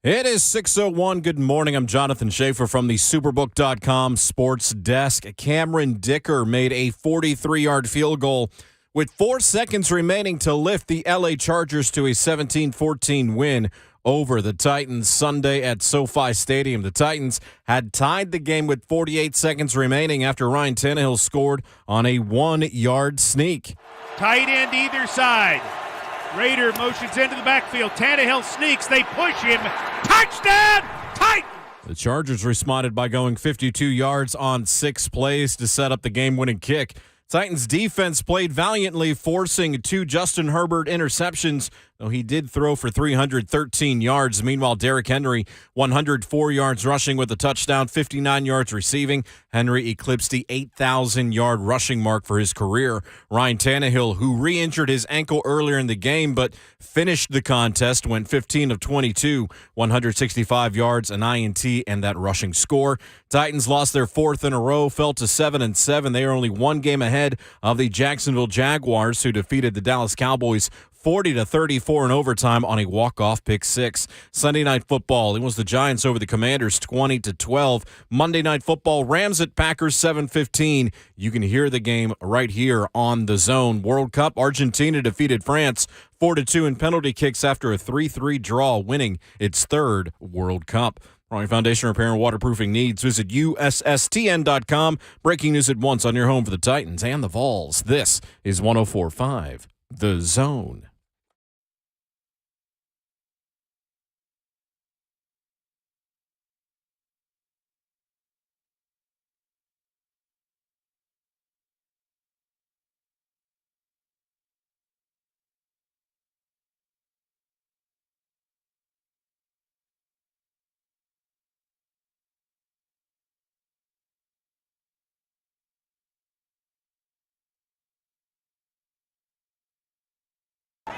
It is 6:01. Good morning. I'm Jonathan Schaefer from the Superbook.com sports desk. Cameron Dicker made a 43-yard field goal with 4 seconds remaining to lift the LA Chargers to a 17-14 win over the Titans Sunday at SoFi Stadium. The Titans had tied the game with 48 seconds remaining after Ryan Tannehill scored on a 1-yard sneak. Tight end either side. Raider motions into the backfield. Tannehill sneaks. They push him. Touchdown! Titans! The Chargers responded by going 52 yards on 6 plays to set up the game-winning kick. Titans defense played valiantly, forcing 2 Justin Herbert interceptions, though he did throw for 313 yards. Meanwhile, Derrick Henry, 104 yards rushing with a touchdown, 59 yards receiving. Henry eclipsed the 8,000-yard rushing mark for his career. Ryan Tannehill, who re-injured his ankle earlier in the game but finished the contest, went 15 of 22, 165 yards, an INT, and that rushing score. Titans lost their 4th in a row, fell to 7-7. They are only 1 game ahead of the Jacksonville Jaguars, who defeated the Dallas Cowboys 40-34 in overtime on a walk-off pick 6. Sunday Night Football, it was the Giants over the Commanders 20-12. Monday Night Football, Rams at Packers 7-15. You can hear the game right here on The Zone. World Cup, Argentina defeated France 4-2 in penalty kicks after a 3-3 draw, winning its 3rd World Cup. For all your foundation repair and waterproofing needs, visit USSTN.com. Breaking news at once on your home for the Titans and the Vols. This is 104.5 The Zone.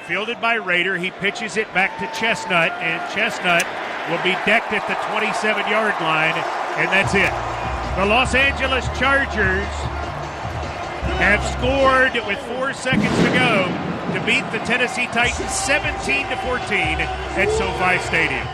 Fielded by Raider, he pitches it back to Chestnut, and Chestnut will be decked at the 27-yard line, and that's it. The Los Angeles Chargers have scored with 4 seconds to go to beat the Tennessee Titans 17-14 at SoFi Stadium.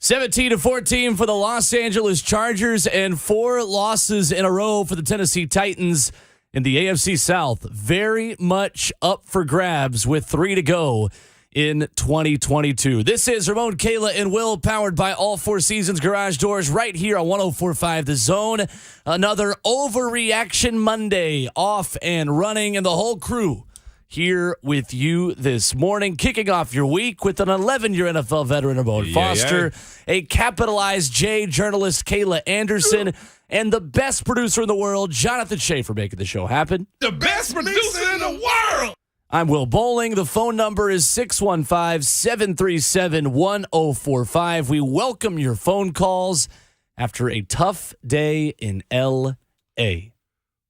17-14 for the Los Angeles Chargers and 4 losses in a row for the Tennessee Titans in the AFC South. Very much up for grabs with 3 to go in 2022. This is Ramon, Kayla, and Will, powered by All Four Seasons Garage Doors right here on 104.5 The Zone. Another Overreaction Monday, off and running, and the whole crew here with you this morning, kicking off your week with an 11-year NFL veteran, Ramon Foster, a capitalized J journalist, Kayla Anderson, and the best producer in the world, Jonathan Schaefer, making the show happen. The best producer in the world! I'm Will Bowling. The phone number is 615-737-1045. We welcome your phone calls after a tough day in L.A.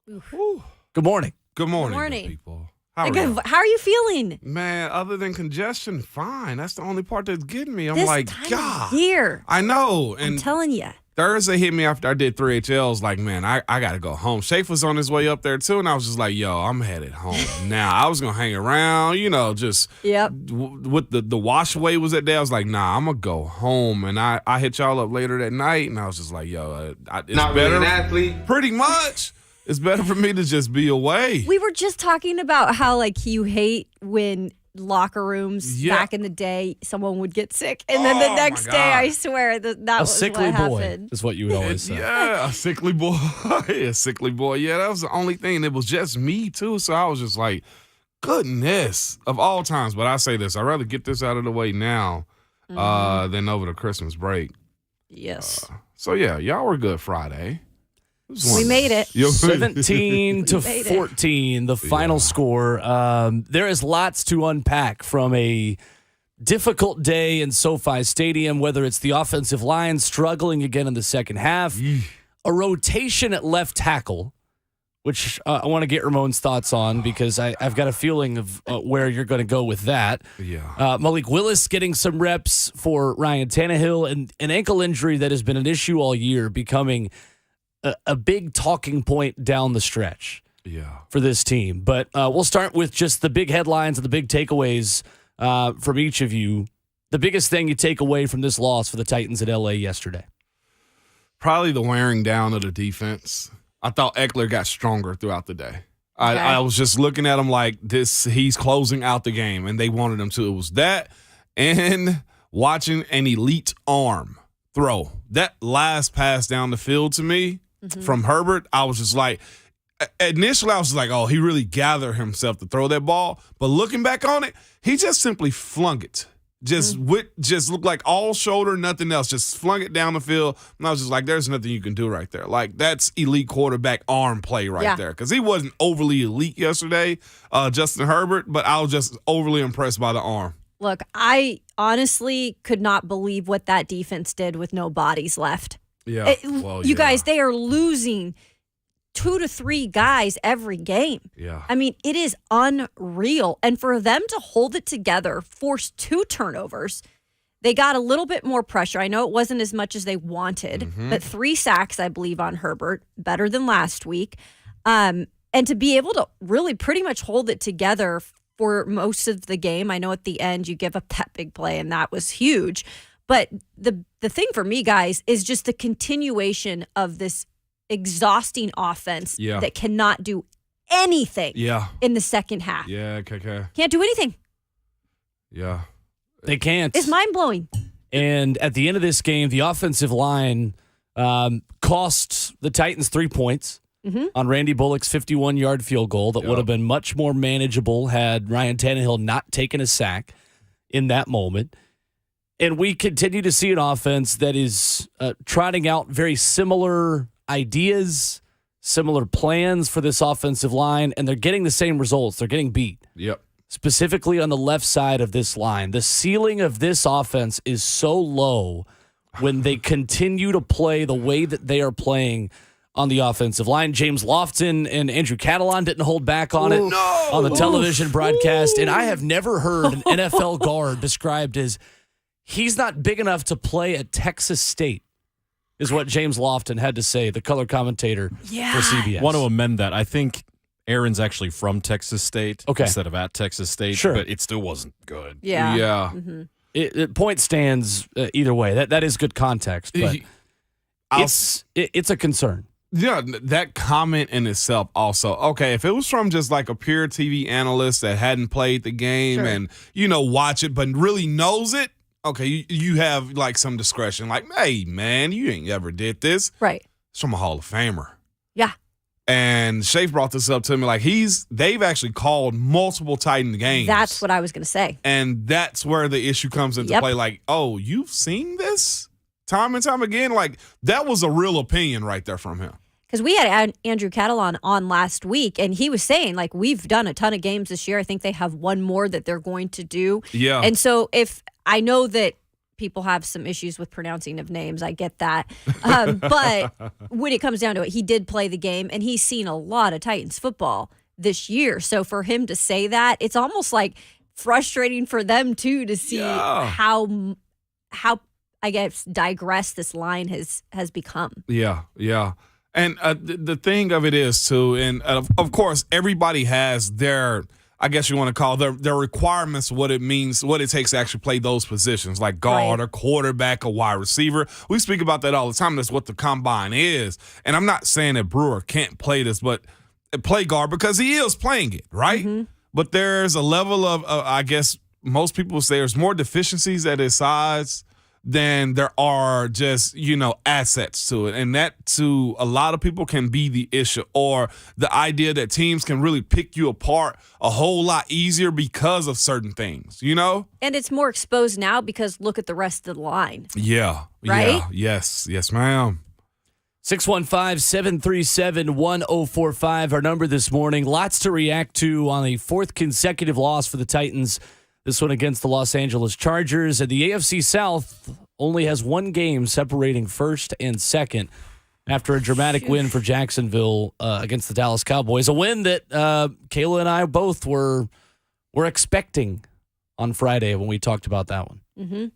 Good morning. Good morning, Good morning. people. How are you feeling? Man, other than congestion, fine. That's the only part that's getting me. I'm This like, time God. of year. I know. I'm And telling you. Thursday hit me after I did 3HLs. Like, man, I got to go home. Shafe was on his way up there, too. And I was just like, yo, I'm headed home now. I was going to hang around, just with the wash away was that day. I was like, nah, I'm going to go home. And I hit y'all up later that night. And I was just like, yo, it's Not better. really an athlete. Pretty much. It's better for me to just be away. We were just talking about how, you hate when locker rooms back in the day, someone would get sick. And then the next day, I swear, that was what happened. Is what you would always say. Yeah, a sickly boy. A sickly boy. Yeah, that was the only thing. And it was just me, too. So I was just like, goodness, of all times. But I say this, I'd rather get this out of the way now than over the Christmas break. Yes. So, yeah, y'all were good Friday. We made it. 17-14, the final score. There is lots to unpack from a difficult day in SoFi Stadium, whether it's the offensive line struggling again in the second half, a rotation at left tackle, which I want to get Ramon's thoughts on because I've got a feeling of where you're going to go with that. Yeah. Malik Willis getting some reps for Ryan Tannehill, and an ankle injury that has been an issue all year becoming a big talking point down the stretch for this team. But we'll start with just the big headlines and the big takeaways from each of you. the biggest thing you take away from this loss for the Titans at LA yesterday? Probably the wearing down of the defense. I thought Eckler got stronger throughout the day. Okay. I was just looking at him like this. He's closing out the game, and they wanted him to. It was that and watching an elite arm throw. That last pass down the field to me from Herbert, I was just like, initially I was like, oh, he really gathered himself to throw that ball. But looking back on it, he just simply flung it. Just looked like all shoulder, nothing else. Just flung it down the field. And I was just like, there's nothing you can do right there. Like, that's elite quarterback arm play right there. Because he wasn't overly elite yesterday, Justin Herbert, but I was just overly impressed by the arm. Look, I honestly could not believe what that defense did with no bodies left. Yeah. You guys, they are losing 2 to 3 guys every game. Yeah. I mean, it is unreal. And for them to hold it together, force 2 turnovers, they got a little bit more pressure. I know it wasn't as much as they wanted, but 3 sacks, I believe, on Herbert, better than last week. And to be able to really pretty much hold it together for most of the game. I know at the end you give up that big play, and that was huge. But the thing for me, guys, is just the continuation of this exhausting offense that cannot do anything in the second half. Yeah, okay. Can't do anything. Yeah. They can't. It's mind-blowing. And at the end of this game, the offensive line cost the Titans 3 points on Randy Bullock's 51-yard field goal that would have been much more manageable had Ryan Tannehill not taken a sack in that moment. And we continue to see an offense that is trotting out very similar ideas, similar plans for this offensive line, and they're getting the same results. They're getting beat. Yep. Specifically on the left side of this line. The ceiling of this offense is so low when they continue to play the way that they are playing on the offensive line. James Lofton and Andrew Catalon didn't hold back on it on the television broadcast. And I have never heard an NFL guard described as he's not big enough to play at Texas State, is what James Lofton had to say, the color commentator for CBS. I want to amend that. I think Aaron's actually from Texas State instead of at Texas State, but it still wasn't good. Yeah. Yeah. It point stands either way. That is good context, but it's a concern. Yeah, that comment in itself also. Okay, if it was from just like a pure TV analyst that hadn't played the game and, watch it but really knows it, okay, you have like some discretion. Like, hey, man, you ain't ever did this. Right. It's from a Hall of Famer. Yeah. And Shafe brought this up to me. Like, they've actually called multiple Titan games. That's what I was going to say. And that's where the issue comes into play. Like, oh, you've seen this time and time again? Like, that was a real opinion right there from him. Because we had Andrew Catalon on last week, and he was saying, like, we've done a ton of games this year. I think they have one more that they're going to do. Yeah. And so if I know that people have some issues with pronouncing of names, I get that. But when it comes down to it, he did play the game, and he's seen a lot of Titans football this year. So for him to say that, it's almost like frustrating for them, too, to see how I guess, digress this line has become. Yeah. And the thing of it is, too, and of course, everybody has their, I guess you want to call their requirements, what it means, what it takes to actually play those positions, like guard, or quarterback, or wide receiver. We speak about that all the time. That's what the combine is. And I'm not saying that Brewer can't play this, but play guard because he is playing it, right? Mm-hmm. But there's a level of, I guess, most people say there's more deficiencies at his size than there are just, assets to it. And that, to a lot of people, can be the issue, or the idea that teams can really pick you apart a whole lot easier because of certain things, And it's more exposed now because look at the rest of the line. Yeah. Right? Yeah. Yes, ma'am. 615-737-1045, our number this morning. Lots to react to on a 4th consecutive loss for the Titans. This one against the Los Angeles Chargers. And the AFC South only has one game separating first and second after a dramatic win for Jacksonville against the Dallas Cowboys. A win that Kayla and I both were expecting on Friday when we talked about that one. Mm-hmm.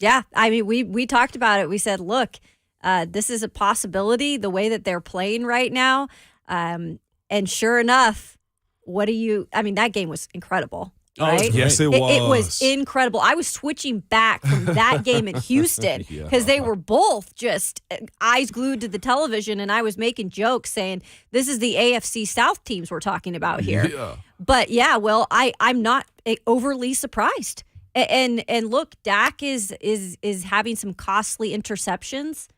Yeah, I mean, we talked about it. We said, look, this is a possibility, the way that they're playing right now. And sure enough, that game was incredible. Oh, it was right? great. Yes, it It was was. incredible. I was switching back from that game in Houston because they were both just eyes glued to the television, and I was making jokes saying, this is the AFC South teams we're talking about here. Yeah. But yeah, well, I'm not overly surprised. And look, Dak is having some costly interceptions.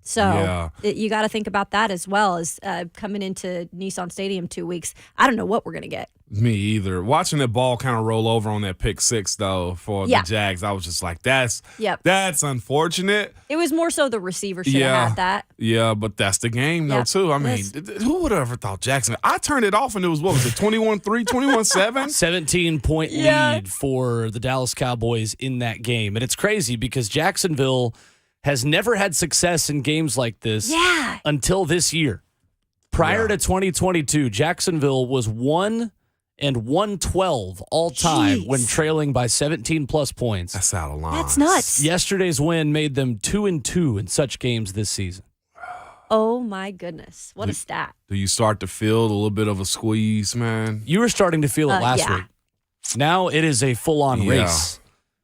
So Yeah. you got to think about that as well as coming into Nissan Stadium 2 weeks. I don't know what we're going to get. Me either. Watching that ball kind of roll over on that pick six, though, for the Jags, I was just like, that's unfortunate. It was more so the receiver should have had that. Yeah, but that's the game, though, Yeah, too. I it mean, who would have ever thought Jackson? I turned it off and it was, 21-3, 21-7? 17-point lead for the Dallas Cowboys in that game. And it's crazy because Jacksonville has never had success in games like this until this year. Prior to 2022, Jacksonville was 1-112 all time when trailing by 17-plus points. That's out of line. That's nuts. Yesterday's win made them 2-2 in such games this season. Oh, my goodness. What a stat. Do you start to feel a little bit of a squeeze, man? You were starting to feel it last yeah. week. Now it is a full-on race.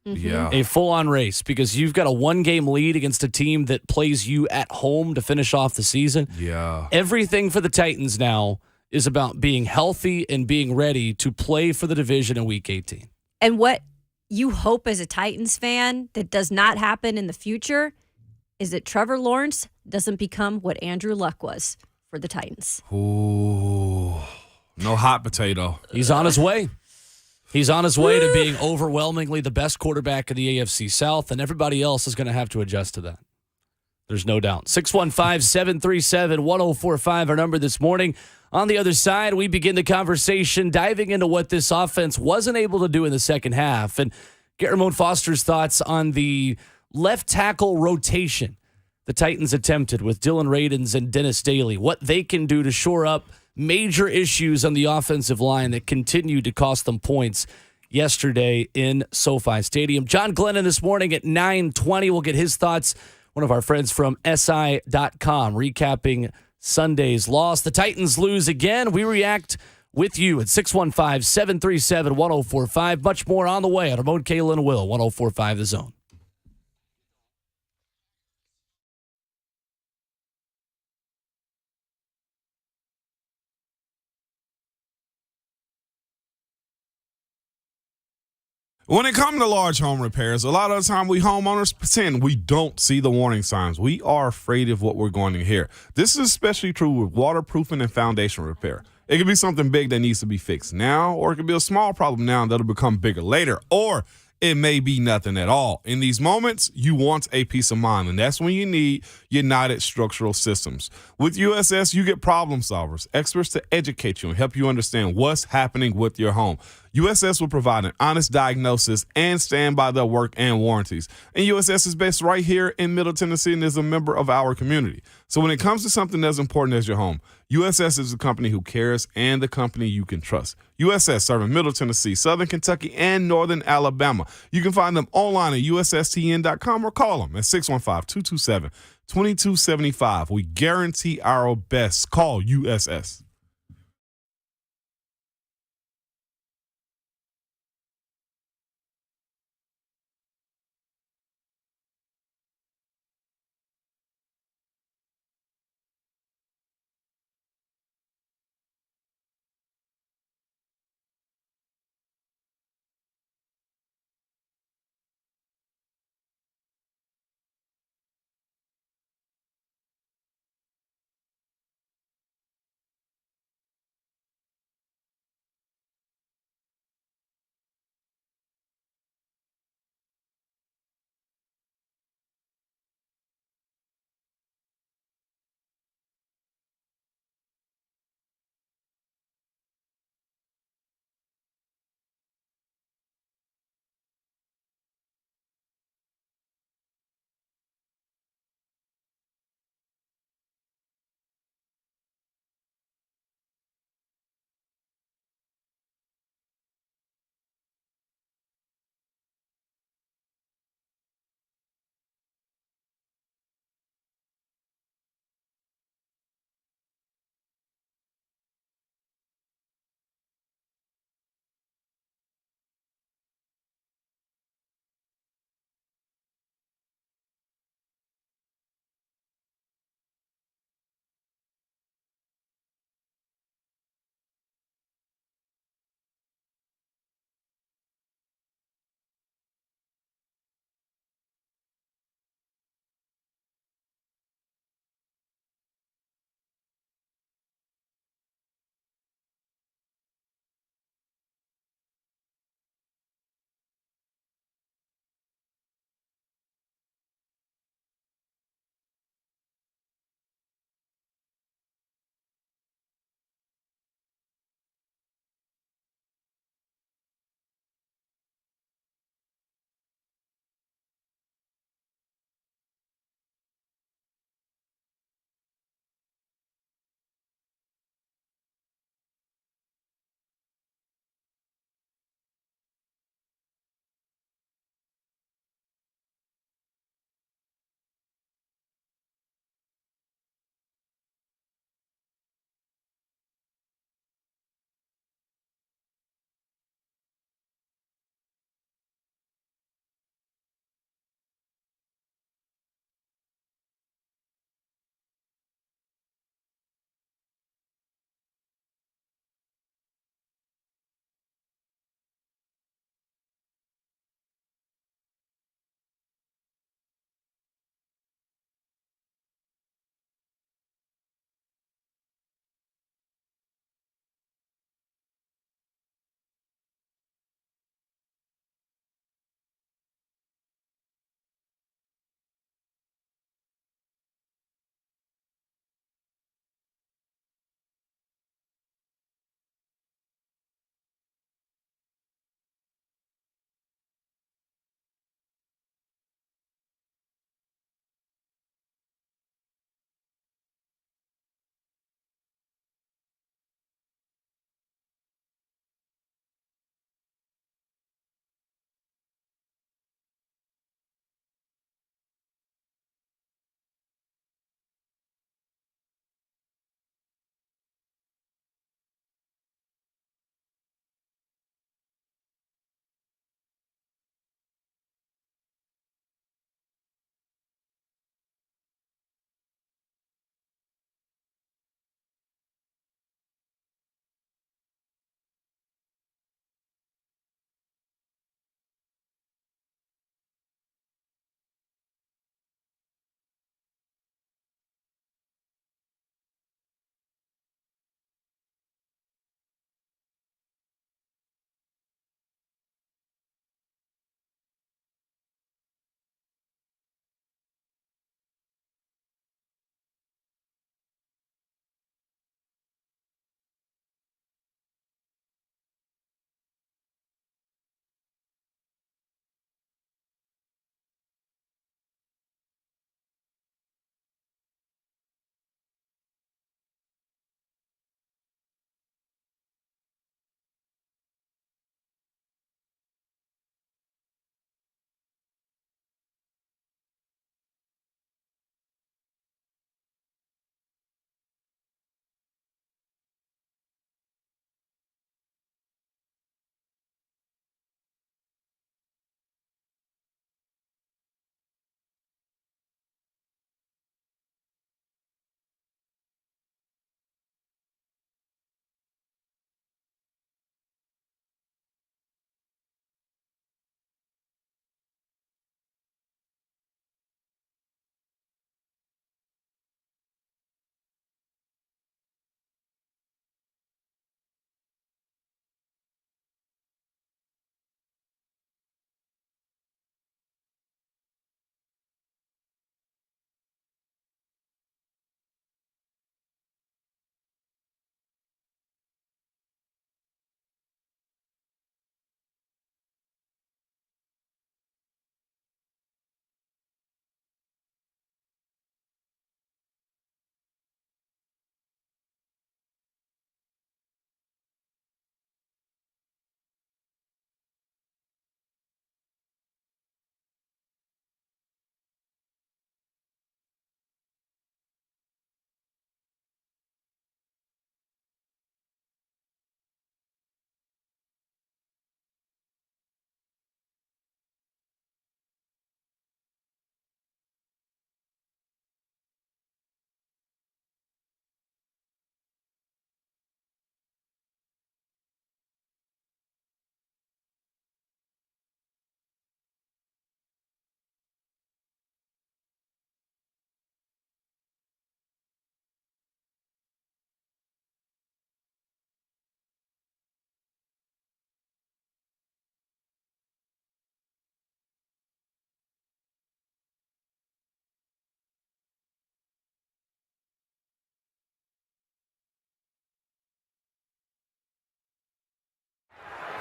Yeah. A full-on race because you've got a one-game lead against a team that plays you at home to finish off the season. Yeah. Everything for the Titans now is about being healthy and being ready to play for the division in Week 18. And what you hope as a Titans fan that does not happen in the future is that Trevor Lawrence doesn't become what Andrew Luck was for the Titans. Ooh. No hot potato. He's on his way. He's on his way to being overwhelmingly the best quarterback in the AFC South, and everybody else is going to have to adjust to that. There's no doubt. 615-737-1045, our number this morning. On the other side, we begin the conversation diving into what this offense wasn't able to do in the second half. And get Ramon Foster's thoughts on the left tackle rotation the Titans attempted with Dylan Radins and Dennis Daly, what they can do to shore up major issues on the offensive line that continued to cost them points yesterday in SoFi Stadium. John Glennon this morning at 9:20. We'll get his thoughts. One of our friends from SI.com recapping Sunday's loss. The Titans lose again. We react with you at 615-737-1045. Much more on the way on Ramon, Kayla, and Will, 1045 The Zone. When it comes to large home repairs, a lot of the time we homeowners pretend we don't see the warning signs. We are afraid of what we're going to hear. This is especially true with waterproofing and foundation repair. It could be something big that needs to be fixed now, or it could be a small problem now that'll become bigger later, or it may be nothing at all. In these moments, you want a peace of mind, and that's when you need United Structural Systems. With USS, you get problem solvers, experts to educate you and help you understand what's happening with your home. USS will provide an honest diagnosis and stand by their work and warranties. And USS is based right here in Middle Tennessee and is a member of our community. So when it comes to something as important as your home, USS is a company who cares and the company you can trust. USS serving Middle Tennessee, Southern Kentucky, and Northern Alabama. You can find them online at USSTN.com or call them at 615-227-2275. We guarantee our best. Call USS.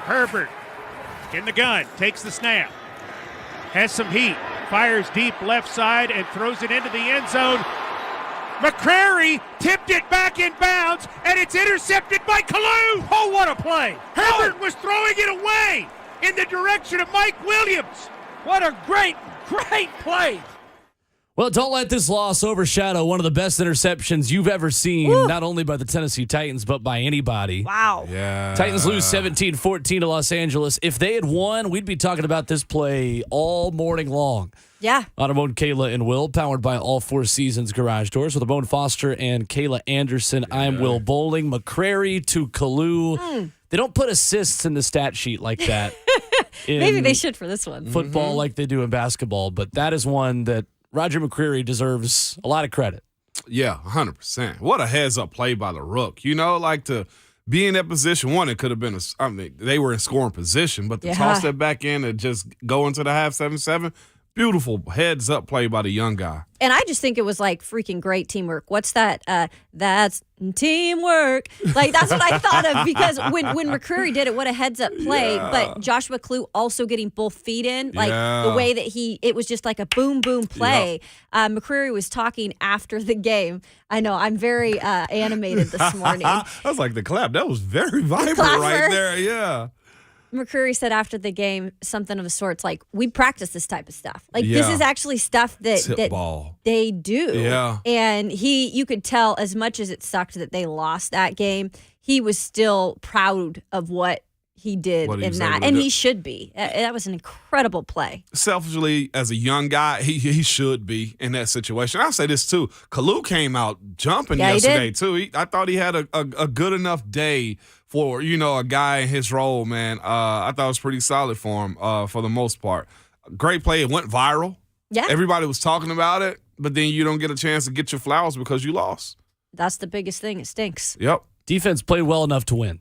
Herbert in the gun, takes the snap, has some heat, fires deep left side and throws it into the end zone. McCrary tipped it back in bounds, and it's intercepted by Kalu. Oh, what a play. Herbert was throwing it away in the direction of Mike Williams. What a great play. Well, don't let this loss overshadow one of the best interceptions you've ever seen, not only by the Tennessee Titans, but by anybody. Wow. Yeah. Titans lose 17-14 to Los Angeles. If they had won, we'd be talking about this play all morning long. Yeah. On Ramon, Kayla, and Will, powered by All Four Seasons Garage Doors with Ramon Foster and Kayla Anderson. I'm Will Bowling. McCrary to Kalu. They don't put assists in the stat sheet like that. Maybe they should for this one. Football like they do in basketball, but that is one that Roger McCreary deserves a lot of credit. Yeah, 100%. What a heads-up play by the Rook. You know, like to be in that position, one, it could have been they were in scoring position, but to toss that back in and just go into the half 7-7, beautiful heads-up play by the young guy. And I just think it was like freaking great teamwork. What's that? That's teamwork. Like, that's what I thought of, because when McCreary did it, what a heads-up play. Yeah. But Joshua Klue also getting both feet in, like the way that it was just like a boom, boom play. Yeah. McCreary was talking after the game. I know, I'm very animated this morning. I was like, the clap, that was very vibrant right there. Yeah. McCreary said after the game something of the sorts like, we practice this type of stuff. Like, this is actually stuff that they do. Yeah. And you could tell, as much as it sucked that they lost that game, he was still proud of what he did in that. And he should be. That was an incredible play. Selfishly, as a young guy, he should be in that situation. I'll say this, too. Kalu came out jumping yesterday, too. I thought he had a good enough day for, a guy in his role, man. I thought it was pretty solid for him for the most part. Great play. It went viral. Yeah. Everybody was talking about it, but then you don't get a chance to get your flowers because you lost. That's the biggest thing. It stinks. Yep. Defense played well enough to win.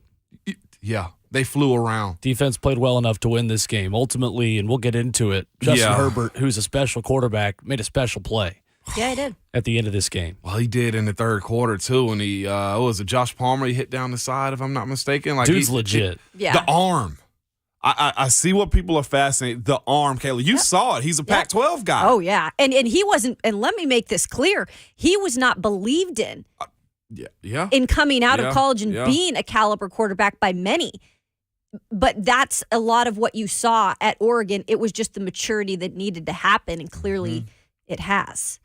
Yeah. They flew around. Defense played well enough to win this game. Ultimately, and we'll get into it, Justin Herbert, who's a special quarterback, made a special play. Yeah, he did. At the end of this game. Well, he did in the third quarter, too. And he, was it Josh Palmer? He hit down the side, if I'm not mistaken. Like, dude's legit. Yeah. The arm. I see what people are fascinated. The arm, Kayla. You saw it. He's a Pac-12 guy. Oh, yeah. And he wasn't, and let me make this clear, he was not believed in. Yeah. In coming out of college and being a caliber quarterback by many. But that's a lot of what you saw at Oregon. It was just the maturity that needed to happen, and clearly it has.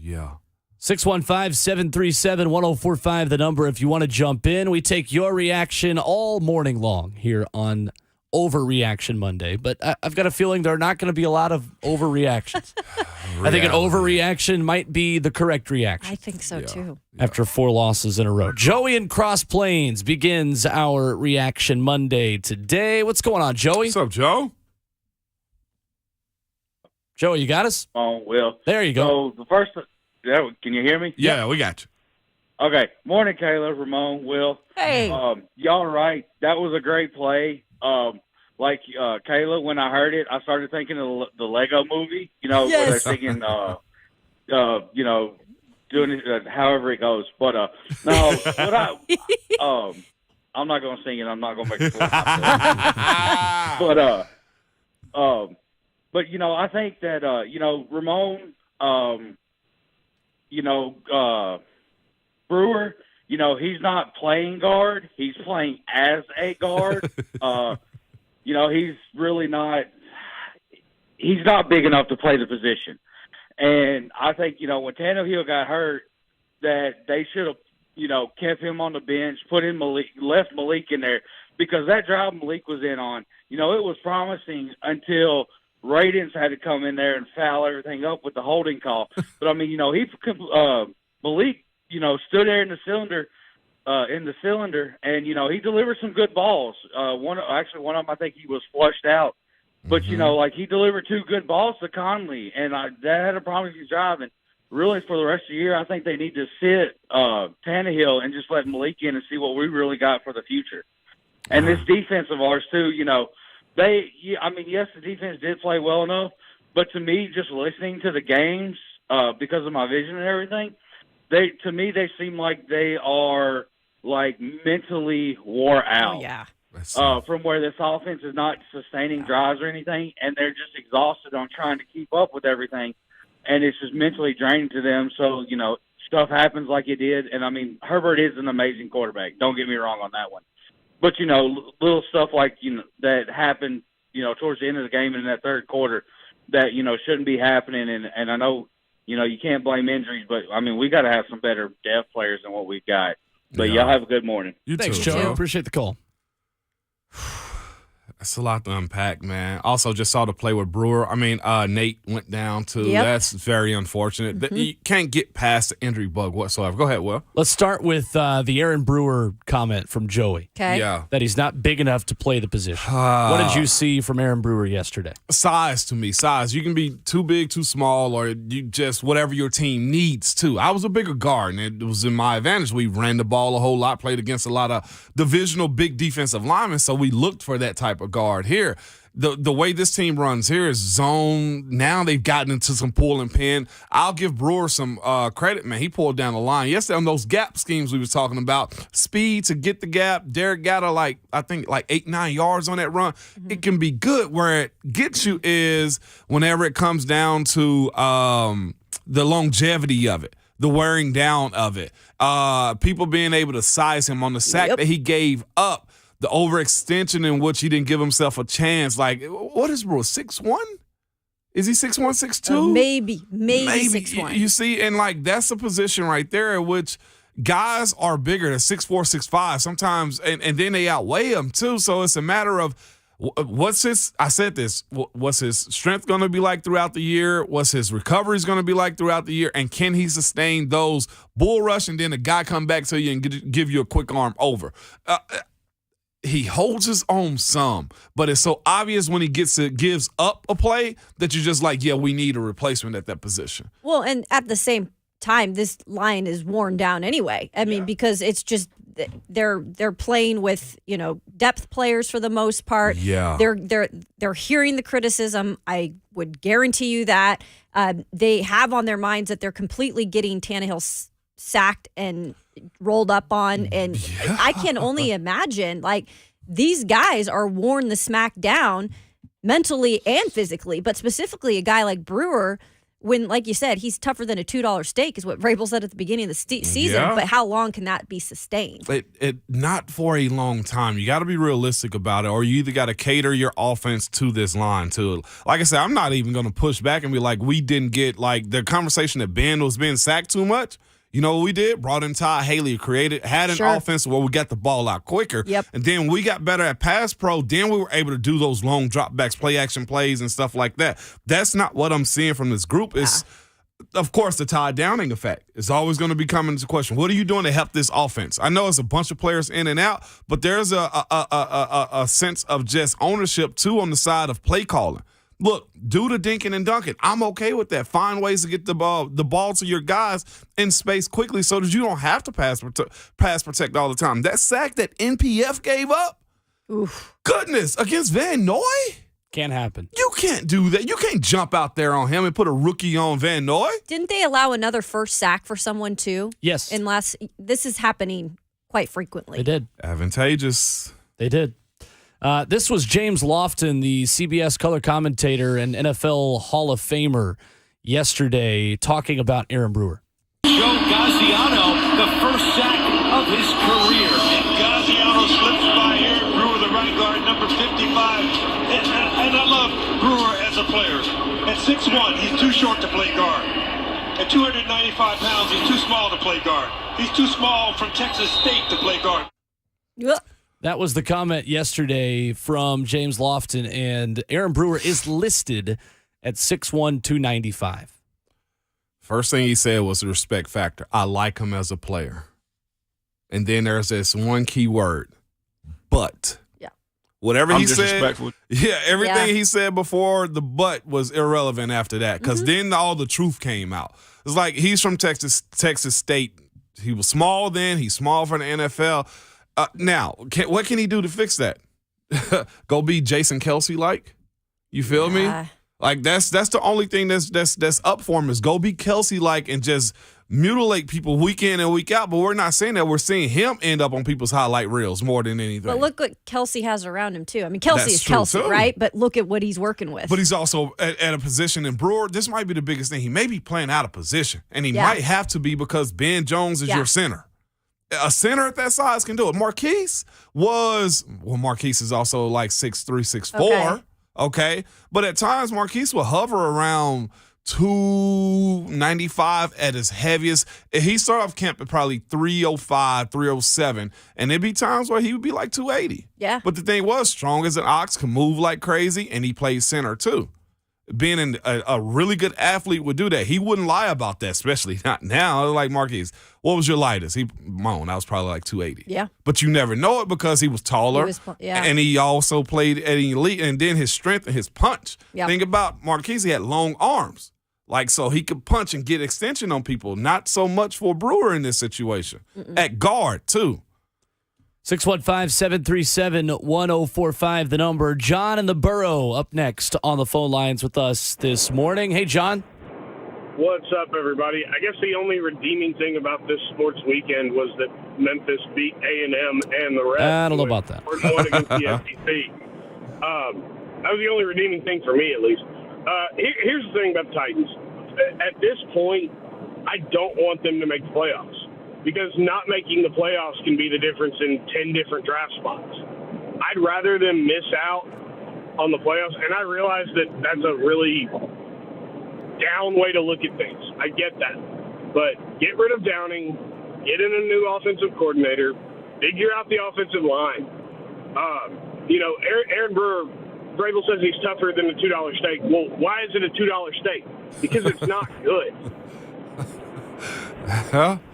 Yeah. 615-737-1045, the number if you want to jump in. We take your reaction all morning long here on Overreaction Monday. But I've got a feeling there are not going to be a lot of overreactions. I think an overreaction might be the correct reaction. I think so, too. After 4 losses in a row. Joey in Cross Plains begins our Reaction Monday today. What's going on, Joey? What's up, Joe? Joey, you got us? Oh, Will. There you go. So the first, can you hear me? Yeah, we got you. Okay. Morning, Kayla, Ramon, Will. Hey. Y'all are right. That was a great play. Kayla, when I heard it, I started thinking of the Lego movie, where they're singing, doing it however it goes. But, no, what I'm not going to sing it. I'm not going to make it. But, I think that, Ramon, Brewer, he's not playing guard. He's playing as a guard. He's really not – he's not big enough to play the position. And I think, when Tannehill got hurt, that they should have, kept him on the bench, left Malik in there, because that drive Malik was in on, it was promising until Radins had to come in there and foul everything up with the holding call. But, Malik, stood there in the cylinder, and, he delivered some good balls. One of them, I think he was flushed out. But, he delivered 2 good balls to Conley, and that had a promising drive. And really, for the rest of the year, I think they need to sit Tannehill and just let Malik in and see what we really got for the future. And this defense of ours, too, yes, the defense did play well enough, but to me, just listening to the games, because of my vision and everything, they seem like they are, mentally wore out. Oh, yeah. from where this offense is not sustaining drives or anything, and they're just exhausted on trying to keep up with everything, and it's just mentally draining to them. So, stuff happens like it did, and, Herbert is an amazing quarterback. Don't get me wrong on that one. But, little stuff like, that happened, towards the end of the game in that third quarter that, shouldn't be happening, and I know, you can't blame injuries, but, we got to have some better depth players than what we've got. But y'all have a good morning. Thanks, too, Joe. Appreciate the call. That's a lot to unpack, man. Also, just saw the play with Brewer. Nate went down too. Yep. That's very unfortunate. You can't get past the injury bug whatsoever. Go ahead, Will. Let's start with the Aaron Brewer comment from Joey. Okay. Yeah. That he's not big enough to play the position. What did you see from Aaron Brewer yesterday? Size to me. Size. You can be too big, too small, or you just whatever your team needs to. I was a bigger guard, and it was in my advantage. We ran the ball a whole lot, played against a lot of divisional big defensive linemen, so we looked for that type of guard here. The way this team runs here is zone. Now they've gotten into some pull and pin. I'll give Brewer some credit, man. He pulled down the line yesterday on those gap schemes we was talking about. Speed to get the gap. Derrick got like 8-9 yards on that run. Mm-hmm. It can be good. Where it gets you is whenever it comes down to the longevity of it, the wearing down of it, people being able to size him on the sack that he gave up. The overextension in which he didn't give himself a chance. Like, what is Brewer, 6'1"? Is he 6'1", 6'2"? Maybe 6'1". You see, and that's a position right there in which guys are bigger than 6'4", 6'5", sometimes, and then they outweigh him too. So it's a matter of what's his strength going to be like throughout the year? What's his recoveries going to be like throughout the year? And can he sustain those bull rush and then a guy come back to you and give you a quick arm over? He holds his own some, but it's so obvious when he gives up a play that you're just like, yeah, we need a replacement at that position. Well, and at the same time, this line is worn down anyway. I mean, because it's just they're playing with depth players for the most part. Yeah, they're hearing the criticism. I would guarantee you that they have on their minds that they're completely getting Tannehill sacked and rolled up on, and I can only imagine these guys are worn the smack down mentally and physically, but specifically a guy like Brewer, when, like you said, he's tougher than a $2 steak is what Vrabel said at the beginning of the season, but how long can that be sustained? Not for a long time. You got to be realistic about it, or you either got to cater your offense to this line too. Like I said, I'm not even going to push back and be like, we didn't get the conversation that Ben was being sacked too much. You know what we did? Brought in Todd Haley, had an offense where we got the ball out quicker. Yep. And then we got better at pass pro. Then we were able to do those long dropbacks, play action plays and stuff like that. That's not what I'm seeing from this group. It's, of course, the Todd Downing effect is always going to be coming into question. What are you doing to help this offense? I know it's a bunch of players in and out, but there's a sense of just ownership, too, on the side of play calling. Look, do the dinking and dunking. I'm okay with that. Find ways to get the ball to your guys in space quickly so that you don't have to pass protect all the time. That sack that NPF gave up, goodness, against Van Noy? Can't happen. You can't do that. You can't jump out there on him and put a rookie on Van Noy. Didn't they allow another first sack for someone too? Yes. This is happening quite frequently. They did. Advantageous. They did. This was James Lofton, the CBS color commentator and NFL Hall of Famer, yesterday talking about Aaron Brewer. Joe Gaziano, the first sack of his career. And Gaziano slips by Aaron Brewer, the right guard, number 55. And I love Brewer as a player. At 6'1", he's too short to play guard. At 295 pounds, he's too small to play guard. He's too small from Texas State to play guard. That was the comment yesterday from James Lofton, and Aaron Brewer is listed at 6'1", 295. First thing he said was the respect factor. I like him as a player. And then there's this one key word, but. Yeah. Whatever he said. Yeah, everything he said before the but was irrelevant after that, because then all the truth came out. It's like he's from Texas State. He was small then. He's small for the NFL. Now, what can he do to fix that? Go be Jason Kelsey like? You feel me? Like that's the only thing that's up for him is go be Kelsey like and just mutilate people week in and week out, but we're not saying that. We're seeing him end up on people's highlight reels more than anything. But look what Kelsey has around him, too. I mean, Kelsey That's is true, Kelsey, too. right? But look at what he's working with. But he's also at a position in Brewer. This might be the biggest thing. He may be playing out of position, and he Yeah. might have to be because Ben Jones is your center. A center at that size can do it. Marquise is also like 6'3", 6'4", okay? But at times, Marquise will hover around 295 at his heaviest. He started off camp at probably 305, 307, and there'd be times where he would be like 280. Yeah. But the thing was, strong as an ox, can move like crazy, and he plays center too. Being a really good athlete would do that. He wouldn't lie about that, especially not now. Like Marquise, what was your lightest? That was probably like 280. Yeah. But you never know it because he was taller, and he also played at an elite, and then his strength and his punch. Yeah. Think about Marquise, he had long arms. Like, so he could punch and get extension on people. Not so much for Brewer in this situation. At guard, too. 615-737-1045, the number. John in the Borough up next on the phone lines with us this morning. Hey, John. What's up, everybody? I guess the only redeeming thing about this sports weekend was that Memphis beat A&M and the rest. I don't know about that. We're going against the SEC. That was the only redeeming thing for me, at least. Here's the thing about the Titans. At this point, I don't want them to make the playoffs because not making the playoffs can be the difference in 10 different draft spots. I'd rather them miss out on the playoffs, and I realize that that's a really down way to look at things. I get that. But get rid of Downing, get in a new offensive coordinator, figure out the offensive line. Aaron Brewer, Vrabel says he's tougher than a $2 steak. Well, why is it a $2 steak? Because it's not good.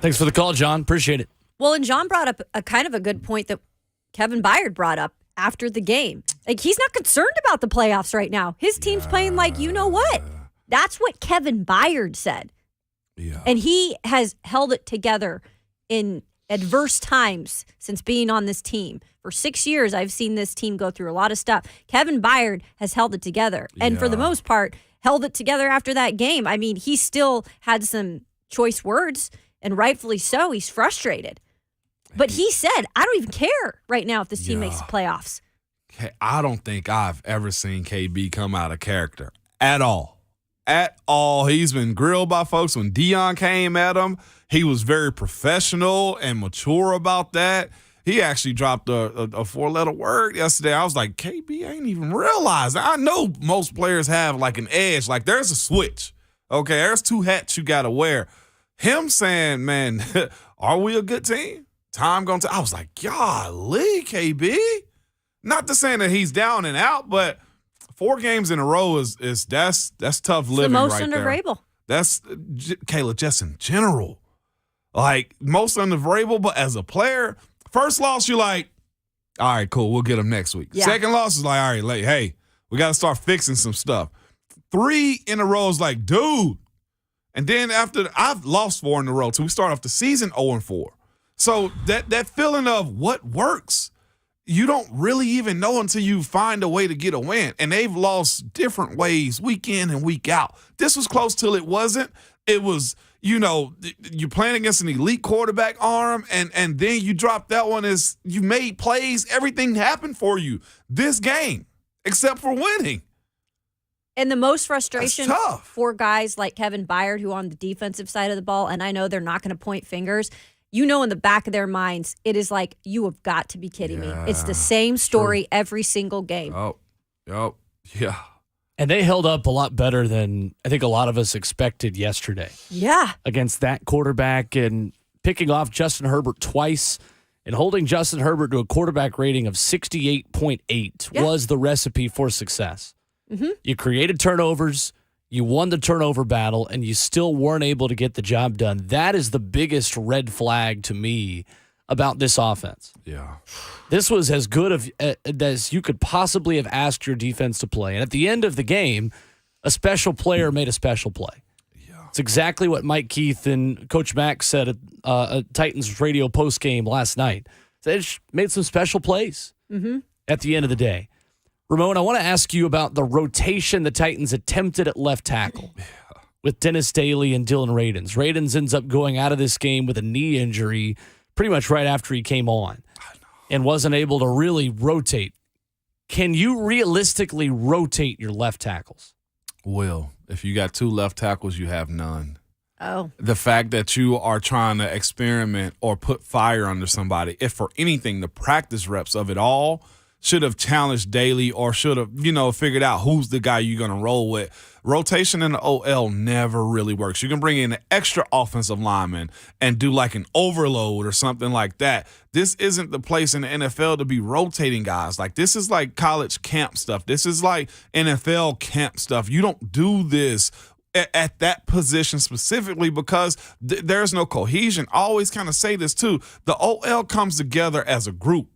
Thanks for the call, John. Appreciate it. Well, and John brought up a kind of a good point that Kevin Byard brought up after the game. Like, he's not concerned about the playoffs right now. His team's playing like, you know what? That's what Kevin Byard said. Yeah. And he has held it together in adverse times since being on this team. For 6 years, I've seen this team go through a lot of stuff. Kevin Byard has held it together. And for the most part, held it together after that game. I mean, he still had some choice words, and rightfully so. He's frustrated. But he said, I don't even care right now if this team makes the playoffs. I don't think I've ever seen KB come out of character at all. At all. He's been grilled by folks. When Dion came at him, he was very professional and mature about that. He actually dropped a four-letter word yesterday. I was like, KB ain't even realized. I know most players have like an edge. Like, there's a switch. Okay, there's two hats you got to wear. Him saying, man, are we a good team? Time going to – I was like, golly, KB. Not to say that he's down and out, but 4 games in a row is that's tough living right there. The most under Vrabel. That's, Kayla, just in general. Like, most under Vrabel, but as a player – first loss, you're like, all right, cool, we'll get them next week. Yeah. Second loss is like, all right, hey, we got to start fixing some stuff. 3 in a row is like, dude. And then after, I've lost 4 in a row, so we start off the season 0-4. So that feeling of what works, you don't really even know until you find a way to get a win. And they've lost different ways week in and week out. This was close till it wasn't. It was, you're playing against an elite quarterback arm, and then you drop that one as you made plays. Everything happened for you this game, except for winning. And the most frustration That's tough. for guys like Kevin Byard, who on the defensive side of the ball, and I know they're not going to point fingers, in the back of their minds, it is like, you have got to be kidding me. It's the same story every single game. Oh, yeah. And they held up a lot better than I think a lot of us expected yesterday. Yeah. Against that quarterback, and picking off Justin Herbert twice and holding Justin Herbert to a quarterback rating of 68.8 was the recipe for success. Mm-hmm. You created turnovers, you won the turnover battle, and you still weren't able to get the job done. That is the biggest red flag to me about this offense. Yeah. This was as good as you could possibly have asked your defense to play. And at the end of the game, a special player made a special play. Yeah. It's exactly what Mike Keith and Coach Mack said at Titans radio postgame last night. They just made some special plays at the end of the day. Ramon, I want to ask you about the rotation the Titans attempted at left tackle. with Dennis Daly and Dylan Radins. Radins ends up going out of this game with a knee injury pretty much right after he came on and wasn't able to really rotate. Can you realistically rotate your left tackles? Well, if you got 2 left tackles, you have none. Oh. The fact that you are trying to experiment or put fire under somebody, if for anything, the practice reps of it all should have challenged Daly or should have, figured out who's the guy you're going to roll with. Rotation in the OL never really works. You can bring in an extra offensive lineman and do like an overload or something like that. This isn't the place in the NFL to be rotating guys. Like, this is like college camp stuff. This is like NFL camp stuff. You don't do this at that position specifically because there's no cohesion. I always kind of say this too. The OL comes together as a group.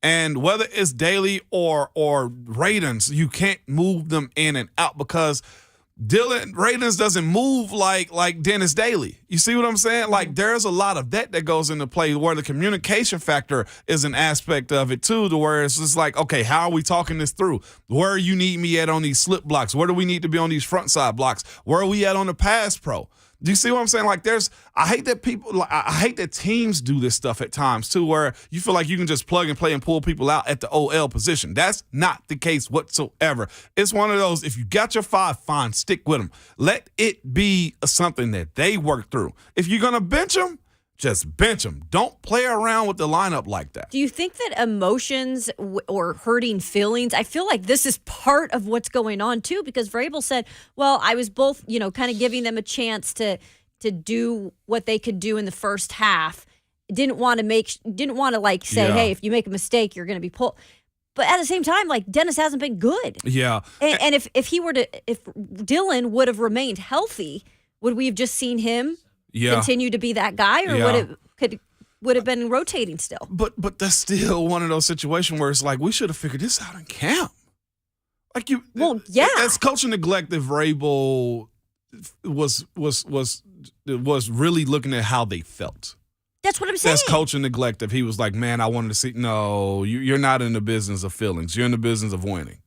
And whether it's Daly or Radins, you can't move them in and out because Radins doesn't move like Dennis Daly. You see what I'm saying? Like, there's a lot of that goes into play where the communication factor is an aspect of it too, to where it's just like, okay, how are we talking this through? Where you need me at on these slip blocks? Where do we need to be on these front side blocks? Where are we at on the pass pro? Do you see what I'm saying? Like, I hate that teams do this stuff at times too, where you feel like you can just plug and play and pull people out at the OL position. That's not the case whatsoever. It's one of those, if you got your 5, fine, stick with them. Let it be something that they work through. If you're going to bench them, just bench them. Don't play around with the lineup like that. Do you think that emotions or hurting feelings, I feel like this is part of what's going on too, because Vrabel said, well, I was both, kind of giving them a chance to do what they could do in the first half. Didn't want to like say, hey, if you make a mistake, you're going to be pulled. But at the same time, like, Dennis hasn't been good. Yeah. And if Dylan would have remained healthy, would we have just seen him continue to be that guy, or would have been rotating still? But that's still one of those situations where it's like, we should have figured this out in camp. Like, that's coaching neglect that Vrabel was really looking at how they felt. That's what I'm saying. That's coaching neglect. If he was like, man, I wanted to see. No, you're not in the business of feelings. You're in the business of winning.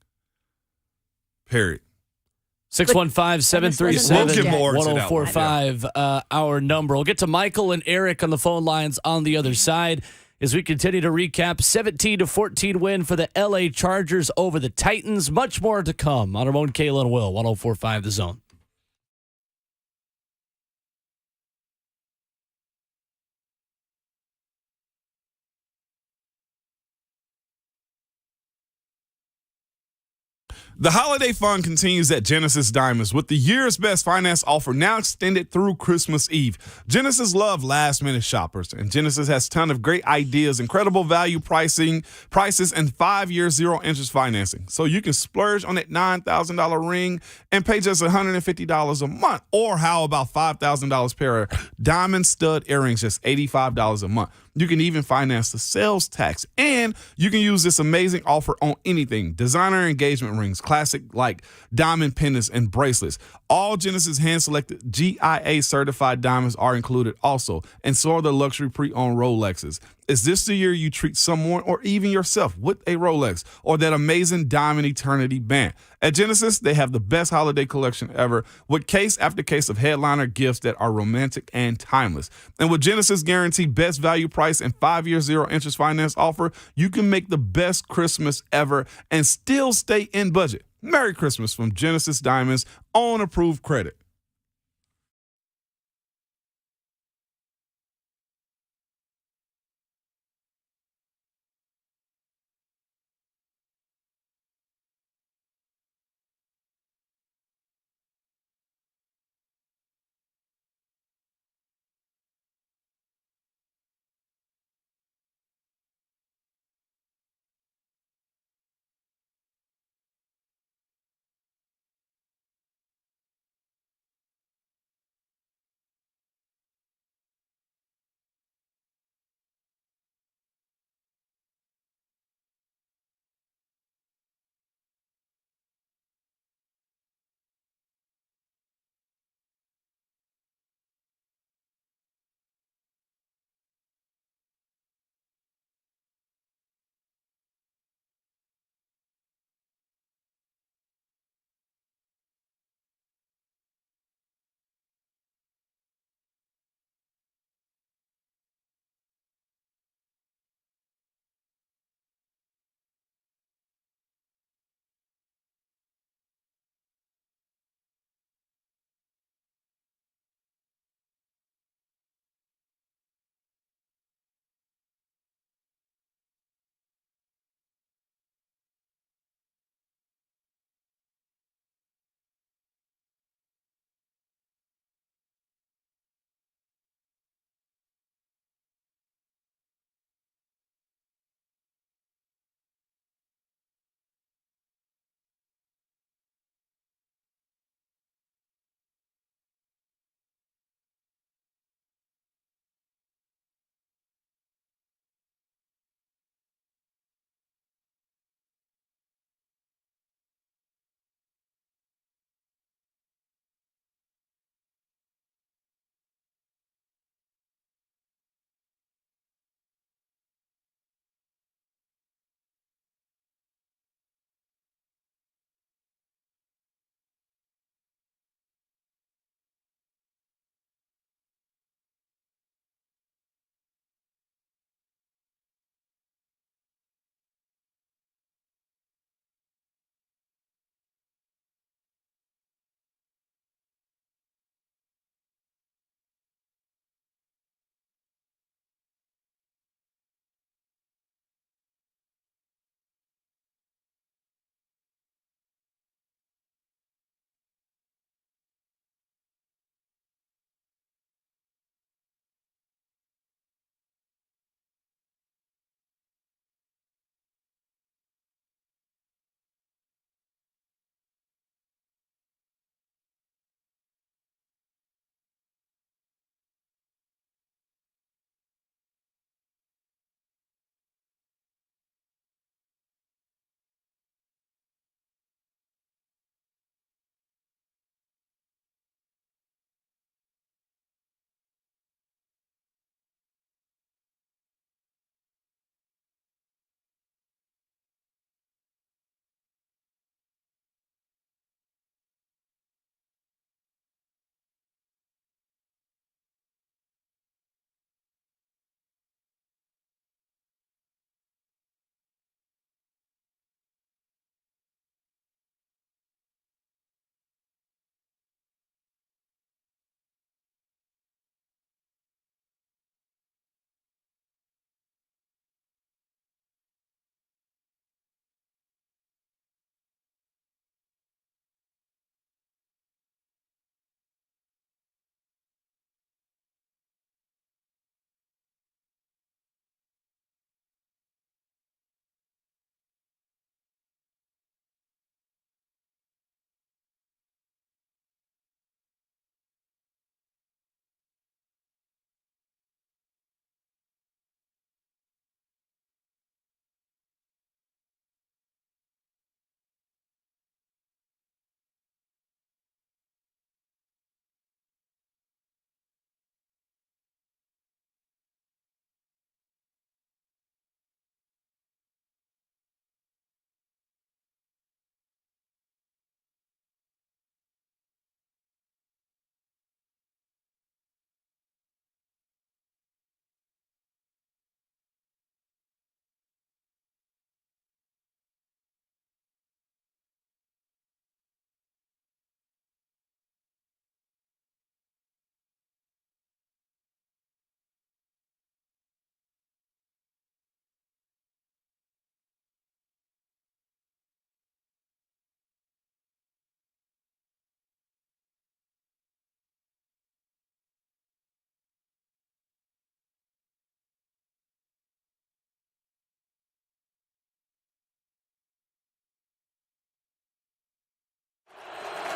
Period. 615-737-1045, our number. We'll get to Michael and Eric on the phone lines on the other side as we continue to recap 17-14 win for the LA Chargers over the Titans. Much more to come on Ramon, Kayla, and Will, 104.5 The Zone. The holiday fun continues at Genesis Diamonds with the year's best finance offer now extended through Christmas Eve. Genesis love last-minute shoppers, and Genesis has a ton of great ideas, incredible value prices, and 5-year zero-interest financing. So you can splurge on that $9,000 ring and pay just $150 a month. Or how about $5,000 pair of diamond stud earrings, just $85 a month. You can even finance the sales tax, and you can use this amazing offer on anything. Designer engagement rings, classic like diamond pendants and bracelets. All Genesis hand-selected GIA certified diamonds are included also, and so are the luxury pre-owned Rolexes. Is this the year you treat someone or even yourself with a Rolex or that amazing Diamond Eternity band? At Genesis, they have the best holiday collection ever with case after case of headliner gifts that are romantic and timeless. And with Genesis guaranteed best value price and 5-year zero-interest finance offer, you can make the best Christmas ever and still stay in budget. Merry Christmas from Genesis Diamonds on approved credit.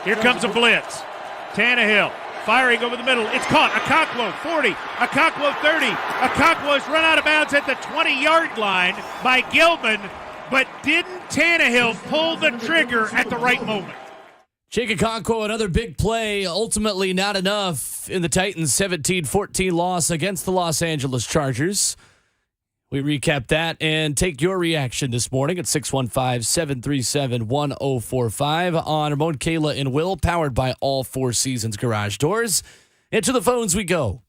Here comes a blitz. Tannehill firing over the middle. It's caught. Okonkwo, 40. Okonkwo, 30. Okonkwo is run out of bounds at the 20-yard line by Gilman, but didn't Tannehill pull the trigger at the right moment? Jake Okonkwo, another big play, ultimately not enough in the Titans' 17-14 loss against the Los Angeles Chargers. We recap that and take your reaction this morning at 615-737-1045 on Ramon, Kayla, and Will, powered by All Four Seasons Garage Doors. And to the phones we go.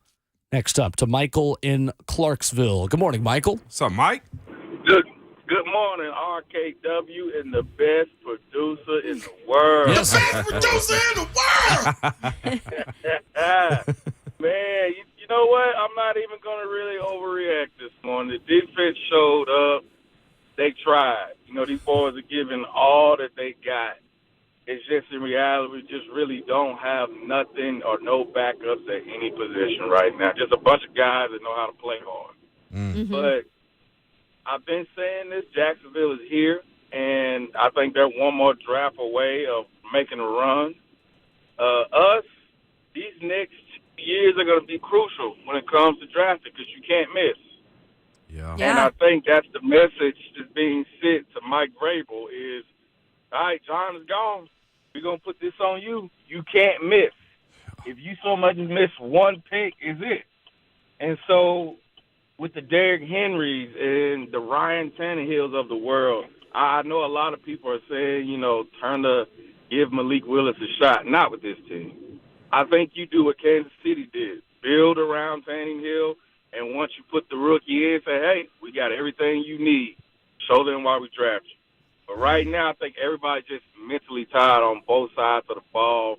Next up to Michael in Clarksville. Good morning, Michael. What's up, Mike? Good morning, RKW, and the best producer in the world. Yes, best producer in the world! Man, you know what? I'm not even going to really overreact this morning. The defense showed up. They tried. You know, these boys are giving all that they got. It's just in reality, we just really don't have nothing or no backups at any position right now. Just a bunch of guys that know how to play hard. Mm-hmm. But I've been saying this, Jacksonville is here, and I think they're one more draft away of making a run. These next years are going to be crucial when it comes to drafting because you can't miss. Yeah. And I think that's the message that's being sent to Mike Vrabel is, all right, John is gone. We're going to put this on you. You can't miss. If you so much as miss one pick, is it? And so with the Derrick Henrys and the Ryan Tannehills of the world, I know a lot of people are saying, turn to give Malik Willis a shot. Not with this team. I think you do what Kansas City did. Build around Tannehill, and once you put the rookie in, say, hey, we got everything you need. Show them why we draft you. But right now, I think everybody's just mentally tired on both sides of the ball.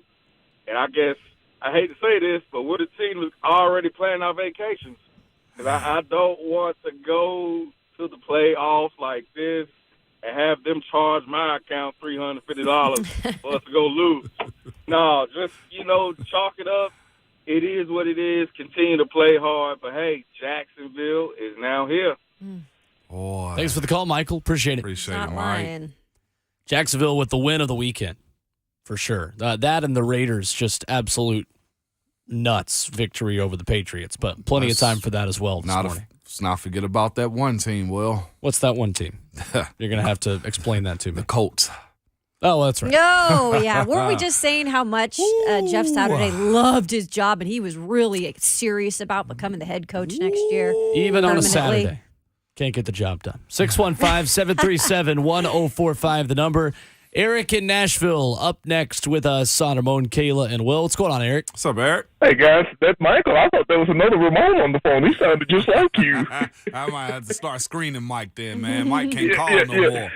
And I guess, I hate to say this, but we're the team that's already planning our vacations. Because I don't want to go to the playoffs like this and have them charge my account $350 for us to go lose. No, just, chalk it up. It is what it is. Continue to play hard. But, hey, Jacksonville is now here. Boy. Thanks for the call, Michael. Appreciate it. Appreciate it, Not Mike. lying. Jacksonville with the win of the weekend, for sure. That and the Raiders, just absolute nuts victory over the Patriots. But plenty of time for that as well this morning. Let's not forget about that one team, Will. What's that one team? You're going to have to explain that to me. The Colts. Oh, well, that's right. No, yeah. Weren't we just saying how much Jeff Saturday loved his job and he was really serious about becoming the head coach next year? Even on a Permanently. Saturday. Can't get the job done. 615-737-1045, the number. Eric in Nashville up next with us on Ramon, Kayla, and Will. What's going on, Eric? What's up, Eric? Hey, guys, that's Michael. I thought there was another Ramon on the phone. He sounded just like you. I might have to start screening Mike then, man. Mike can't call no more.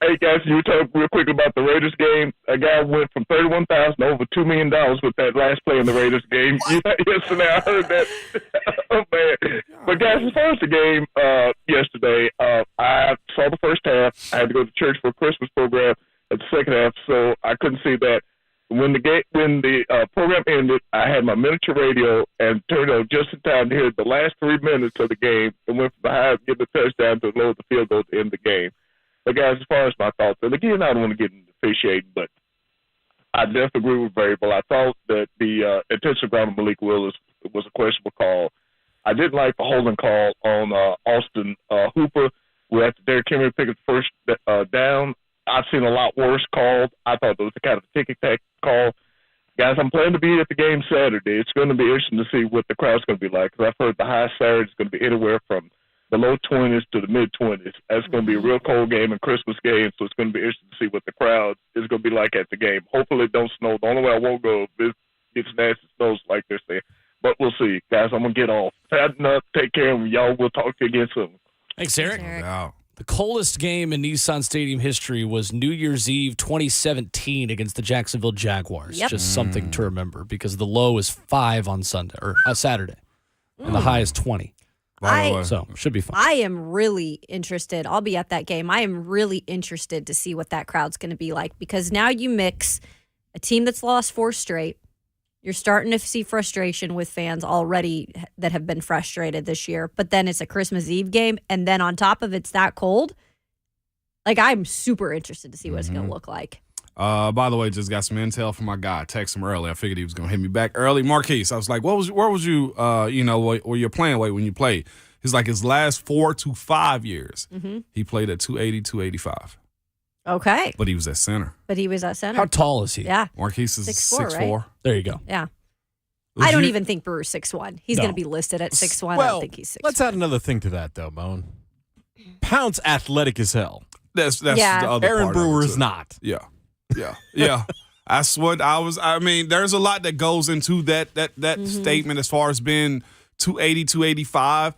Hey, guys, you were talking real quick about the Raiders game. A guy went from $31,000 to over $2 million with that last play in the Raiders game. Yesterday, I heard that. Oh, man. But, guys, as far as the game yesterday, I saw the first half. I had to go to church for a Christmas program at the second half, so I couldn't see that. When the program ended, I had my miniature radio and turned on just in time to hear the last 3 minutes of the game and went from the high get the touchdown to load the field goal to end the game. But, guys, as far as my thoughts, and again, I don't want to get into officiating, but I definitely agree with Vrabel. I thought that the intentional ground of Malik Willis was a questionable call. I didn't like the holding call on Austin Hooper, where after Derrick Henry picked the first down. I've seen a lot worse called. I thought it was a kind of ticky-tack call. Guys, I'm planning to be at the game Saturday. It's going to be interesting to see what the crowd's going to be like, because I've heard the high Saturday is going to be anywhere from the low 20s to the mid-20s. That's going to be a real cold game and Christmas game, so it's going to be interesting to see what the crowd is going to be like at the game. Hopefully it don't snow. The only way I won't go if it gets nasty snows like they're saying. But we'll see. Guys, I'm going to get off. Fatten up. Take care of y'all. We'll talk to you again soon. Thanks, Eric. Wow. The coldest game in Nissan Stadium history was New Year's Eve 2017 against the Jacksonville Jaguars. Yep. Just something to remember because the low is 5 on Sunday or Saturday, and the high is 20. So should be fun. I am really interested. I'll be at that game. I am really interested to see what that crowd's going to be like because now you mix a team that's lost 4 straight. You're starting to see frustration with fans already that have been frustrated this year. But then it's a Christmas Eve game. And then on top of it's that cold. Like, I'm super interested to see what it's going to look like. By the way, just got some intel from my guy. I texted him early. I figured he was going to hit me back early. Marquise, I was like, where was you, where your playing weight when you played? He's like, his last 4 to 5 years, he played at 280, 285. Okay. But he was at center. How tall is he? Yeah. Marquise is 6'4". Right? There you go. Yeah. I don't even think Brewer's 6'1". He's going to be listed at 6'1". I don't think he's 6'1". Let's add another thing to that, though, Moan. Pound's athletic as hell. That's the other Aaron part Brewer of it, is too. not. Yeah. That's what I mean, there's a lot that goes into that statement as far as being 280, 285.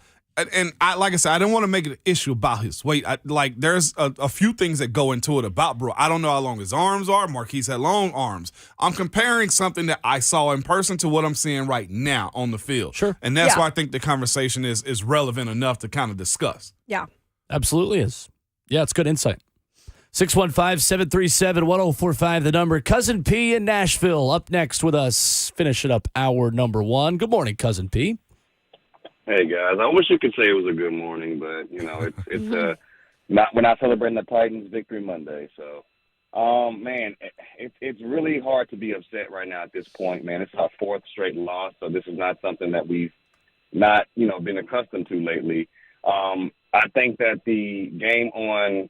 And like I said, I didn't want to make it an issue about his weight. There's a few things that go into it about Brewer. I don't know how long his arms are. Marquise had long arms. I'm comparing something that I saw in person to what I'm seeing right now on the field. Sure. And that's why I think the conversation is relevant enough to kind of discuss. Yeah. Absolutely is. Yeah, it's good insight. 615-737-1045, the number. Cousin P in Nashville up next with us. Finishing up hour number 1. Good morning, Cousin P. Hey, guys. I wish you could say it was a good morning, but, it's not. We're not celebrating the Titans Victory Monday. So, man, it's really hard to be upset right now at this point, man. It's our 4th straight loss, so this is not something that we've not, been accustomed to lately. I think that the game on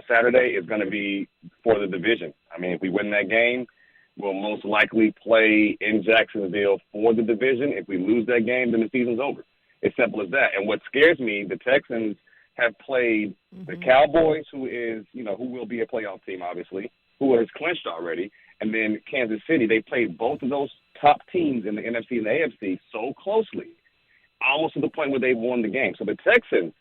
Saturday is going to be for the division. I mean, if we win that game, we'll most likely play in Jacksonville for the division. If we lose that game, then the season's over. It's simple as that. And what scares me, the Texans have played the Cowboys, who will be a playoff team, obviously, who has clinched already, and then Kansas City. They played both of those top teams in the NFC and the AFC so closely, almost to the point where they've won the game. So the Texans,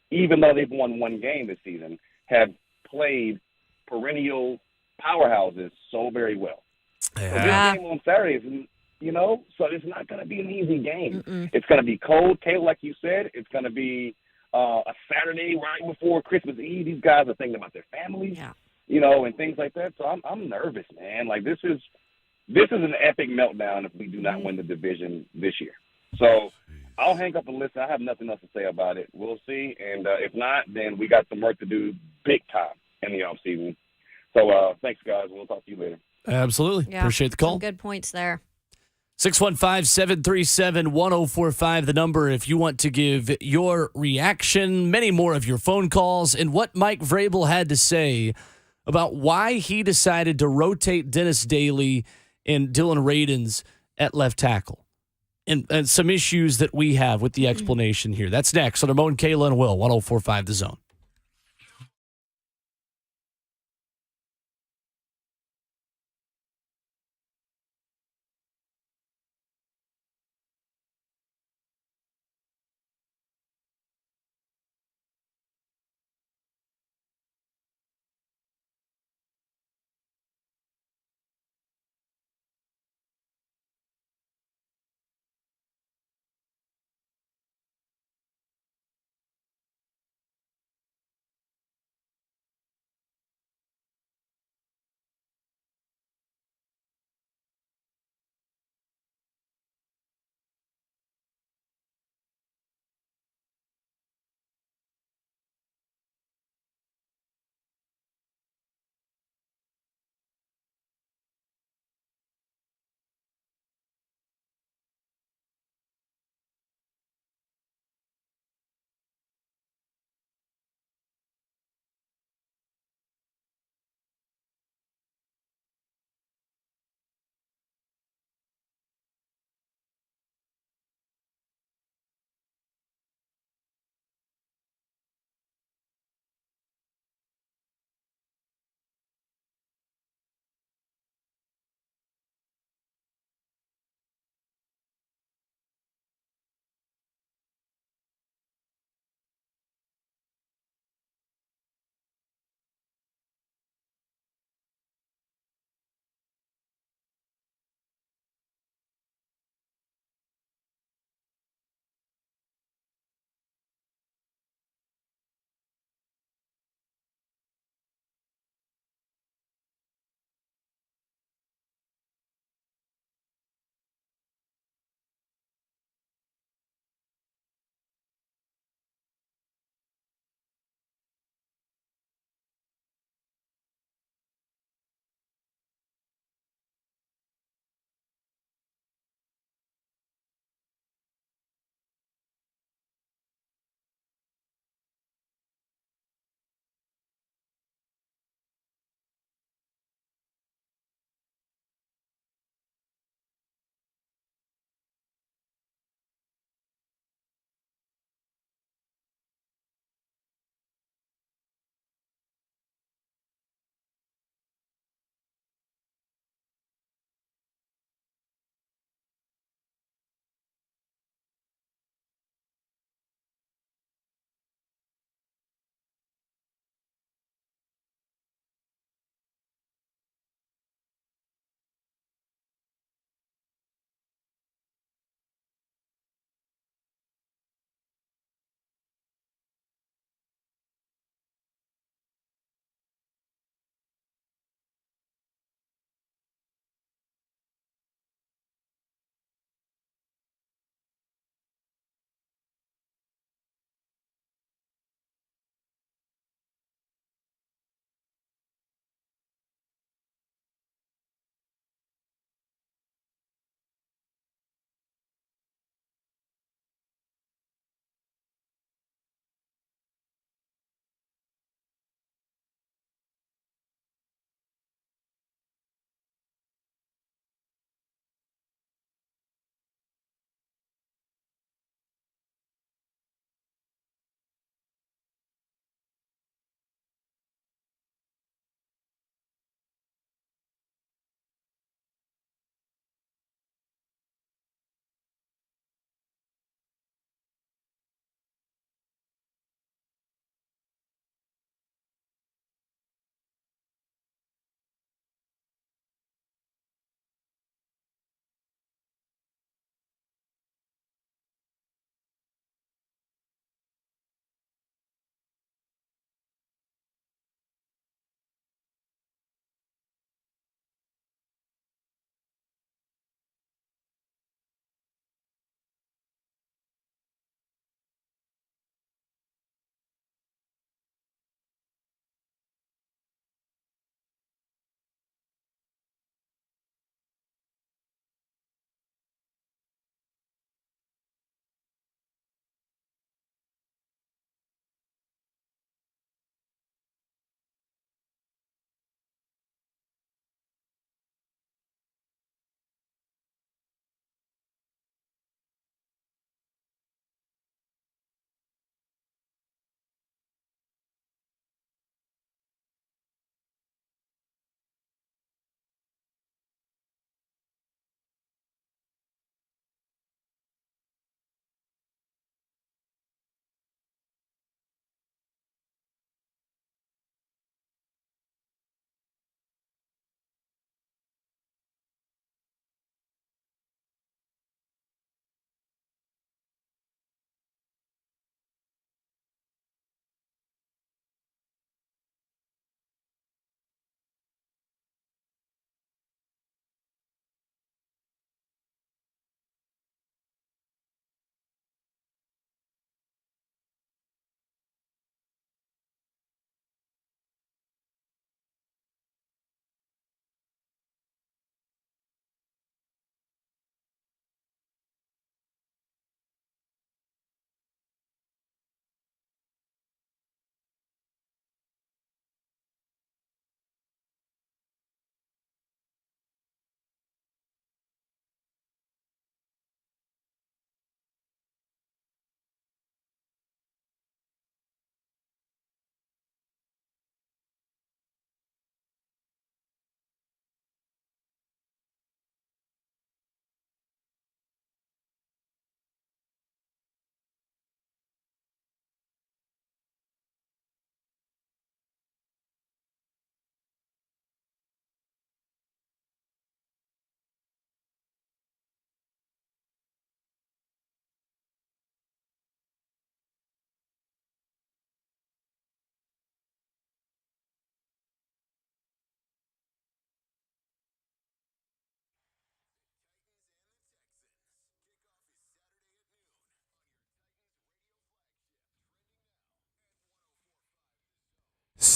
even though they've won one game this season, have played perennial powerhouses so very well. So this game on Saturday is, so it's not going to be an easy game. It's going to be cold, Kayla, like you said. It's going to be a Saturday right before Christmas Eve. These guys are thinking about their families, and things like that. So I'm nervous, man. Like this is an epic meltdown if we do not win the division this year. So I'll hang up and listen. I have nothing else to say about it. We'll see. And if not, then we got some work to do big time in the offseason. So thanks, guys. We'll talk to you later. Absolutely. Yeah. Appreciate the call. Some good points there. 615-737-1045, the number if you want to give your reaction, many more of your phone calls, and what Mike Vrabel had to say about why he decided to rotate Dennis Daly and Dylan Radins at left tackle. And some issues that we have with the explanation here. That's next on Ramon, Kayla, and Will, 104.5 The Zone.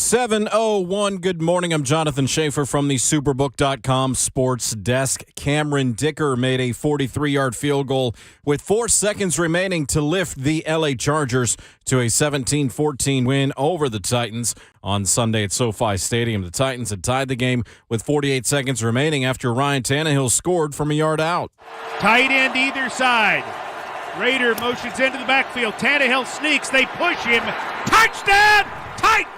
7:01. Good morning. I'm Jonathan Schaefer from the Superbook.com sports desk. Cameron Dicker made a 43-yard field goal with 4 seconds remaining to lift the LA Chargers to a 17-14 win over the Titans on Sunday at SoFi Stadium. The Titans had tied the game with 48 seconds remaining after Ryan Tannehill scored from a yard out. Tight end either side. Raider motions into the backfield. Tannehill sneaks. They push him. Touchdown! Titans!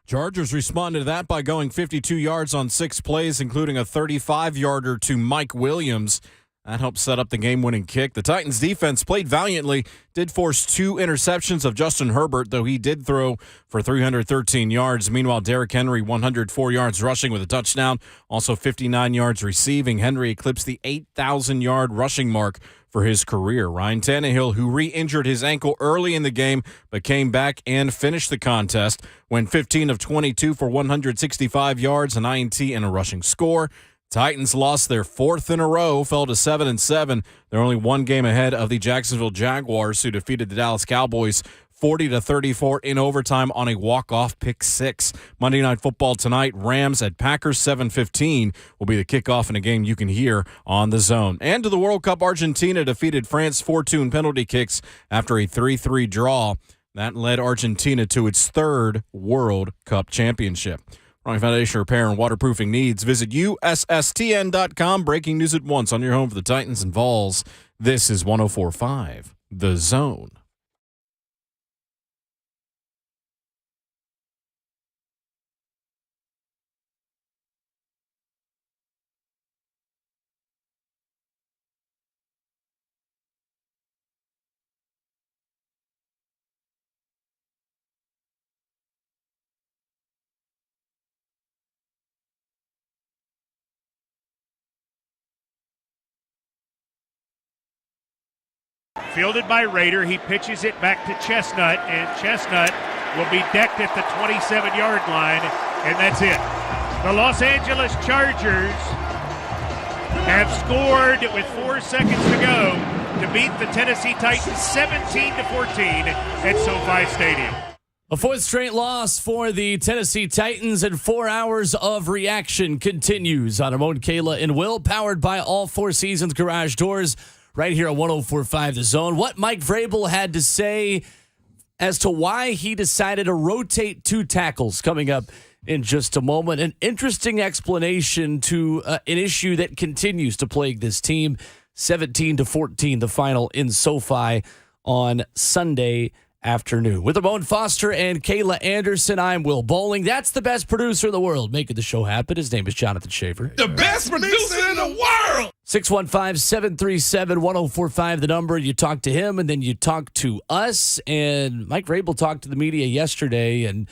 Chargers responded to that by going 52 yards on 6 plays, including a 35-yarder to Mike Williams. That helped set up the game-winning kick. The Titans' defense played valiantly, did force 2 interceptions of Justin Herbert, though he did throw for 313 yards. Meanwhile, Derrick Henry, 104 yards rushing with a touchdown, also 59 yards receiving. Henry eclipsed the 8,000-yard rushing mark for his career. Ryan Tannehill, who re-injured his ankle early in the game but came back and finished the contest, went 15 of 22 for 165 yards, an INT, and a rushing score. Titans lost their 4th in a row, fell to 7-7. They're only 1 game ahead of the Jacksonville Jaguars, who defeated the Dallas Cowboys 40-34 in overtime on a walk-off pick 6. Monday Night Football tonight, Rams at Packers 7:15 will be the kickoff in a game you can hear on The Zone. And to the World Cup, Argentina defeated France 4-2 in penalty kicks after a 3-3 draw. That led Argentina to its 3rd World Cup championship. Running Foundation Repair and Waterproofing needs. Visit USSTN.com. Breaking news at once on your home for the Titans and Vols. This is 104.5 The Zone. Fielded by Raider, he pitches it back to Chestnut, and Chestnut will be decked at the 27-yard line, and that's it. The Los Angeles Chargers have scored with 4 seconds to go to beat the Tennessee Titans 17-14 at SoFi Stadium. A 4th straight loss for the Tennessee Titans, and 4 hours of reaction continues on Ramon, Kayla, and Will, powered by All Four Seasons Garage Doors. Right here at 104.5 The Zone. What Mike Vrabel had to say as to why he decided to rotate 2 tackles coming up in just a moment. An interesting explanation to an issue that continues to plague this team. 17-14, the final in SoFi on Sunday afternoon. With Ramon Foster and Kayla Anderson, I'm Will Bowling. That's the best producer in the world making the show happen. His name is Jonathan Schaefer. The best producer in the world! 615-737-1045, the number. You talk to him, and then you talk to us. And Mike Vrabel talked to the media yesterday, and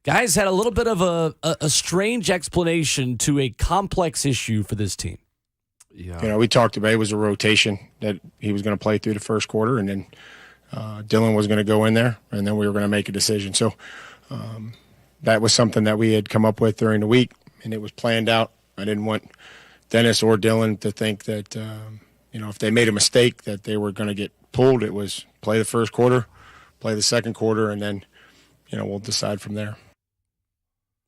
guys had a little bit of a strange explanation to a complex issue for this team. Yeah. You know, we talked about it was a rotation that he was going to play through the first quarter, and then Dylan was going to go in there, and then we were going to make a decision. So that was something that we had come up with during the week, and it was planned out. I didn't want Dennis or Dylan to think that, if they made a mistake that they were going to get pulled. It was play the first quarter, play the second quarter, and then, we'll decide from there.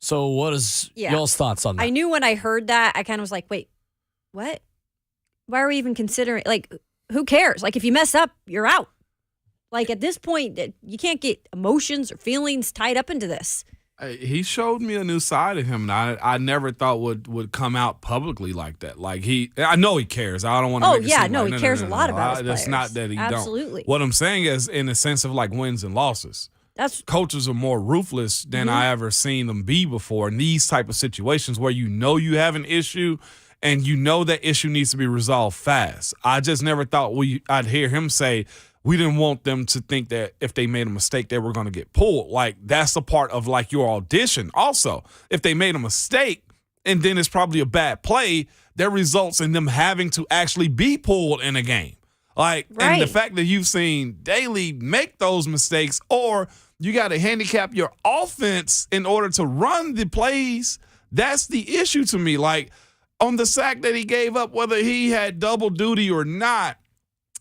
So what is y'all's thoughts on that? I knew when I heard that, I kind of was like, wait, what? Why are we even considering? Like, who cares? Like, if you mess up, you're out. Like, at this point, you can't get emotions or feelings tied up into this. He showed me a new side of him, and I never thought would come out publicly like that. Like, I know he cares. I don't want to make it seem like, he cares a lot about his players. It's not that he Absolutely. don't. What I'm saying is in the sense of, like, wins and losses. Coaches are more ruthless than I ever seen them be before in these type of situations where you have an issue and that issue needs to be resolved fast. I just never thought I'd hear him say, we didn't want them to think that if they made a mistake, they were going to get pulled. Like, that's a part of, like, your audition. Also, if they made a mistake and then it's probably a bad play, that results in them having to actually be pulled in a game. Like, and the fact that you've seen Daly make those mistakes, or you got to handicap your offense in order to run the plays, that's the issue to me. Like, on the sack that he gave up, whether he had double duty or not,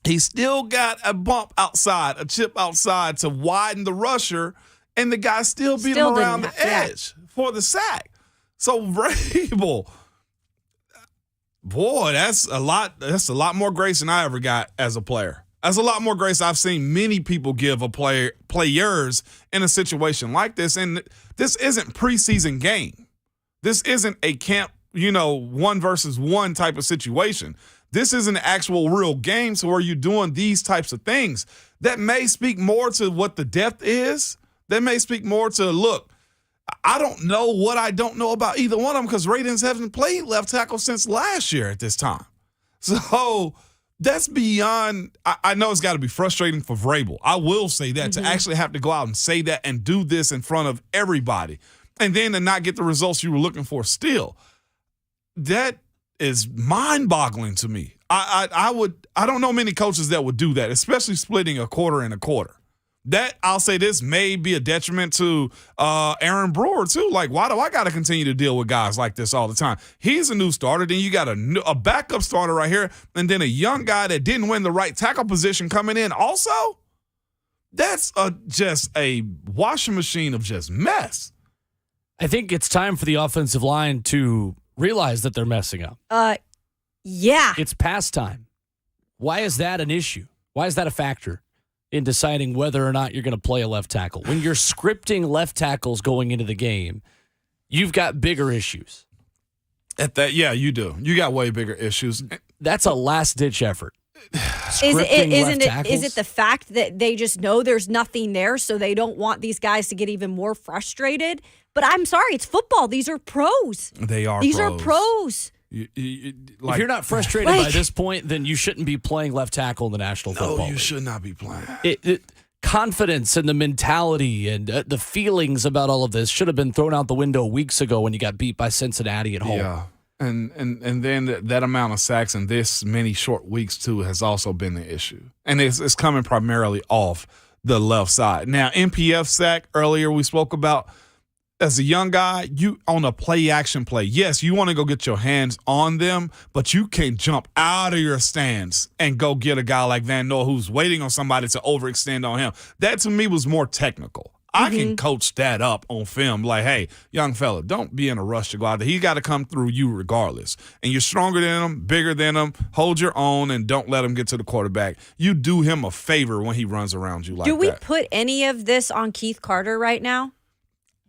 he still got a bump outside, a chip outside to widen the rusher, and the guy still beat him around the edge for the sack. So Vrabel, boy, that's a lot. That's a lot more grace than I ever got as a player. That's a lot more grace I've seen many people give players in a situation like this. And this isn't preseason game. This isn't a camp, 1-versus-1 type of situation. This is an actual real game. So where you're doing these types of things, that may speak more to what the depth is. That may speak more to, look, I don't know what I don't know about either one of them because Ravens haven't played left tackle since last year at this time. So that's beyond – I know it's got to be frustrating for Vrabel. I will say that, to actually have to go out and say that and do this in front of everybody and then to not get the results you were looking for still. That is mind-boggling to me. I don't know many coaches that would do that, especially splitting a quarter and a quarter. That, I'll say this, may be a detriment to Aaron Brewer, too. Like, why do I got to continue to deal with guys like this all the time? He's a new starter. Then you got a backup starter right here, and then a young guy that didn't win the right tackle position coming in also? That's just a washing machine of just mess. I think it's time for the offensive line to realize that they're messing up. Yeah. It's past time. Why is that an issue? Why is that a factor in deciding whether or not you're going to play a left tackle? When you're scripting left tackles going into the game, you've got bigger issues. Yeah, you do. You got way bigger issues. That's a last-ditch effort. Is it the fact that they just know there's nothing there, so they don't want these guys to get even more frustrated? But I'm sorry, it's football. These are pros. They are. These are pros. If you're not frustrated by this point, then you shouldn't be playing left tackle in the National Football League. No, you should not be playing. Confidence and the mentality and the feelings about all of this should have been thrown out the window weeks ago when you got beat by Cincinnati at home. Yeah, and then that amount of sacks in this many short weeks, too, has also been the issue. And it's coming primarily off the left side. Now, MPF sack earlier we spoke about. As a young guy, you on a play-action play, yes, you want to go get your hands on them, but you can't jump out of your stance and go get a guy like Van Noy who's waiting on somebody to overextend on him. That, to me, was more technical. I can coach that up on film, like, hey, young fella, don't be in a rush to go out there. He got to come through you regardless. And you're stronger than him, bigger than him. Hold your own and don't let him get to the quarterback. You do him a favor when he runs around you like that. Do we put any of this on Keith Carter right now?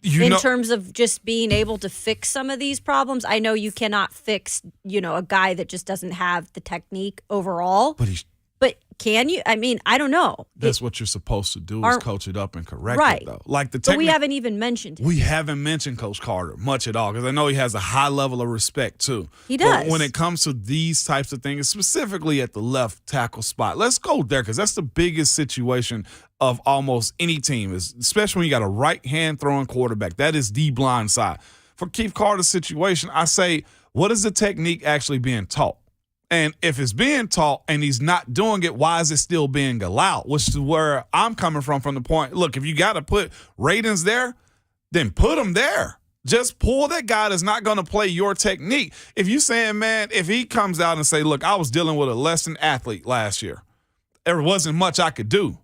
In terms of just being able to fix some of these problems? I know you cannot fix, a guy that just doesn't have the technique overall. But can you? I mean, I don't know. That's what you're supposed to do is coach it up and correct it, though. But we haven't even mentioned it. We haven't mentioned Coach Carter much at all because I know he has a high level of respect, too. He does. But when it comes to these types of things, specifically at the left tackle spot, let's go there because that's the biggest situation of almost any team, especially when you got a right-hand throwing quarterback. That is the blind side. For Keith Carter's situation, I say, what is the technique actually being taught? And if it's being taught and he's not doing it, why is it still being allowed? Which is where I'm coming from the point, look, if you got to put ratings there, then put them there. Just pull that guy that's not going to play your technique. If you're saying, man, if he comes out and say, look, I was dealing with a less than athlete last year. There wasn't much I could do.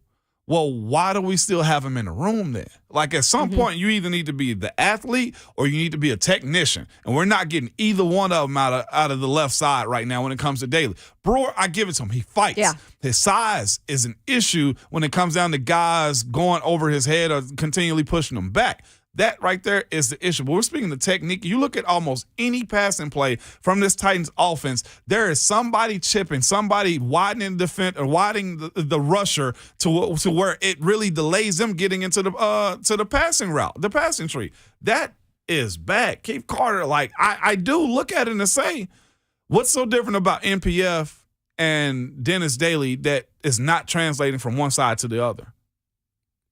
Well, why do we still have him in the room then? Like at some point, you either need to be the athlete or you need to be a technician. And we're not getting either one of them out of the left side right now when it comes to Daly. Brewer, I give it to him. He fights. Yeah. His size is an issue when it comes down to guys going over his head or continually pushing him back. That right there is the issue. But we're speaking of technique. You look at almost any passing play from this Titans offense, there is somebody chipping, somebody widening the defense or widening the rusher to where it really delays them getting into the passing route, the passing tree. That is bad. Keith Carter, I do look at it and say, what's so different about MPF and Dennis Daly that is not translating from one side to the other?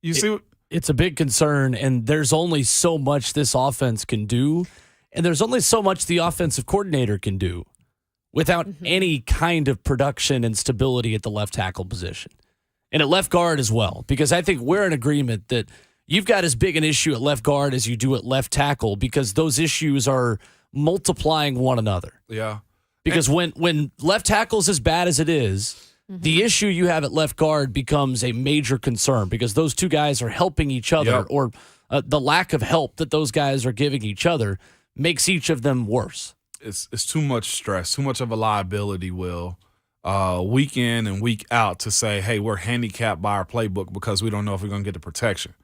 You see what? It's a big concern, and there's only so much this offense can do, and there's only so much the offensive coordinator can do without any kind of production and stability at the left tackle position. And at left guard as well, because I think we're in agreement that you've got as big an issue at left guard as you do at left tackle because those issues are multiplying one another. Yeah. Because when left tackle's as bad as it is, the issue you have at left guard becomes a major concern because those two guys are helping each other, or the lack of help that those guys are giving each other makes each of them worse. It's too much stress, too much of a liability, Will, week in and week out to say, hey, we're handicapped by our playbook because we don't know if we're going to get the protection.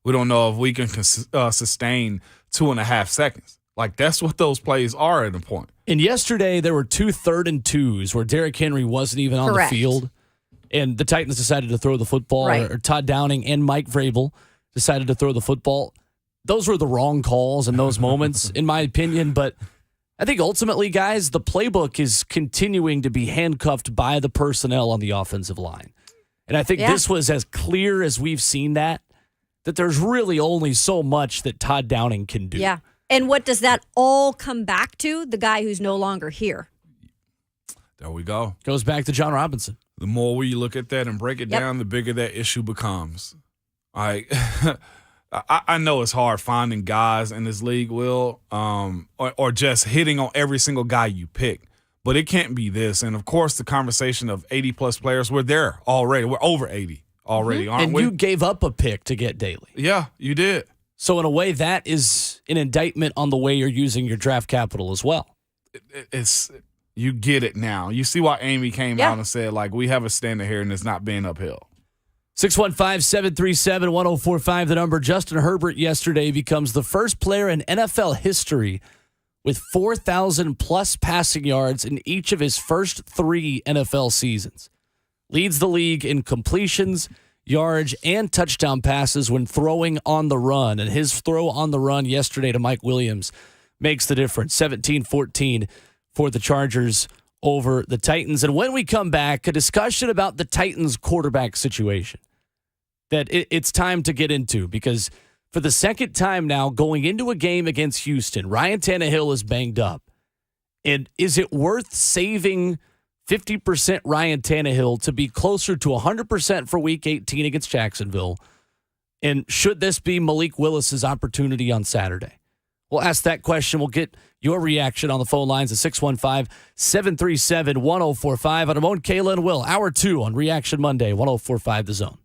We don't know if we can sustain 2.5 seconds. Like, that's what those plays are at a point. And yesterday, there were 2 3rd and 2s where Derrick Henry wasn't even on the field, and the Titans decided to throw the football, or Todd Downing and Mike Vrabel decided to throw the football. Those were the wrong calls in those moments, in my opinion. But I think ultimately, guys, the playbook is continuing to be handcuffed by the personnel on the offensive line. And I think this was as clear as we've seen that there's really only so much that Todd Downing can do. Yeah. And what does that all come back to? The guy who's no longer here. There we go. Goes back to John Robinson. The more we look at that and break it down, the bigger that issue becomes. I know it's hard finding guys in this league, Will, or just hitting on every single guy you pick. But it can't be this. And, of course, the conversation of 80-plus players, we're there already. We're over 80 already, aren't we? And you gave up a pick to get Daly. Yeah, you did. So, in a way, that is an indictment on the way you're using your draft capital as well. You get it now. You see why Amy came out and said, like, we have a standard here and it's not being upheld. 615-737-1045, the number. Justin Herbert yesterday becomes the first player in NFL history with 4,000-plus passing yards in each of his first 3 NFL seasons. Leads the league in completions, yards, and touchdown passes when throwing on the run. And his throw on the run yesterday to Mike Williams makes the difference. 17-14 for the Chargers over the Titans. And when we come back, a discussion about the Titans quarterback situation that it's time to get into, because for the second time now going into a game against Houston, Ryan Tannehill is banged up. And is it worth saving 50% Ryan Tannehill to be closer to 100% for Week 18 against Jacksonville? And should this be Malik Willis's opportunity on Saturday? We'll ask that question. We'll get your reaction on the phone lines at 615-737-1045 on Ramon, Kayla, and Will. Hour 2 on Reaction Monday, 1045 The Zone.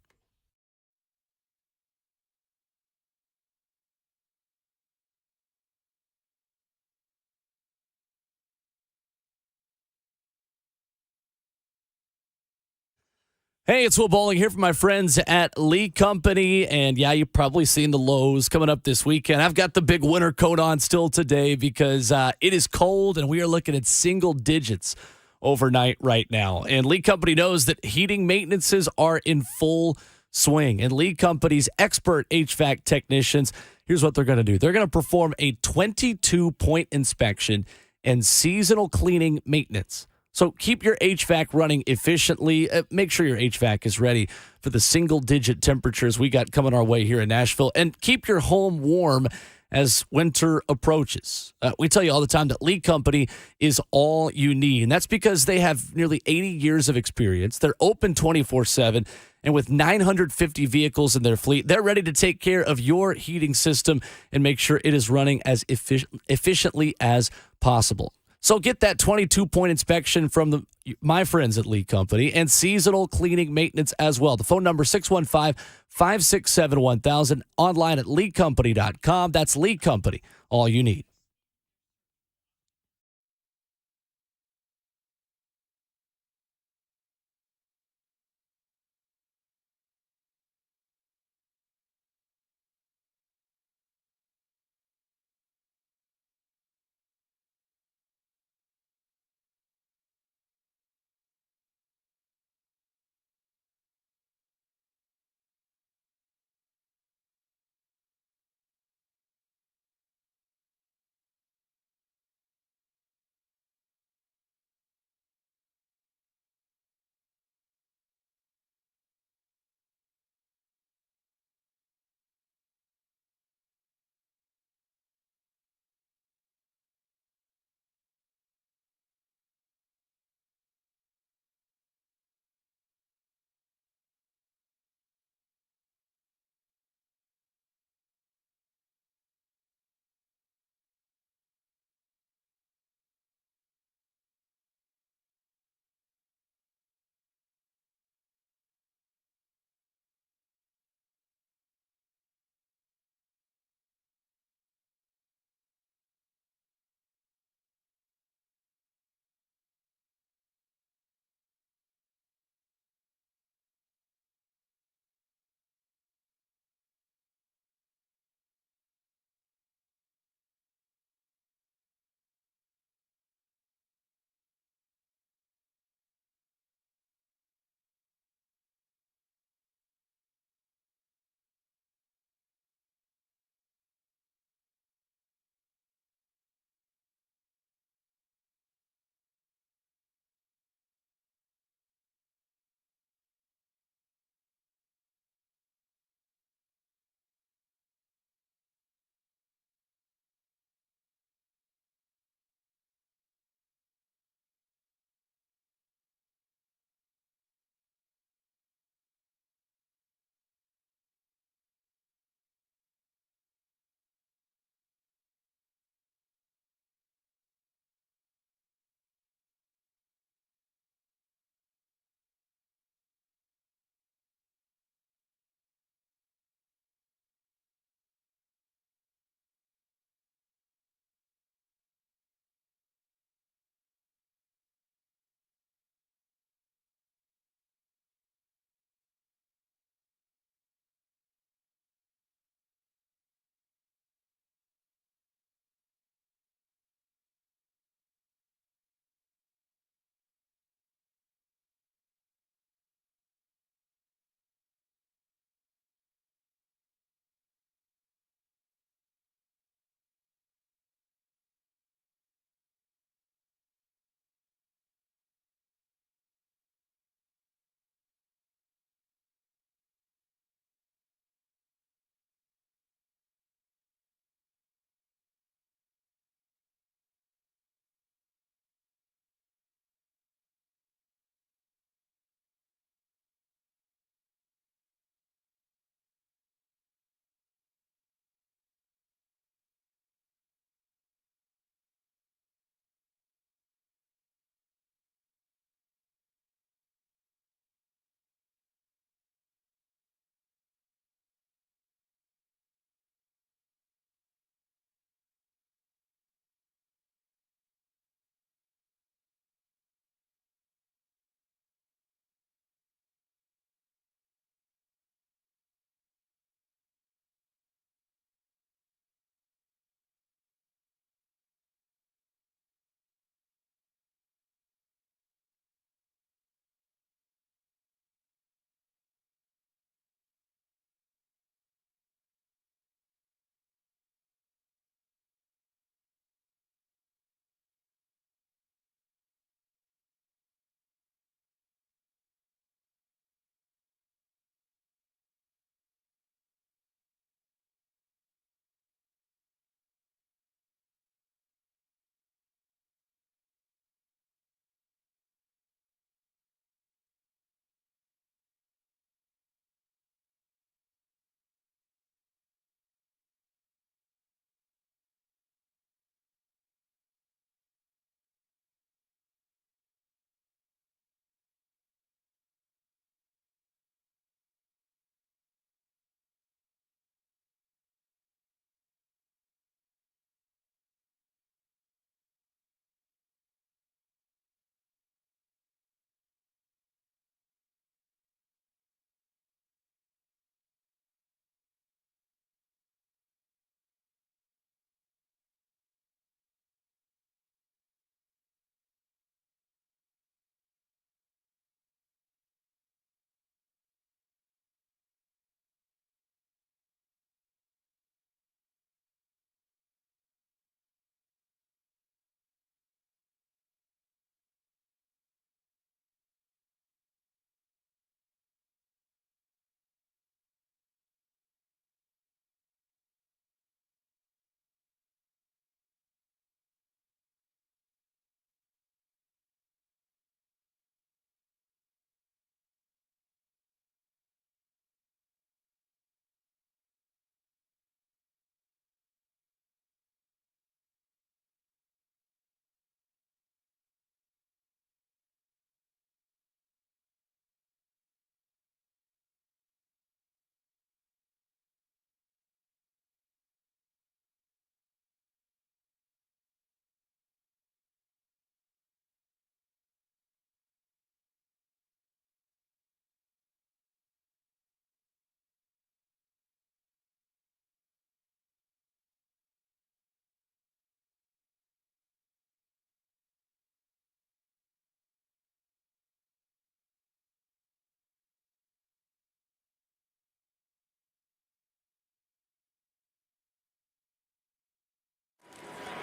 Hey, it's Will Bowling here from my friends at Lee Company. And yeah, you've probably seen the lows coming up this weekend. I've got the big winter coat on still today because it is cold and we are looking at single digits overnight right now. And Lee Company knows that heating maintenances are in full swing. And Lee Company's expert HVAC technicians, here's what they're going to do. They're going to perform a 22-point inspection and seasonal cleaning maintenance. So keep your HVAC running efficiently. Make sure your HVAC is ready for the single-digit temperatures we got coming our way here in Nashville. And keep your home warm as winter approaches. We tell you all the time that Lee Company is all you need. And that's because they have nearly 80 years of experience. They're open 24/7. And with 950 vehicles in their fleet, they're ready to take care of your heating system and make sure it is running as efficiently as possible. So get that 22-point inspection from my friends at Lee Company and seasonal cleaning maintenance as well. The phone number 615-567-1000, online at leecompany.com. That's Lee Company, all you need.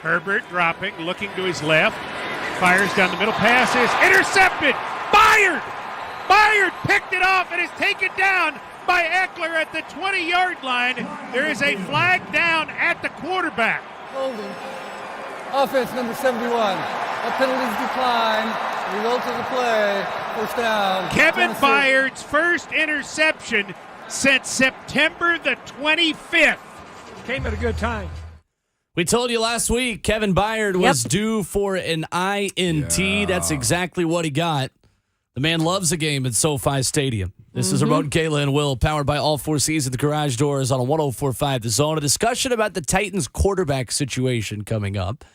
Herbert dropping, looking to his left. Fires down the middle. Pass is intercepted. Byard picked it off and is taken down by Eckler at the 20-yard line. There is a flag down at the quarterback. Holding. Offense number 71. A penalties decline. Result of the play. First down. Kevin Byard's first interception since September the 25th. Came at a good time. We told you last week Kevin Byard was due for an INT. Yeah. That's exactly what he got. The man loves a game at SoFi Stadium. This is Remote Kayla and Will, powered by All Four Cs at the Garage Doors on a 104.5 The Zone. A discussion about the Titans quarterback situation coming up.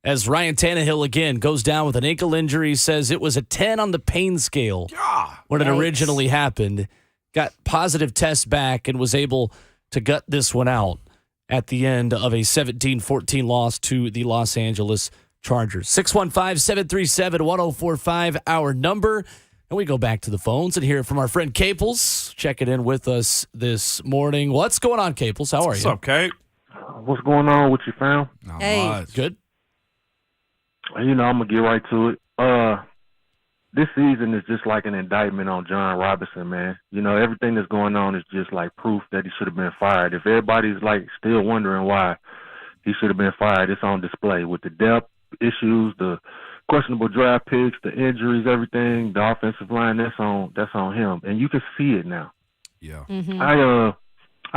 As Ryan Tannehill again goes down with an ankle injury, says it was a 10 on the pain scale when it originally happened. Got positive tests back and was able to gut this one out at the end of a 17-14 loss to the Los Angeles Chargers. 615-737-1045, our number. And we go back to the phones and hear from our friend Caples, checking in with us this morning. What's going on, Caples? How are you? What's up, Cape? What's going on with you, fam? Not Hey. much. Good. You know, I'm going to get right to it. This season is just like an indictment on John Robinson, man. You know, everything that's going on is just like proof that he should have been fired. If everybody's like still wondering why he should have been fired, it's on display with the depth issues, the questionable draft picks, the injuries, everything, the offensive line. That's on him, and you can see it now. Yeah. I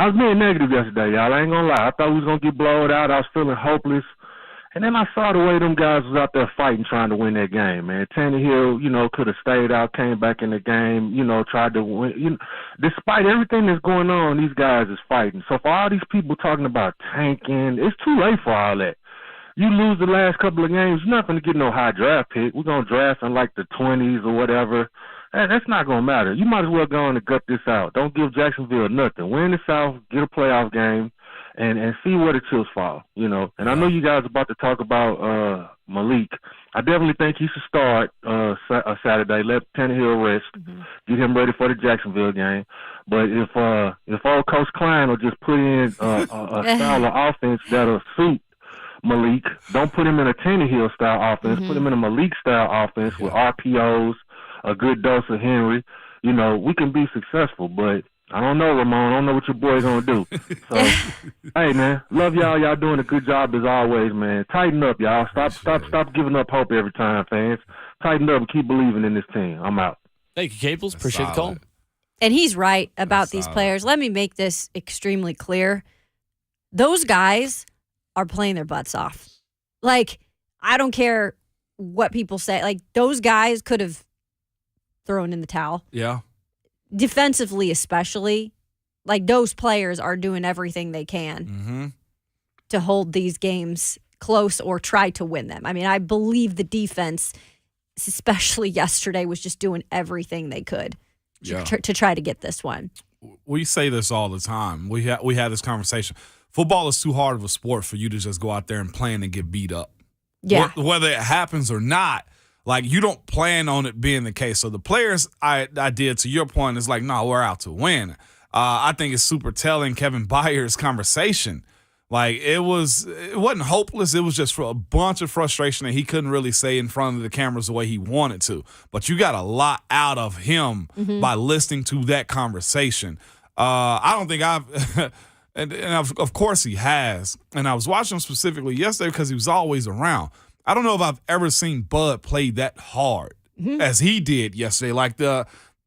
was being negative yesterday, y'all. I ain't gonna lie. I thought we was gonna get blowed out. I was feeling hopeless. And then I saw the way them guys was out there fighting, trying to win that game, man. Tannehill, you know, could have stayed out, came back in the game, you know, tried to win. You know, despite everything that's going on, these guys is fighting. So for all these people talking about tanking, it's too late for all that. You lose the last couple of games, you're not going to get no high draft pick. We're going to draft in like the 20s or whatever. That's not going to matter. You might as well go on and gut this out. Don't give Jacksonville nothing. Win the South, get a playoff game. And see where the chips fall, you know. And I know you guys are about to talk about Malik. I definitely think he should start Saturday. Let Tannehill rest, get him ready for the Jacksonville game. But if old Coach Klein will just put in a style of offense that'll suit Malik, don't put him in a Tannehill style offense. Put him in a Malik style offense with RPOs, a good dose of Henry. You know, we can be successful, but I don't know, Ramon. I don't know what your boy's going to do. So, hey, man, love y'all. Y'all doing a good job as always, man. Tighten up, y'all. Stop giving up hope every time, fans. Tighten up and keep believing in this team. I'm out. Thank you, Caples. Appreciate the call. And he's right about these players. Let me make this extremely clear. Those guys are playing their butts off. Like, I don't care what people say. Like, those guys could have thrown in the towel. Yeah. Defensively especially, like those players are doing everything they can to hold these games close or try to win them. I mean, I believe the defense, especially yesterday, was just doing everything they could to try to get this one. We say this all the time. We had this conversation. Football is too hard of a sport for you to just go out there and play and get beat up. Yeah. Whether it happens or not. Like, you don't plan on it being the case. So the players I did, to your point, is like, no, we're out to win. I think it's super telling Kevin Byard's conversation. Like, it wasn't hopeless. It was just for a bunch of frustration that he couldn't really say in front of the cameras the way he wanted to. But you got a lot out of him by listening to that conversation. I don't think I've – and of course he has. And I was watching him specifically yesterday because he was always around. I don't know if I've ever seen Bud play that hard as he did yesterday. Like,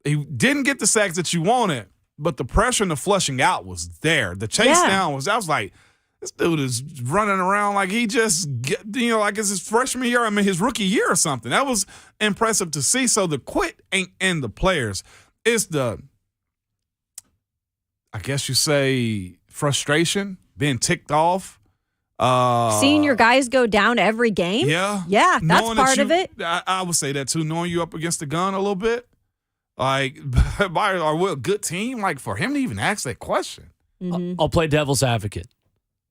he didn't get the sacks that you wanted, but the pressure and the flushing out was there. The chase down was – I was like, this dude is running around like he just like it's his freshman year. I mean, his rookie year or something. That was impressive to see. So the quit ain't in the players. It's the, I guess you say, frustration, being ticked off. Seeing your guys go down every game? Yeah, that's part of it. I would say that too. Knowing you up against the gun a little bit, like, are we a good team? Like, for him to even ask that question. I'll play devil's advocate.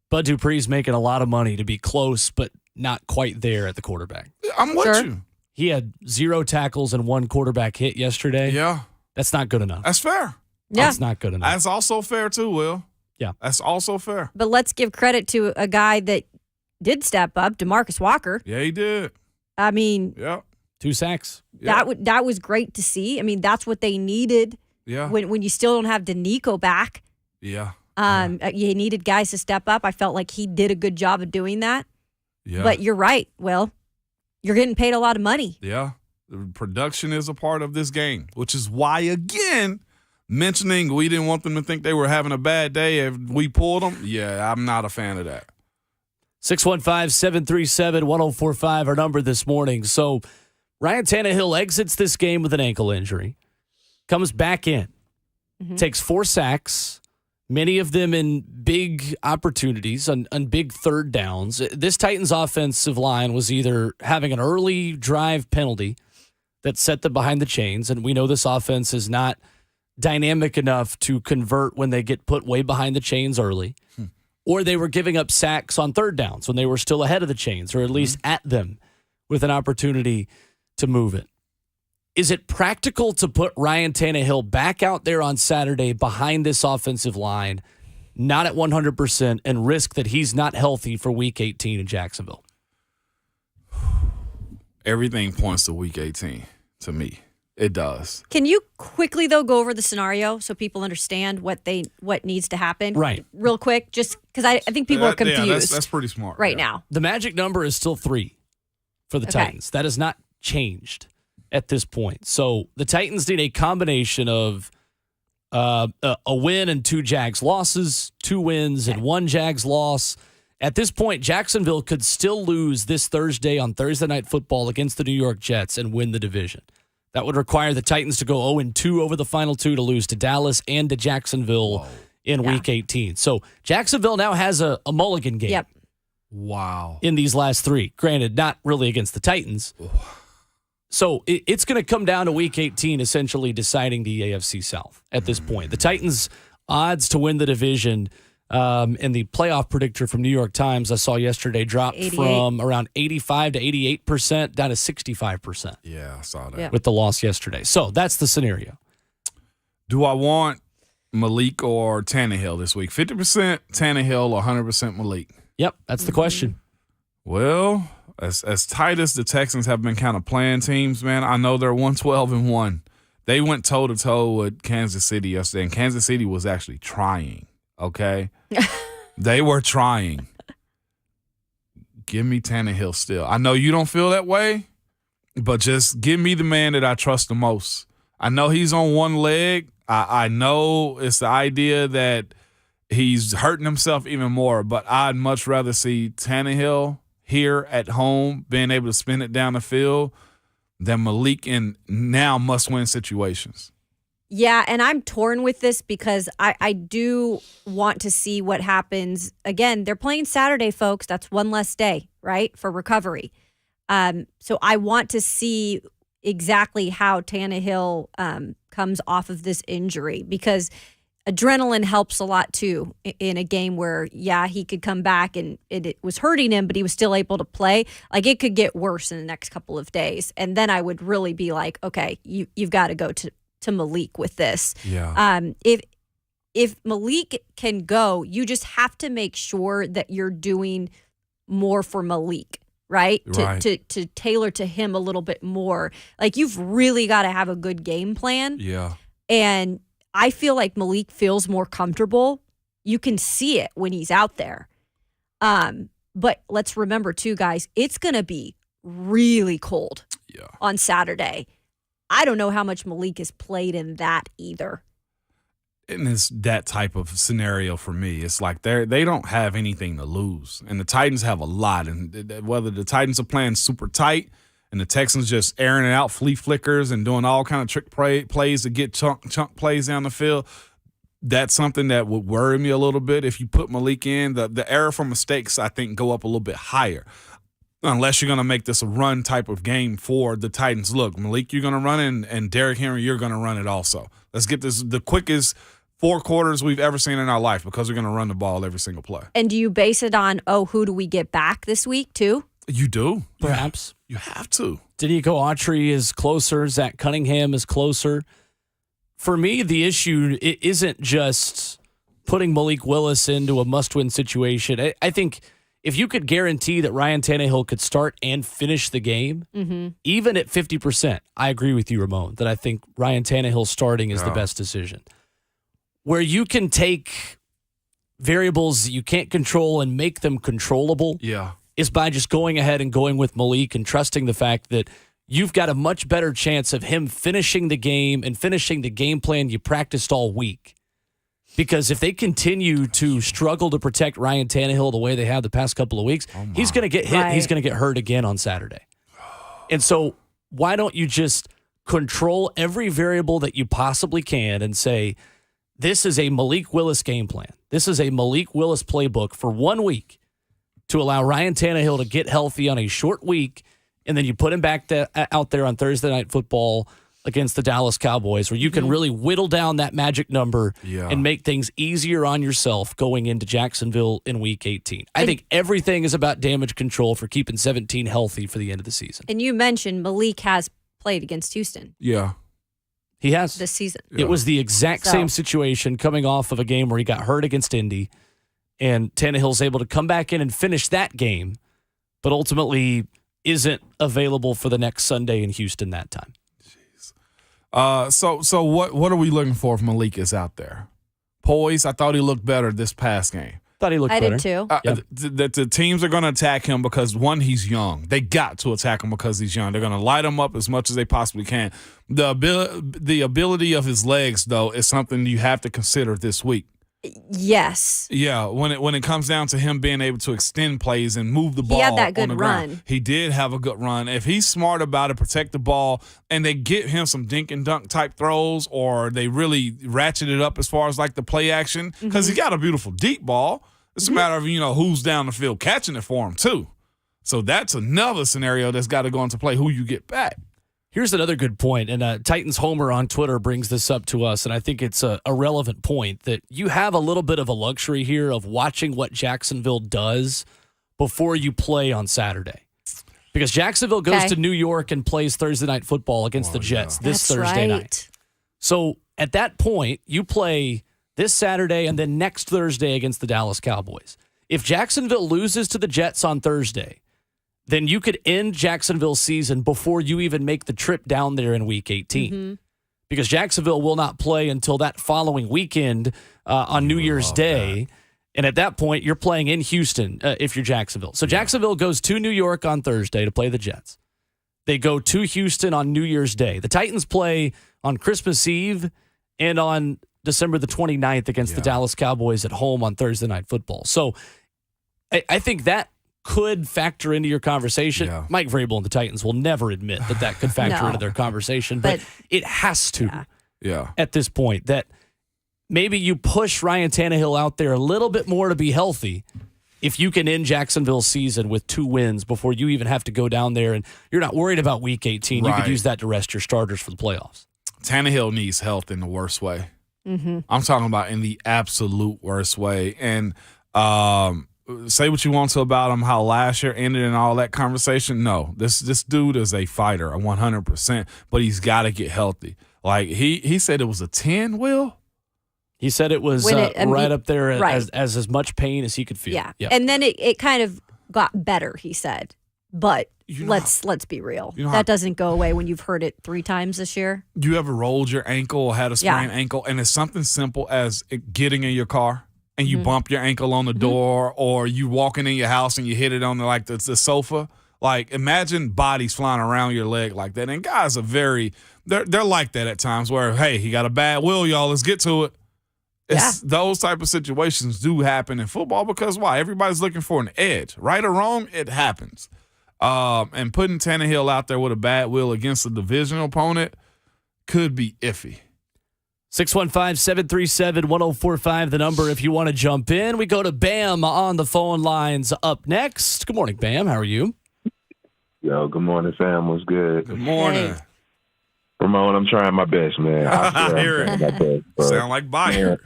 Bud Dupree's making a lot of money to be close, but not quite there at the quarterback. I'm with you. He had 0 tackles and 1 quarterback hit yesterday. Yeah, that's not good enough. That's fair. Yeah, that's not good enough. That's also fair too, Will. Yeah. That's also fair. But let's give credit to a guy that did step up. DeMarcus Walker. Yeah, he did. I mean, Yeah. 2 sacks. that was great to see. I mean, that's what they needed. Yeah. When you still don't have Danico back. Yeah. You needed guys to step up. I felt like he did a good job of doing that. Yeah. But you're right, Will. You're getting paid a lot of money. Yeah. The production is a part of this game, which is why, again, mentioning we didn't want them to think they were having a bad day if we pulled them. Yeah, I'm not a fan of that. 615-737-1045, our number this morning. So Ryan Tannehill exits this game with an ankle injury, comes back in, takes 4 sacks, many of them in big opportunities on big third downs. This Titans offensive line was either having an early drive penalty that set them behind the chains, and we know this offense is not dynamic enough to convert when they get put way behind the chains early, or they were giving up sacks on third downs when they were still ahead of the chains, or at least at them with an opportunity to move it. Is it practical to put Ryan Tannehill back out there on Saturday behind this offensive line, not at 100%, and risk that he's not healthy for Week 18 in Jacksonville? Everything points to Week 18 to me. It does. Can you quickly, though, go over the scenario so people understand what needs to happen? Right. Real quick, just because I think people are confused. Yeah, that's pretty smart. Right now. The magic number is still 3 for the Titans. That has not changed at this point. So the Titans need a combination of a win and 2 Jags losses, 2 wins and 1 Jags loss. At this point, Jacksonville could still lose this Thursday on Thursday Night Football against the New York Jets and win the division. That would require the Titans to go 0-2 over the final 2 to lose to Dallas and to Jacksonville in Week 18. So Jacksonville now has a mulligan game. Yep. Wow. In these last 3. Granted, not really against the Titans. So it's going to come down to Week 18 essentially deciding the AFC South at this point. The Titans' odds to win the division and the playoff predictor from New York Times I saw yesterday dropped 88. from around 85 to 88% down to 65%. Yeah, I saw that. With the loss yesterday. So that's the scenario. Do I want Malik or Tannehill this week? 50% Tannehill, 100% Malik? Yep, that's the question. Well, as tight as the Texans have been kind of playing teams, man, I know they're 112-1. They went toe-to-toe with Kansas City yesterday, and Kansas City was actually trying, okay? They were trying. Give me Tannehill still. I know you don't feel that way, but just give me the man that I trust the most. I know he's on one leg. I know it's the idea that he's hurting himself even more, but I'd much rather see Tannehill here at home being able to spin it down the field than Malik in now must-win situations. Yeah, and I'm torn with this because I do want to see what happens. Again, they're playing Saturday, folks. That's one less day, right, for recovery. So I want to see exactly how Tannehill comes off of this injury because adrenaline helps a lot, too, in a game where, yeah, he could come back and it was hurting him, but he was still able to play. Like, it could get worse in the next couple of days. And then I would really be like, okay, you've got to go to Malik with this. Yeah. If Malik can go, you just have to make sure that you're doing more for Malik, right? To tailor to him a little bit more. Like, you've really got to have a good game plan. Yeah. And I feel like Malik feels more comfortable. You can see it when he's out there. But let's remember, too, guys, it's going to be really cold on Saturday. I don't know how much Malik has played in that either. And it's that type of scenario for me. It's like they don't have anything to lose. And the Titans have a lot. And whether the Titans are playing super tight and the Texans just airing it out, flea flickers and doing all kind of trick plays to get chunk plays down the field, that's something that would worry me a little bit. If you put Malik in, the error for mistakes, I think, go up a little bit higher. Unless you're going to make this a run type of game for the Titans. Look, Malik, you're going to run it, and Derrick Henry, you're going to run it also. Let's get this the quickest 4 quarters we've ever seen in our life because we're going to run the ball every single play. And do you base it on, who do we get back this week, too? You do. Perhaps. You have to. Danico Autry is closer. Zach Cunningham is closer. For me, the issue isn't just putting Malik Willis into a must-win situation. I think if you could guarantee that Ryan Tannehill could start and finish the game, even at 50%, I agree with you, Ramon, that I think Ryan Tannehill starting is the best decision. Where you can take variables that you can't control and make them controllable is by just going ahead and going with Malik and trusting the fact that you've got a much better chance of him finishing the game and finishing the game plan you practiced all week. Because if they continue to struggle to protect Ryan Tannehill the way they have the past couple of weeks, he's going to get hit. Right. He's going to get hurt again on Saturday. And so why don't you just control every variable that you possibly can and say, this is a Malik Willis game plan. This is a Malik Willis playbook for 1 week to allow Ryan Tannehill to get healthy on a short week, and then you put him back out there on Thursday Night Football against the Dallas Cowboys, where you can really whittle down that magic number and make things easier on yourself going into Jacksonville in Week 18. I think everything is about damage control for keeping 17 healthy for the end of the season. And you mentioned Malik has played against Houston. Yeah. He has. This season. It was the exact same situation coming off of a game where he got hurt against Indy, and Tannehill's able to come back in and finish that game, but ultimately isn't available for the next Sunday in Houston that time. So what are we looking for if Malik is out there? Poise, I thought he looked better this past game. Thought he looked better. I did too. The teams are going to attack him because, one, he's young. They got to attack him because he's young. They're going to light him up as much as they possibly can. The ability of his legs, though, is something you have to consider this week. Yes. Yeah, when it comes down to him being able to extend plays and move the ball, he had that good on the run. Ground. He did have a good run. If he's smart about it, protect the ball, and they get him some dink and dunk type throws, or they really ratchet it up as far as like the play action, because he got a beautiful deep ball. It's a matter of who's down the field catching it for him too. So that's another scenario that's got to go into play. Who you get back. Here's another good point, and Titans Homer on Twitter brings this up to us, and I think it's a relevant point, that you have a little bit of a luxury here of watching what Jacksonville does before you play on Saturday. Because Jacksonville goes to New York and plays Thursday Night Football against the Jets this Thursday night. So at that point, you play this Saturday and then next Thursday against the Dallas Cowboys. If Jacksonville loses to the Jets on Thursday, then you could end Jacksonville's season before you even make the trip down there in Week 18. Because Jacksonville will not play until that following weekend on New Year's Day. And at that point, you're playing in Houston if you're Jacksonville. So Jacksonville goes to New York on Thursday to play the Jets. They go to Houston on New Year's Day. The Titans play on Christmas Eve and on December the 29th against the Dallas Cowboys at home on Thursday Night Football. So I think that could factor into your conversation. Mike Vrabel and the Titans will never admit that could factor into their conversation, but it has to at this point, that maybe you push Ryan Tannehill out there a little bit more to be healthy if you can end Jacksonville's season with 2 wins before you even have to go down there and you're not worried about Week 18. You could use that to rest your starters for the playoffs. Tannehill needs health in the worst way. I'm talking about in the absolute worst way. And say what you want to about him, how last year ended and all that conversation. No, this dude is a fighter, a 100%, but he's got to get healthy. Like he said it was a 10, Will? He said it was right up there as much pain as he could feel. Yeah. And then it kind of got better, he said. But let's be real. That doesn't go away when you've heard it 3 times this year. You ever rolled your ankle or had a sprained ankle, and it's something simple as getting in your car and you bump your ankle on the door, or you walking in your house and you hit it on the sofa? Like, imagine bodies flying around your leg like that. And guys are they're like that at times where, hey, he got a bad will, y'all. Let's get to it. Those type of situations do happen in football because why? Everybody's looking for an edge. Right or wrong, it happens. And putting Tannehill out there with a bad will against a divisional opponent could be iffy. 615-737-1045, the number if you want to jump in. We go to Bam on the phone lines up next. Good morning, Bam. How are you? Yo, good morning, fam. What's good? Good morning. Hey. Ramon, I'm trying my best, man. I hear it. Sound like Bayard.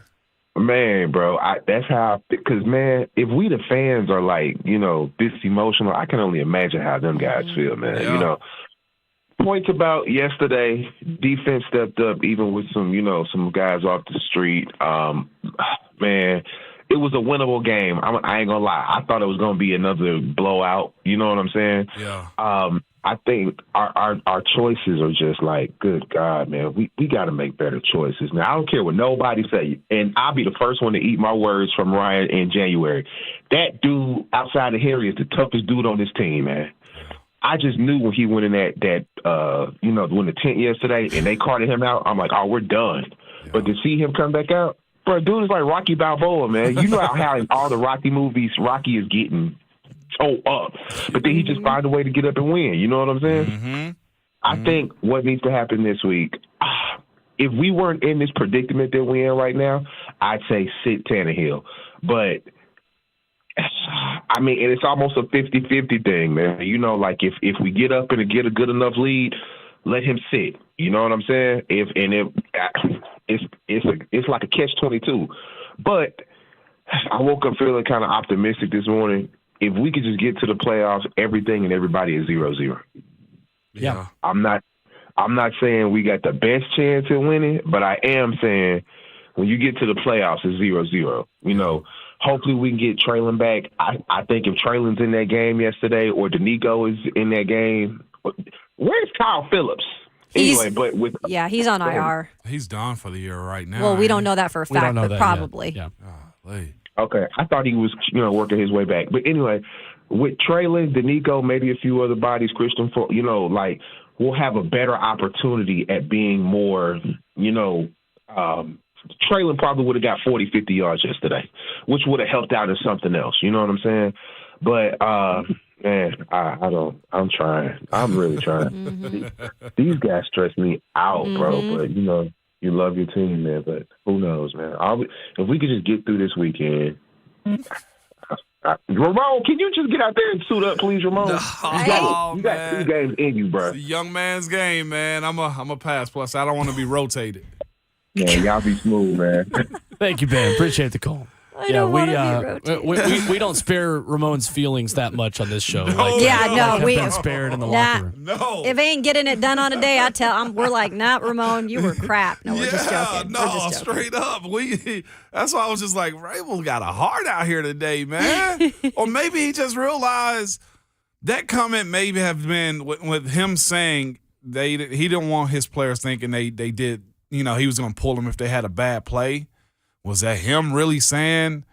Man, bro, that's how, because, man, if we the fans are this emotional, I can only imagine how them guys feel, man. Points about yesterday, defense stepped up even with some guys off the street. Man, it was a winnable game. I ain't gonna lie. I thought it was gonna be another blowout. You know what I'm saying? Yeah. I think our choices are just like, good God, man, we got to make better choices. Now, I don't care what nobody say, and I'll be the first one to eat my words from Ryan in January. That dude outside of Henry is the toughest dude on this team, man. I just knew when he went in that when the tent yesterday and they carted him out, I'm like, oh, we're done. Yeah. But to see him come back out, bro, dude is like Rocky Balboa, man. You know how in all the Rocky movies, Rocky is getting toe up, but then he just find a way to get up and win. You know what I'm saying? Mm-hmm. I think what needs to happen this week, if we weren't in this predicament that we're in right now, I'd say sit Tannehill. But I mean, and it's almost a 50-50 thing, man. You know, like if we get up and get a good enough lead, let him sit. You know what I'm saying? It's like a catch-22. But I woke up feeling kind of optimistic this morning. If we could just get to the playoffs, everything and everybody is 0-0. Yeah. I'm not saying we got the best chance at winning, but I am saying when you get to the playoffs, it's 0-0. You know, hopefully we can get Traylon back. I think if Traylon's in that game yesterday or Danico is in that game, where's Kyle Phillips? He's on IR. He's done for the year right now. Well, we don't know that for a fact, but probably. Yeah. Okay, I thought he was, working his way back. But anyway, with Traylon, Danico, maybe a few other bodies, Christian, we'll have a better opportunity at being more, Traylon probably would have got 40, 50 yards yesterday, which would have helped out in something else. You know what I'm saying? But, man, I'm trying. I'm really trying. These guys stress me out, bro. But, you love your team, man, but who knows, man? If we could just get through this weekend. Ramon, can you just get out there and suit up, please, Ramon? You got 2 games in you, bro. It's a young man's game, man. I'm a pass. Plus, I don't want to be rotated. Man, y'all be smooth, man. Thank you, Ben. Appreciate the call. We don't spare Ramon's feelings that much on this show. We have been spared in the locker room. No, if ain't getting it done on a day, we're like, nah, Ramon, you were crap. No, we're just joking. Straight up. That's why I was just like, Vrabel got a heart out here today, man. Or maybe he just realized that comment maybe have been with him saying he didn't want his players thinking they did. He was going to pull them if they had a bad play. Was that him really saying,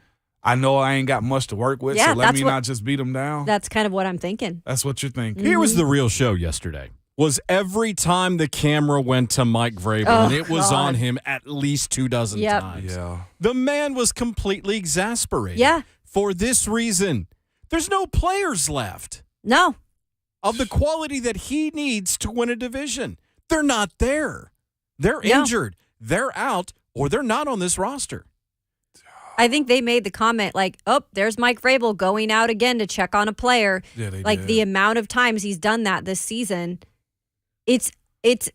I know I ain't got much to work with, so let me not just beat them down? That's kind of what I'm thinking. That's what you're thinking. Here was the real show yesterday. Was every time the camera went to Mike Vrabel, and it was on him at least 24 times. Yeah. The man was completely exasperated. Yeah. For this reason, there's no players left. No. Of the quality that he needs to win a division. They're not there. They're injured. They're out. Or they're not on this roster. I think they made the comment like, oh, there's Mike Vrabel going out again to check on a player. Yeah, they like did. The amount of times he's done that this season, it's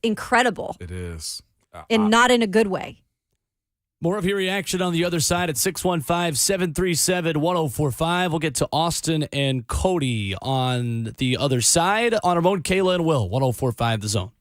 incredible. It is. And not in a good way. More of your reaction on the other side at 615-737-1045. We'll get to Austin and Cody on the other side on Ramon, Kayla, and Will. 1045 The Zone.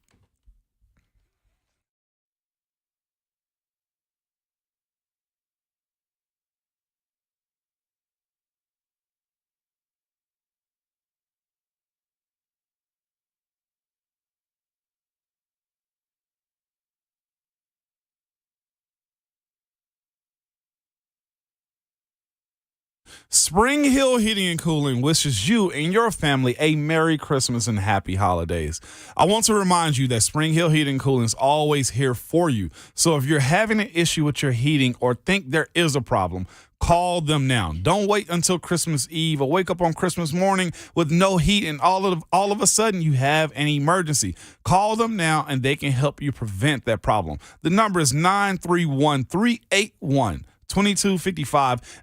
Spring Hill Heating and Cooling wishes you and your family a Merry Christmas and Happy Holidays. I want to remind you that Spring Hill Heating and Cooling is always here for you. So if you're having an issue with your heating or think there is a problem, call them now. Don't wait until Christmas Eve or wake up on Christmas morning with no heat and all of a sudden you have an emergency. Call them now and they can help you prevent that problem. The number is 931-381-2255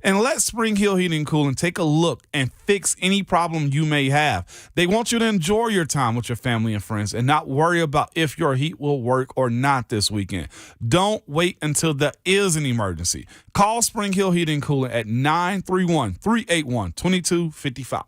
and let Spring Hill Heating and Cooling take a look and fix any problem you may have. They want you to enjoy your time with your family and friends and not worry about if your heat will work or not this weekend. Don't wait until there is an emergency. Call Spring Hill Heating and Cooling at 931-381-2255.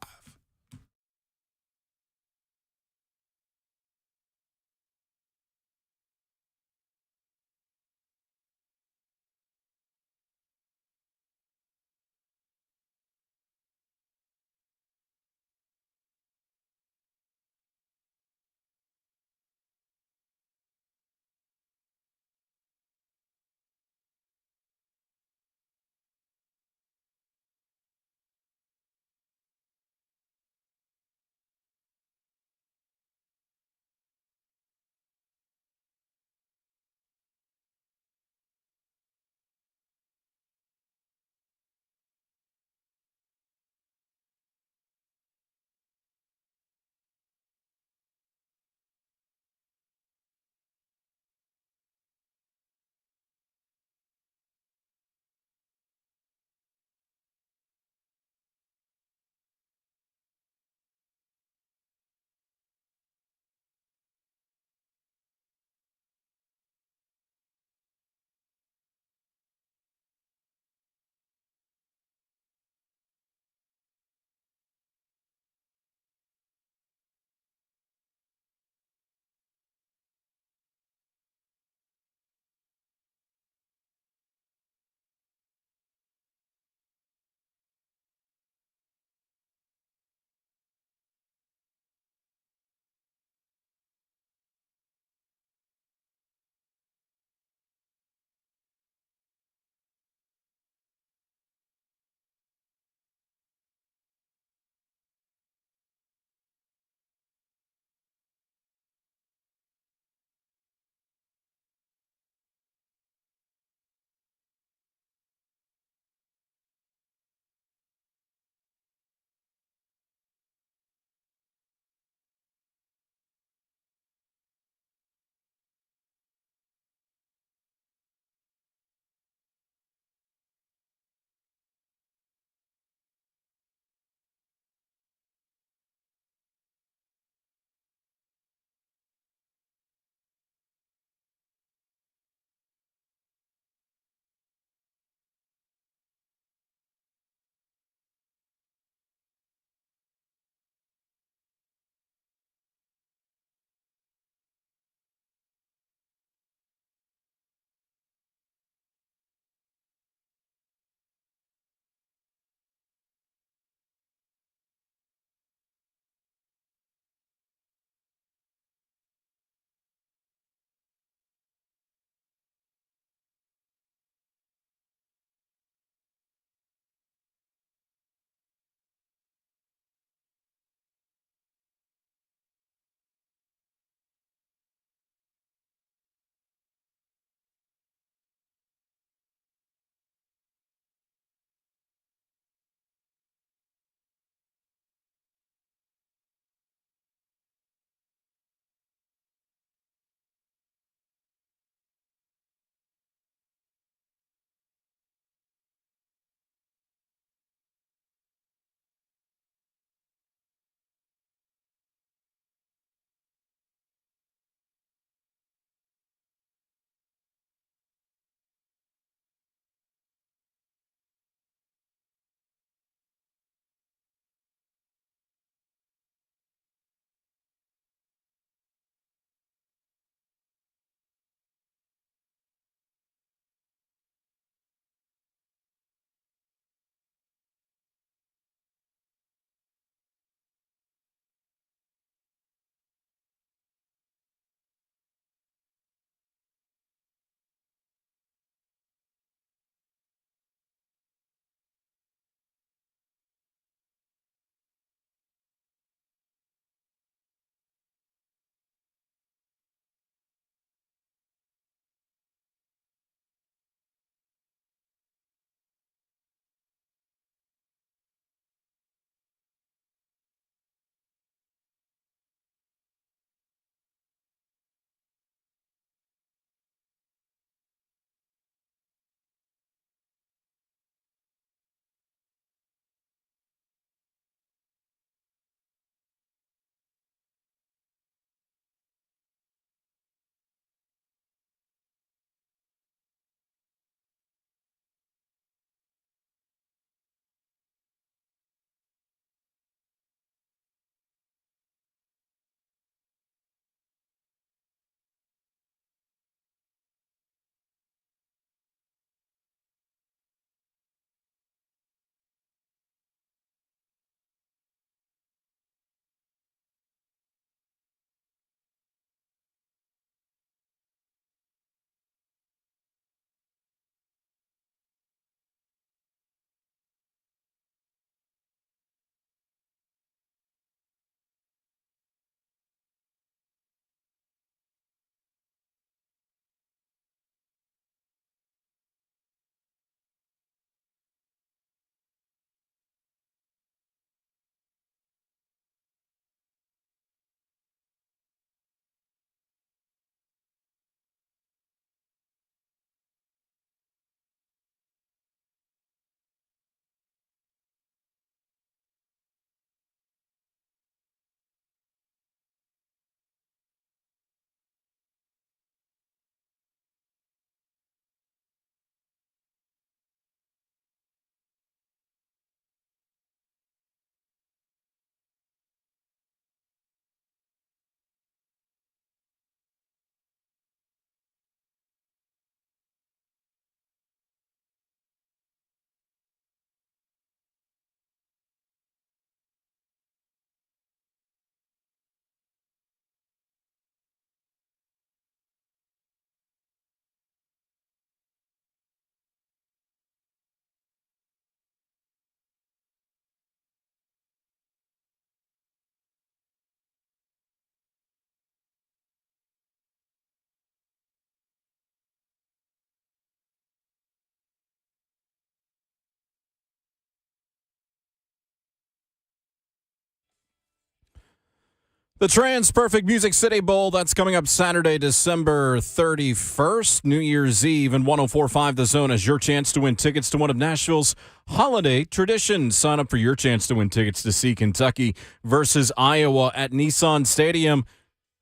The Trans Perfect Music City Bowl, that's coming up Saturday, December 31st, New Year's Eve, and 104.5 The Zone is your chance to win tickets to one of Nashville's holiday traditions. Sign up for your chance to win tickets to see Kentucky versus Iowa at Nissan Stadium.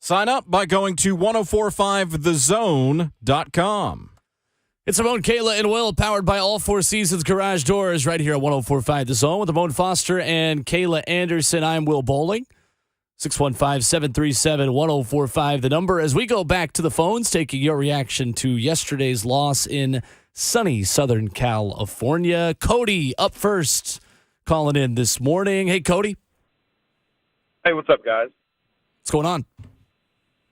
Sign up by going to 1045thezone.com. It's Ramon, Kayla, and Will, powered by All Four Seasons Garage Doors, right here at 1045 The Zone with Ramon Foster and Kayla Anderson. I'm Will Bowling. 615-737-1045, the number. As we go back to the phones, taking your reaction to yesterday's loss in sunny Southern California. Cody up first, calling in this morning. Hey, Cody. Hey, what's up, guys? What's going on?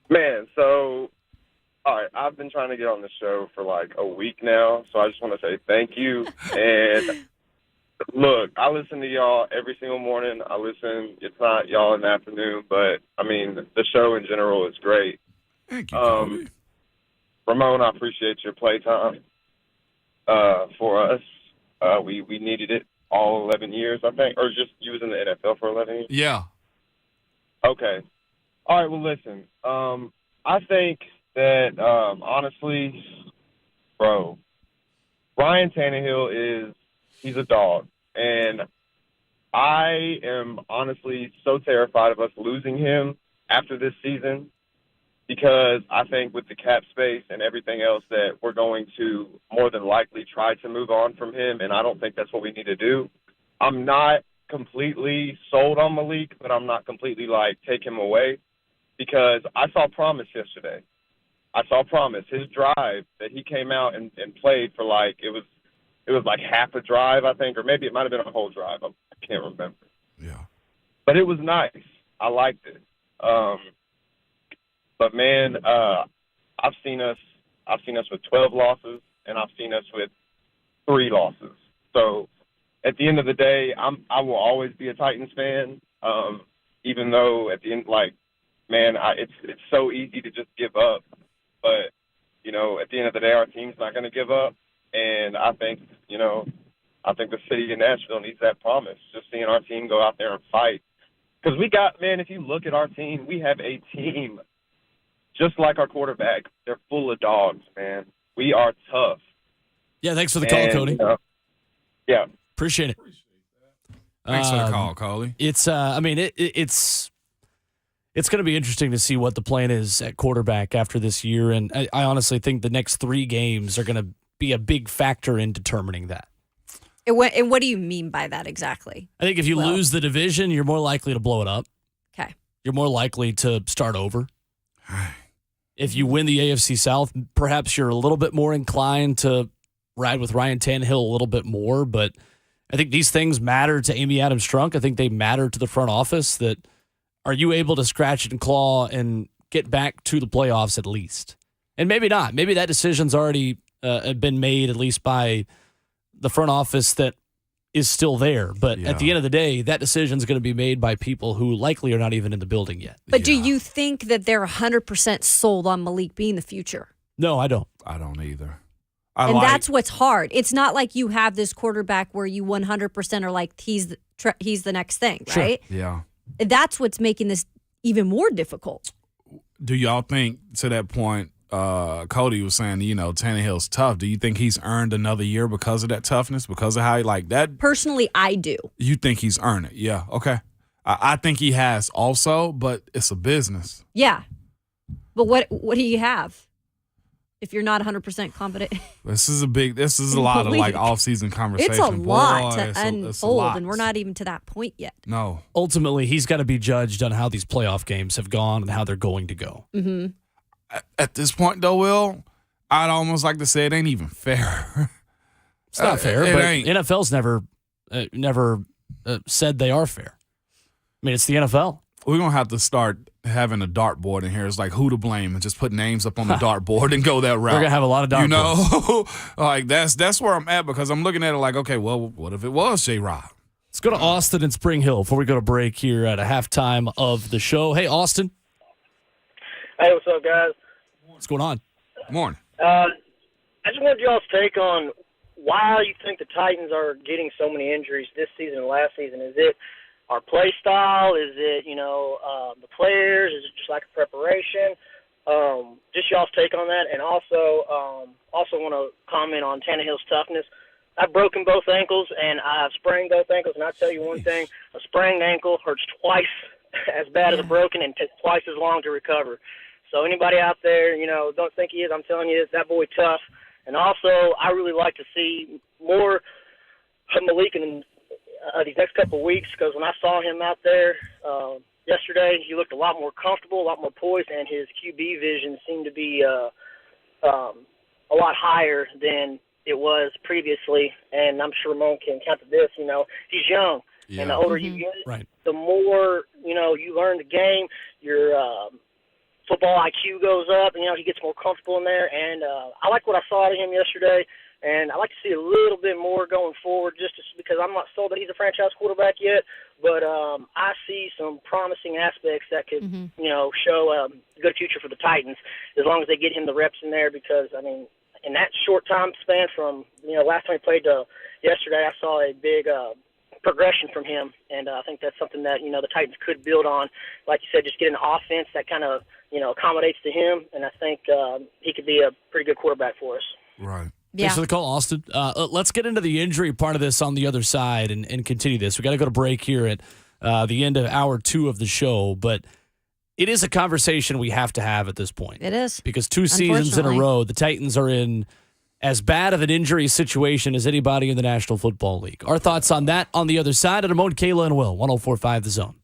Man, so, all right, I've been trying to get on the show for like a week now, so I just want to say thank you. And look, I listen to y'all every single morning. I listen. It's not y'all in the afternoon, but, I mean, the show in general is great. Thank you, Cody. Ramon, I appreciate your playtime for us. We needed it all 11 years, I think, or just you was in the NFL for 11 years? Yeah. Okay. All right, well, listen. I think that, honestly, bro, Ryan Tannehill he's a dog. And I am honestly so terrified of us losing him after this season because I think with the cap space and everything else that we're going to more than likely try to move on from him, and I don't think that's what we need to do. I'm not completely sold on Malik, but I'm not completely, take him away because I saw promise yesterday. I saw promise. His drive that he came out and played for, it was half a drive, I think, or maybe it might have been a whole drive. I can't remember. Yeah. But it was nice. I liked it. But man, I've seen us with 12 losses, and I've seen us with 3 losses. So at the end of the day, I will always be a Titans fan. Even though at the end, it's so easy to just give up. But at the end of the day, our team's not going to give up. And I think the city of Nashville needs that promise, just seeing our team go out there and fight. Because if you look at our team, we have a team just like our quarterback. They're full of dogs, man. We are tough. Yeah, thanks for the call, Cody. Yeah. Appreciate it. Thanks for the call, Cody. It's going to be interesting to see what the plan is at quarterback after this year. And I honestly think the next 3 games are going to be a big factor in determining that. And what do you mean by that exactly? I think if you lose the division, you're more likely to blow it up. Okay. You're more likely to start over. If you win the AFC South, perhaps you're a little bit more inclined to ride with Ryan Tannehill a little bit more. But I think these things matter to Amy Adams-Strunk. I think they matter to the front office. That are you able to scratch and claw and get back to the playoffs at least? And maybe not. Maybe that decision's already been made, at least by the front office that is still there. But at the end of the day, that decision is going to be made by people who likely are not even in the building yet. But do you think that they're 100% sold on Malik being the future? No, I don't. I don't either. That's what's hard. It's not like you have this quarterback where you 100% are like, he's the next thing, right? Sure. Yeah. That's what's making this even more difficult. Do y'all think, to that point, Cody was saying, Tannehill's tough. Do you think he's earned another year because of that toughness? Because of how that? Personally, I do. You think he's earned it? Yeah. Okay. I think he has also, but it's a business. Yeah. But what do you have if you're not 100% confident? This is a lot of off-season conversation. It's a lot to unfold, it's a lot. And we're not even to that point yet. No. Ultimately, he's got to be judged on how these playoff games have gone and how they're going to go. Mm-hmm. At this point, though, Will, I'd almost like to say it ain't even fair. It's not fair, but ain't. NFL's never said they are fair. I mean, it's the NFL. We're going to have to start having a dartboard in here. It's like who to blame and just put names up on the dartboard and go that route. We're going to have a lot of dartboards. That's where I'm at because I'm looking at it like, okay, well, what if it was J-Rod? Let's go to Austin and Spring Hill before we go to break here at a halftime of the show. Hey, Austin. Hey, what's up, guys? What's going on? Morning. I just wanted y'all's take on why you think the Titans are getting so many injuries this season and last season. Is it our play style? Is it, the players? Is it just lack of preparation? Just y'all's take on that. And also want to comment on Tannehill's toughness. I've broken both ankles, and I've sprained both ankles. And I'll tell you one thing, a sprained ankle hurts twice as bad as a broken and takes twice as long to recover. So anybody out there, don't think he is. I'm telling you, that boy tough. And also, I really like to see more of Malik in these next couple of weeks, because when I saw him out there yesterday, he looked a lot more comfortable, a lot more poised, and his QB vision seemed to be a lot higher than it was previously. And I'm sure Ramon can count to this. He's young, and the older you get, the more you learn the game. Your football IQ goes up, and he gets more comfortable in there. And I like what I saw out of him yesterday. And I'd like to see a little bit more going forward, because I'm not sold that he's a franchise quarterback yet. But I see some promising aspects that could, show a good future for the Titans, as long as they get him the reps in there. Because, in that short time span from, last time he played to yesterday, I saw a big progression from him. And I think that's something that, the Titans could build on. Like you said, just get an offense that kind of, accommodates to him. And I think he could be a pretty good quarterback for us. Right. Thanks for the call, Austin. Let's get into the injury part of this on the other side and continue this. We got to go to break here at the end of hour 2 of the show, but it is a conversation we have to have at this point. It is. Because 2 seasons in a row, the Titans are in as bad of an injury situation as anybody in the National Football League. Our thoughts on that on the other side at Ramon, Kayla, and Will, 104.5 The Zone.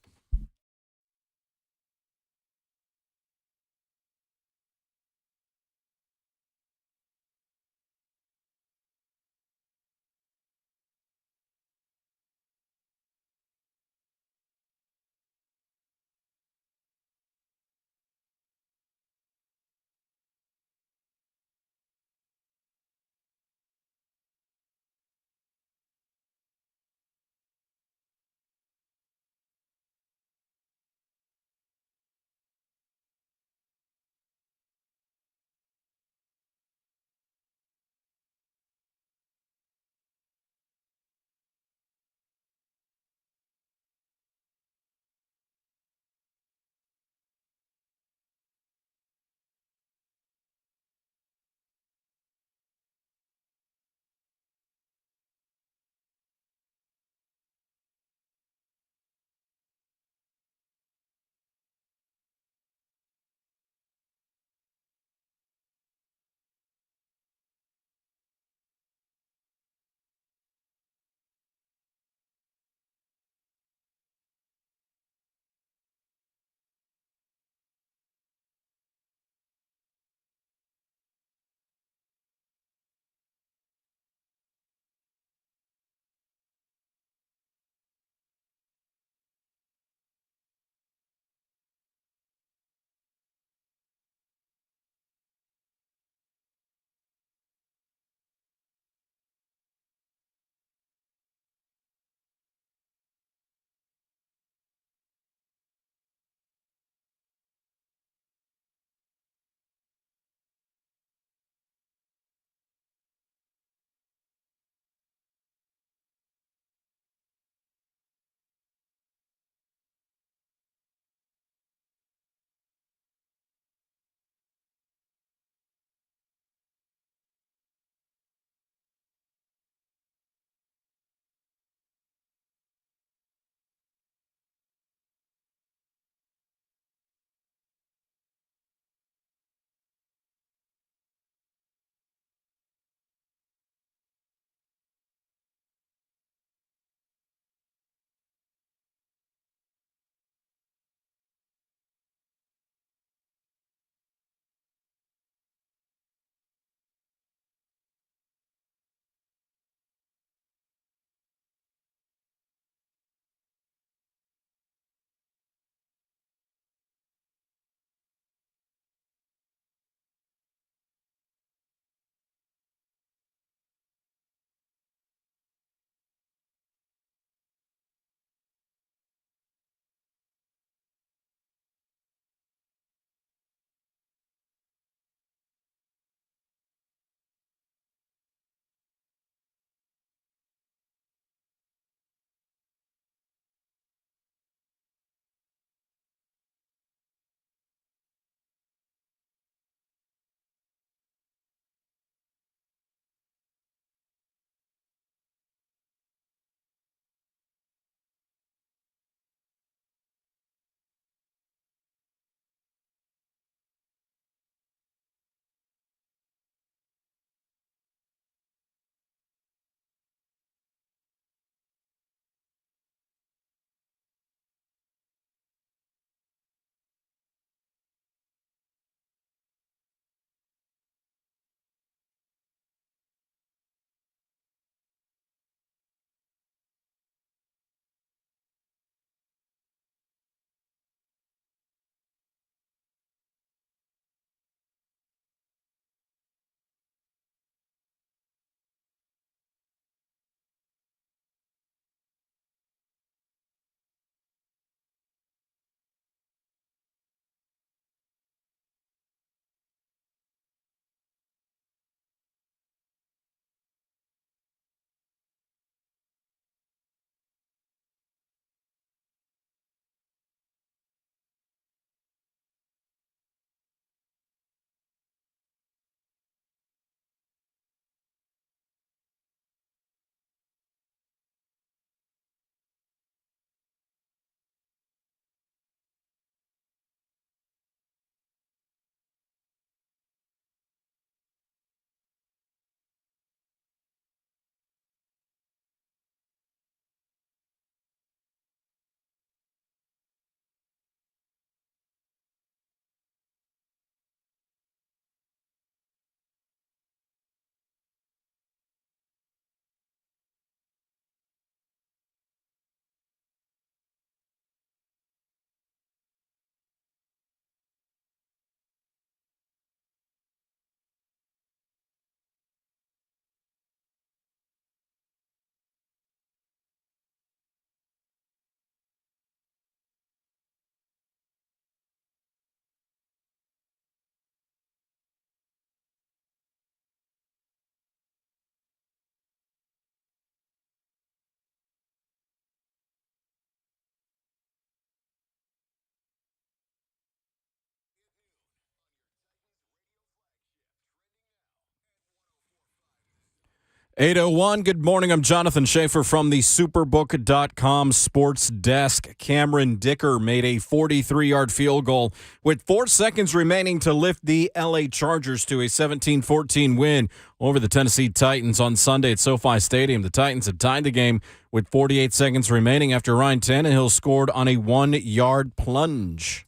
8:01, good morning. I'm Jonathan Schaefer from the Superbook.com sports desk. Cameron Dicker made a 43-yard field goal with 4 seconds remaining to lift the LA Chargers to a 17-14 win over the Tennessee Titans on Sunday at SoFi Stadium. The Titans had tied the game with 48 seconds remaining after Ryan Tannehill scored on a 1-yard plunge.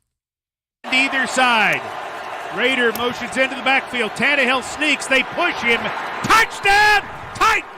Either side. Raider motions into the backfield. Tannehill sneaks. They push him. Touchdown! Titans!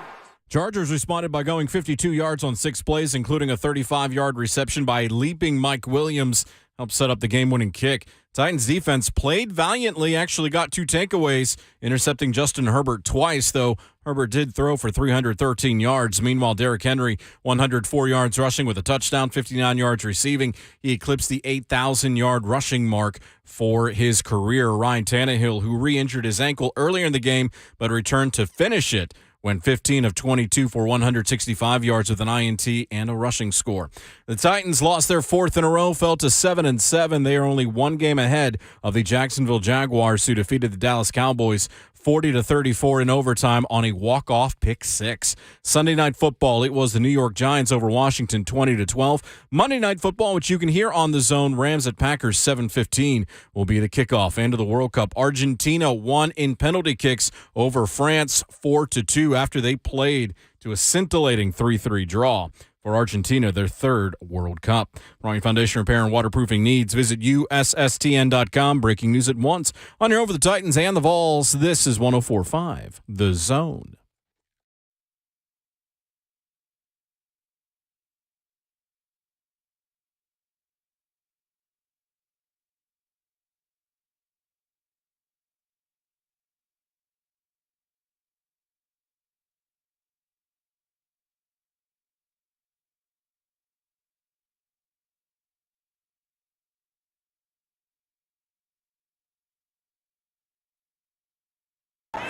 Chargers responded by going 52 yards on 6 plays, including a 35-yard reception by leaping Mike Williams, helped set up the game-winning kick. Titans defense played valiantly, actually got 2 takeaways, intercepting Justin Herbert twice, though Herbert did throw for 313 yards. Meanwhile, Derrick Henry, 104 yards rushing with a touchdown, 59 yards receiving. He eclipsed the 8,000-yard rushing mark for his career. Ryan Tannehill, who re-injured his ankle earlier in the game, but returned to finish it, went 15 of 22 for 165 yards with an INT and a rushing score. The Titans lost their 4th in a row, fell to 7-7. They are only 1 game ahead of the Jacksonville Jaguars, who defeated the Dallas Cowboys 40-34 in overtime on a walk-off pick 6. Sunday Night Football, it was the New York Giants over Washington 20-12. Monday Night Football, which you can hear on the Zone, Rams at Packers 7:15 will be the kickoff. And to the World Cup, Argentina won in penalty kicks over France 4-2 after they played to a scintillating 3-3 draw. For Argentina, their 3rd World Cup. For all your foundation repair and waterproofing needs, visit USSTN.com. Breaking news at once on your Over the Titans and the Vols. This is 104.5 The Zone.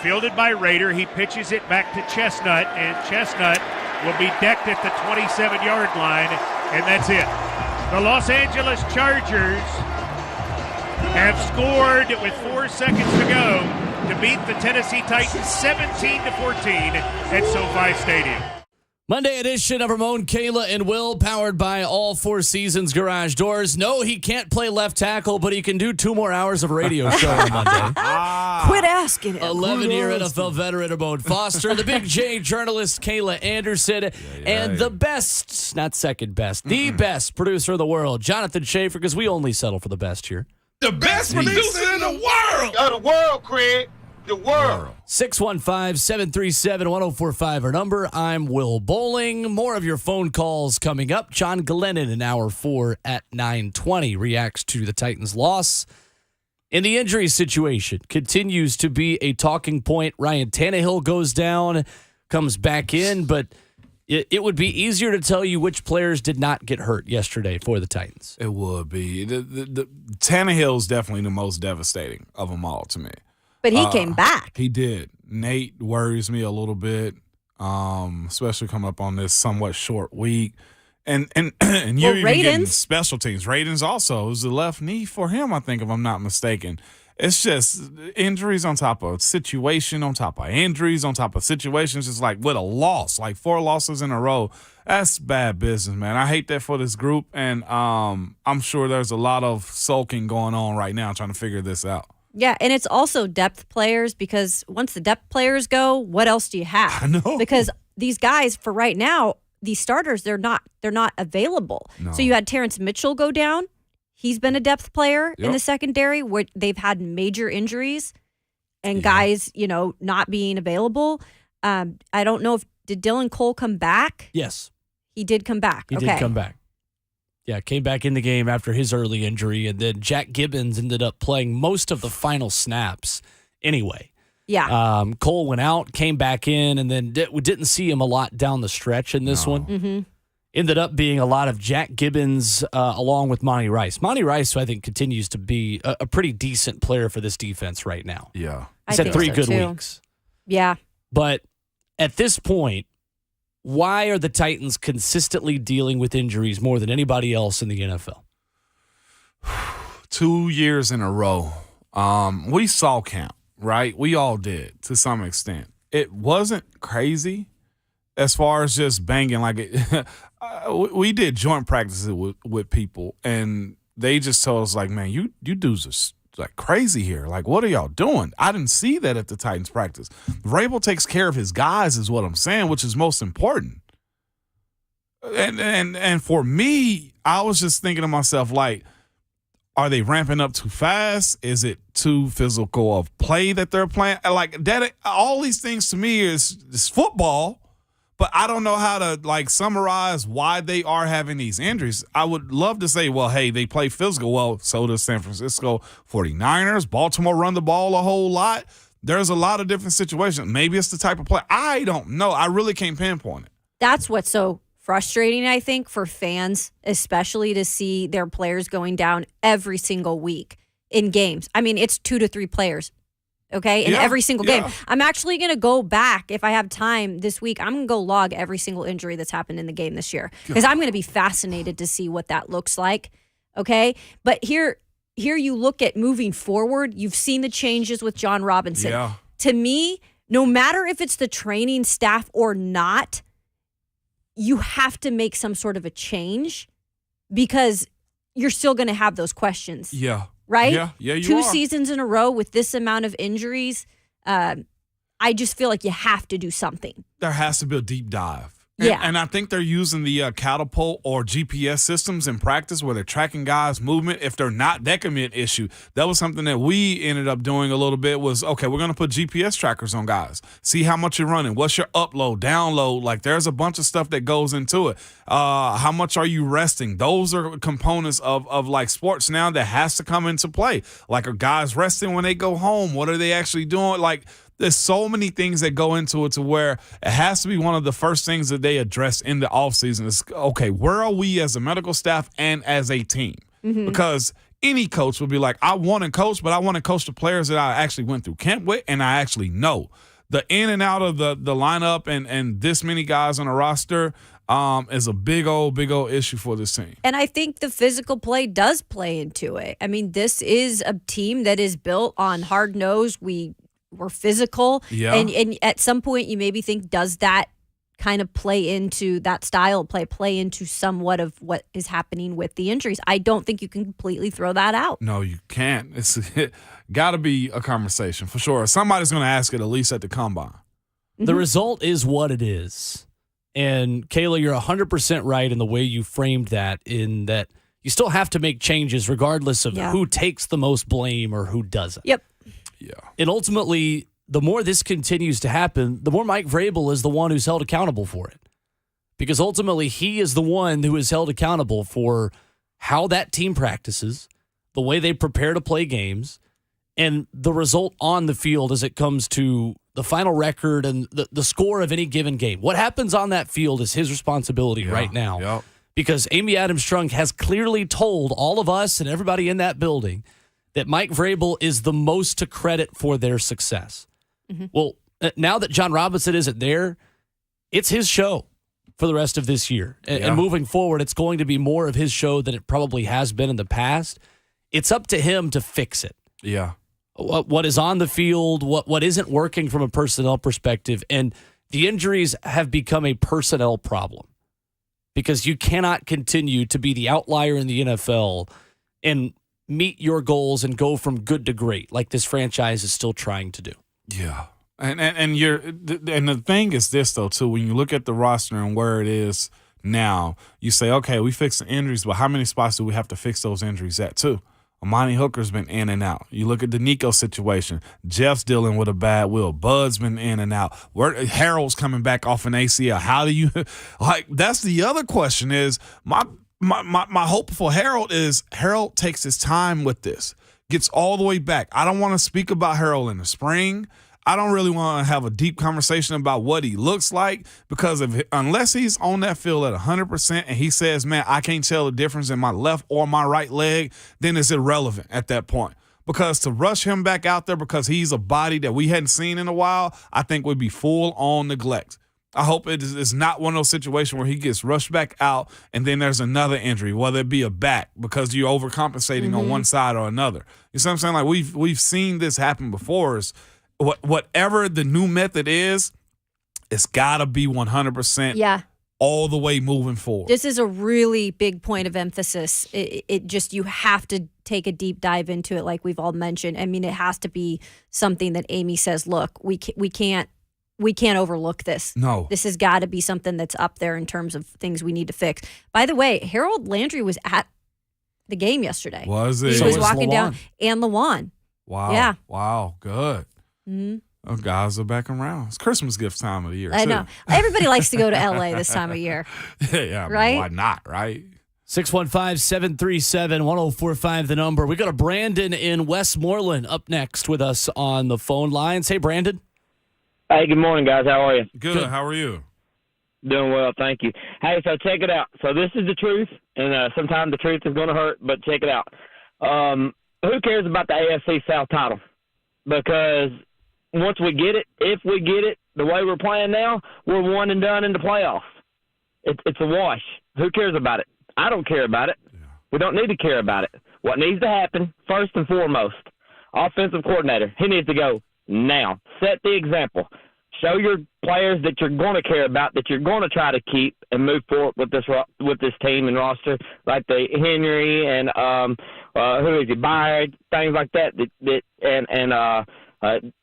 Fielded by Raider. He pitches it back to Chestnut, and Chestnut will be decked at the 27-yard line, and that's it. The Los Angeles Chargers have scored with 4 seconds to go to beat the Tennessee Titans 17-14 at SoFi Stadium. Monday edition of Ramon, Kayla, and Will, powered by All Four Seasons Garage Doors. No, he can't play left tackle, but he can do 2 more hours of radio show on Monday. Quit asking him. 11-year NFL veteran Ramon Foster, the Big J journalist Kayla Anderson, and the best, not second best, the best producer in the world, Jonathan Schaefer, because we only settle for the best here. The best producer in the world! Of the world, Craig. The world. 615-737-1045 our number. I'm Will Bowling. More of your phone calls coming up. John Glennon in hour 4 at 9:20 reacts to the Titans' loss. In the injury situation, continues to be a talking point. Ryan Tannehill goes down, comes back in, but it would be easier to tell you which players did not get hurt yesterday for the Titans. It would be. The Tannehill's definitely the most devastating of them all to me. But he came back. He did. Nate worries me a little bit, especially coming up on this somewhat short week. And you even getting special teams. Radins also. It was the left knee for him, I think, if I'm not mistaken. It's just injuries on top of situation, on top of injuries, on top of situations. It's like with a loss, like 4 losses in a row. That's bad business, man. I hate that for this group, and I'm sure there's a lot of sulking going on right now trying to figure this out. Yeah, and it's also depth players, because once the depth players go, what else do you have? I know. Because these guys, for right now, these starters, they're not available. No. So you had Terrence Mitchell go down. He's been a depth player in the secondary where they've had major injuries and guys, not being available. I don't know did Dylan Cole come back? Yes. He did come back. He did come back. Yeah, came back in the game after his early injury, and then Jack Gibbons ended up playing most of the final snaps anyway. Yeah. Cole went out, came back in, and then we didn't see him a lot down the stretch in this one. Mm-hmm. Ended up being a lot of Jack Gibbons along with Monty Rice. Monty Rice, who I think continues to be a pretty decent player for this defense right now. Yeah. He's had 3 good weeks. Yeah. But at this point, why are the Titans consistently dealing with injuries more than anybody else in the NFL? 2 years in a row. We saw camp, right? We all did to some extent. it wasn't crazy as far as just banging. Like we did joint practices with people, and they just told us, like, man, you dudes are like crazy here. Like, what are y'all doing? I didn't see that at the Titans practice. Vrabel takes care of his guys, is what I'm saying, which is most important. And for me, I was just thinking to myself, like, are they ramping up too fast? Is it too physical of play that they're playing? Like that, all these things to me is football, but I don't know how to like summarize why they are having these injuries. I would love to say, well, hey, they play physical. Well, so does San Francisco 49ers. Baltimore run the ball a whole lot. There's a lot of different situations. Maybe it's the type of play. I don't know. I really can't pinpoint it. That's what's so frustrating, I think, for fans, especially to see their players going down every single week in games. I mean, it's 2 to 3 players, okay, in every single game. I'm actually going to go back, if I have time this week, I'm going to go log every single injury that's happened in the game this year because I'm going to be fascinated to see what that looks like, okay? But here you look at moving forward, you've seen the changes with John Robinson. Yeah. To me, no matter if it's the training staff or not, you have to make some sort of a change because you're still going to have those questions. Yeah. Right? Yeah, you 2 are. seasons in a row with this amount of injuries, I just feel like you have to do something. There has to be a deep dive. Yeah. And I think they're using the catapult or GPS systems in practice where they're tracking guys' movement. If they're not, that can be an issue. That was something that we ended up doing a little bit was, okay, we're going to put GPS trackers on guys. See how much you're running. What's your upload, download? Like there's a bunch of stuff that goes into it. How much are you resting? Those are components of like sports now that has to come into play. Like are guys resting when they go home? What are they actually doing? Like there's so many things that go into it to where it has to be one of the first things that they address in the offseason is, okay, where are we as a medical staff and as a team? Mm-hmm. Because any coach would be like, I want to coach, but I want to coach the players that I actually went through camp with and I actually know. The in and out of the lineup and this many guys on a roster is a big old issue for this team. And I think the physical play does play into it. I mean, this is a team that is built on hard nose. We're physical. Yeah. And at some point you maybe think, does that kind of play into that style of play into somewhat of what is happening with the injuries? I don't think you can completely throw that out. No, you can't. It's got to be a conversation for sure. Somebody's going to ask it at least at the combine. The result is what it is. And Kayla, you're 100% right in the way you framed that, in that you still have to make changes regardless of who takes the most blame or who doesn't. Yep. Yeah. And ultimately, the more this continues to happen, the more Mike Vrabel is the one who's held accountable for it. Because ultimately, he is the one who is held accountable for how that team practices, the way they prepare to play games, and the result on the field as it comes to the final record and the score of any given game. What happens on that field is his responsibility right now. Yep. Because Amy Adams-Strunk has clearly told all of us and everybody in that building that Mike Vrabel is the most to credit for their success. Mm-hmm. Well, now that John Robinson isn't there, it's his show for the rest of this year. And moving forward, it's going to be more of his show than it probably has been in the past. It's up to him to fix it. Yeah. What is on the field, what isn't working from a personnel perspective. And the injuries have become a personnel problem because you cannot continue to be the outlier in the NFL and meet your goals and go from good to great like this franchise is still trying to do. Yeah. And the thing is this, though, too, when you look at the roster and where it is now, you say, okay, we fixed the injuries, but how many spots do we have to fix those injuries at, too? Amani Hooker's been in and out. You look at the Nico situation. Jeff's dealing with a bad will. Bud's been in and out. Harold's coming back off an ACL. How do you – like, that's the other question is my hope for Harold is Harold takes his time with this, gets all the way back. I don't want to speak about Harold in the spring. I don't really want to have a deep conversation about what he looks like because unless he's on that field at 100% and he says, man, I can't tell the difference in my left or my right leg, then it's irrelevant at that point. Because to rush him back out there because he's a body that we hadn't seen in a while, I think would be full-on neglect. I hope it is not one of those situations where he gets rushed back out and then there's another injury, whether it be a back because you're overcompensating on one side or another. You see what I'm saying? Like we've seen this happen before. whatever the new method is, it's got to be 100% Yeah. all the way moving forward. This is a really big point of emphasis. It just, you have to take a deep dive into it, like we've all mentioned. I mean, it has to be something that Amy says, look, we can't overlook this. No. This has got to be something that's up there in terms of things we need to fix. By the way, Harold Landry was at the game yesterday. Was he? He So was was walking Lawan. down. And Lawan. Wow. Yeah. Wow. Good. Mm-hmm. Oh, guys are back around. It's Christmas gift time of the year. I too. know. Everybody likes to go to L.A. this time of year. Yeah. I mean, Right? why not, right? 615-737-1045, the number. We got a Brandon in Westmoreland up next with us on the phone lines. Hey, Brandon. Hey, good morning, guys. How are you? Good. How are you? Doing well, thank you. Hey, so check it out. So this is the truth, and sometimes the truth is going to hurt, but check it out. Who cares about the AFC South title? Because once we get it, if we get it, the way we're playing now, we're one and done in the playoffs. It's a wash. Who cares about it? I don't care about it. Yeah. We don't need to care about it. What needs to happen, first and foremost, offensive coordinator, he needs to go now. Set the example. Show your players that you're going to care about, that you're going to try to keep and move forward with this team and roster, like the Henry and who is he, Byard, things like that.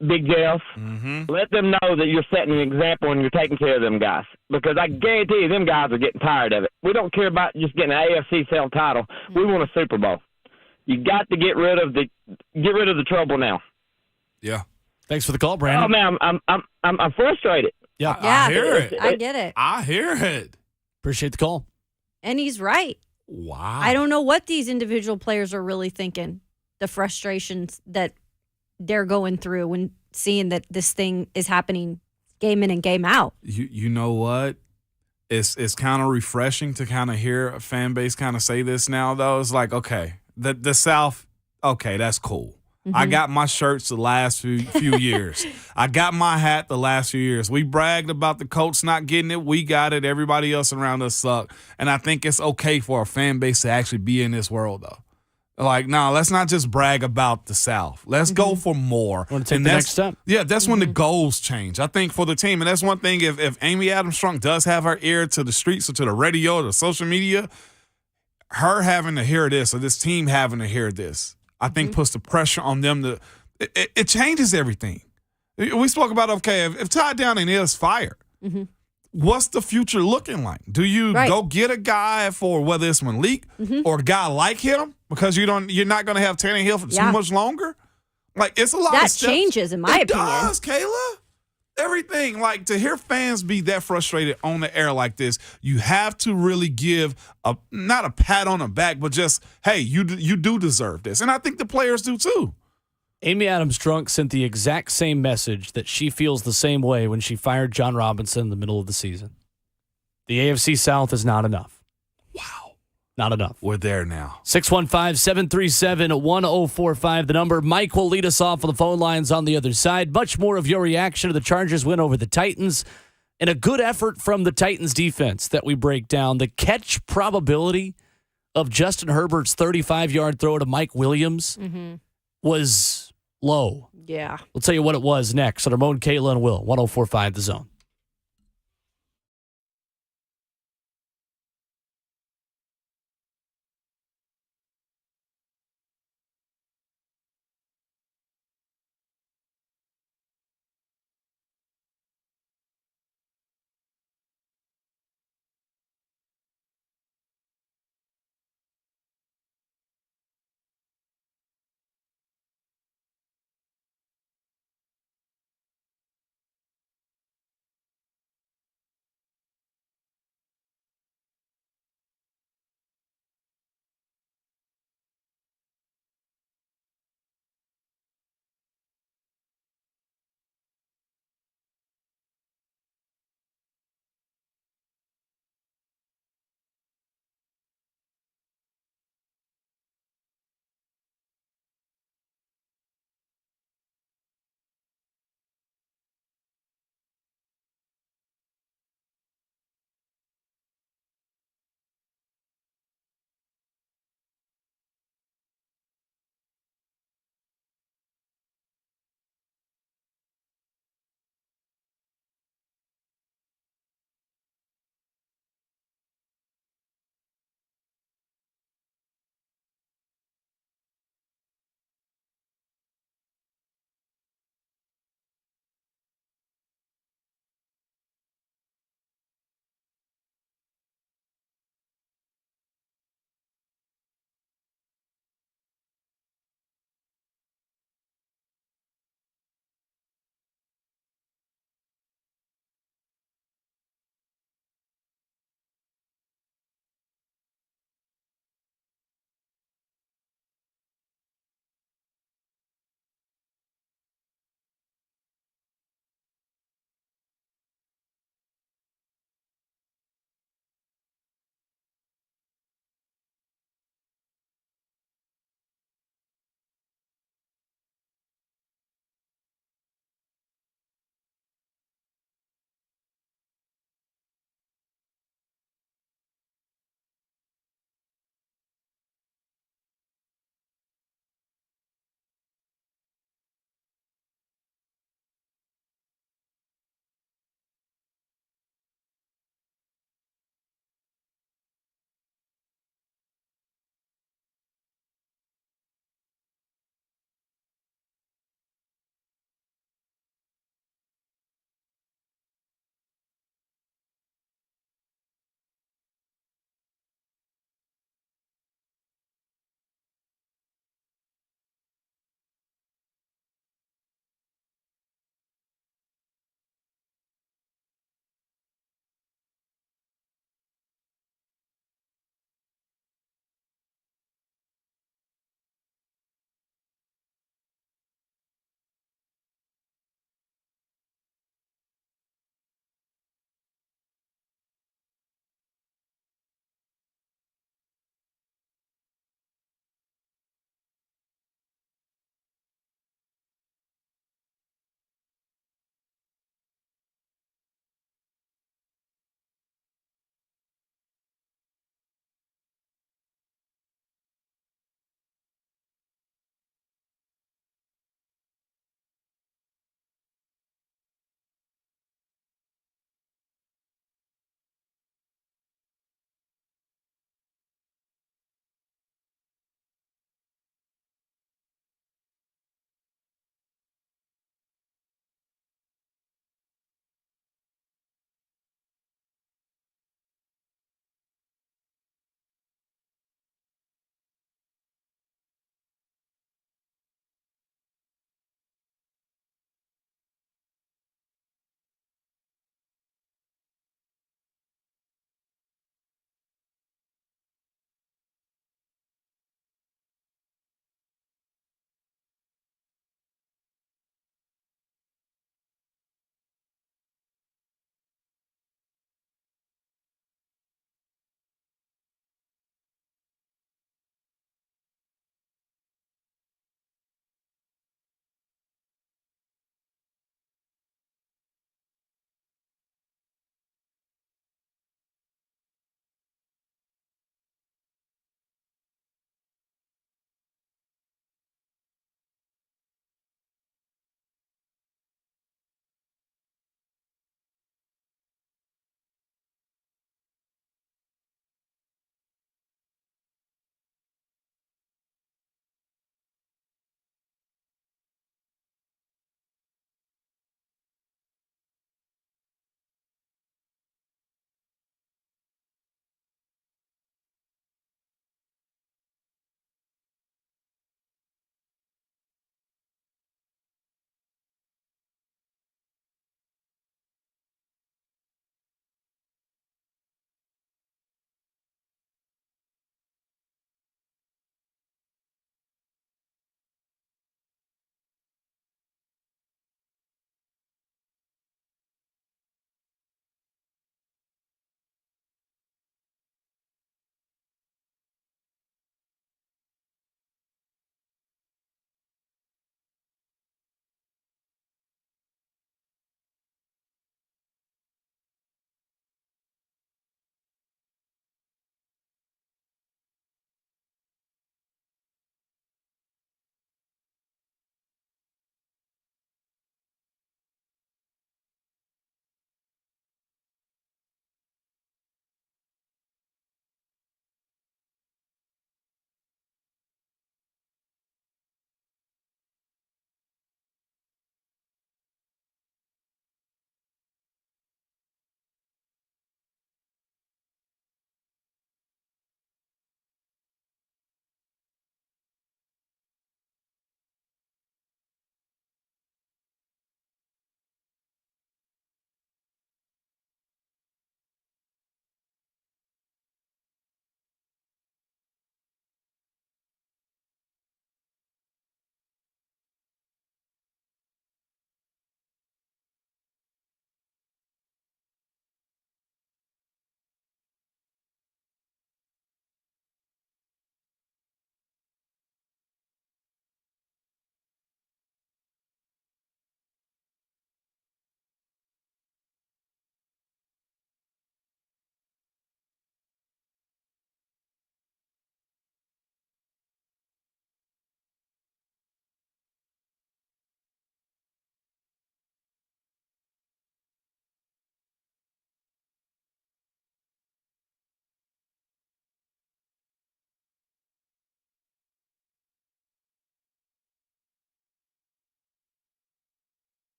Big Jeff. Mm-hmm. Let them know that you're setting an example and you're taking care of them guys, because I guarantee you, them guys are getting tired of it. We don't care about just getting an AFC South title. We want a Super Bowl. You got to get rid of the trouble now. Yeah. Thanks for the call, Brandon. Oh man, I'm frustrated. Yeah, I hear it. I get it. I hear it. Appreciate the call. And he's right. Wow. I don't know what these individual players are really thinking, the frustrations that they're going through when seeing that this thing is happening game in and game out. You know what? It's kind of refreshing to kind of hear a fan base kind of say this now, though. It's like, okay, the South, okay, that's cool. Mm-hmm. I got my shirts the last few years. I got my hat the last few years. We bragged about the Colts not getting it. We got it. Everybody else around us sucked. And I think it's okay for a fan base to actually be in this world, though. Like, no, let's not just brag about the South. Let's go for more. Want to take the next step? Yeah, that's when the goals change, I think, for the team. And that's one thing, if Amy Adams Strunk does have her ear to the streets or to the radio or the social media, her having to hear this or this team having to hear this, I think puts the pressure on them to it changes everything. We spoke about, okay, if Ty Downing is fired, what's the future looking like? Do you go get a guy for whether it's Malik or a guy like him because you're not going to have Tannehill for too much longer? Like, it's a lot that of steps. changes, in my opinion. It does, Kayla. Everything. Like, to hear fans be that frustrated on the air like this, you have to really give not a pat on the back, but just, hey, you do deserve this. And I think the players do too. Amy Adams Strunk sent the exact same message that she feels the same way when she fired John Robinson in the middle of the season. The AFC South is not enough. Wow. Not enough. We're there now. 615-737-1045, the number. Mike will lead us off on the phone lines on the other side. Much more of your reaction to the Chargers win over the Titans and a good effort from the Titans defense that we break down. The catch probability of Justin Herbert's 35-yard throw to Mike Williams was low. Yeah. We'll tell you what it was next on Ramon, Kayla, and Will. 1045 The Zone.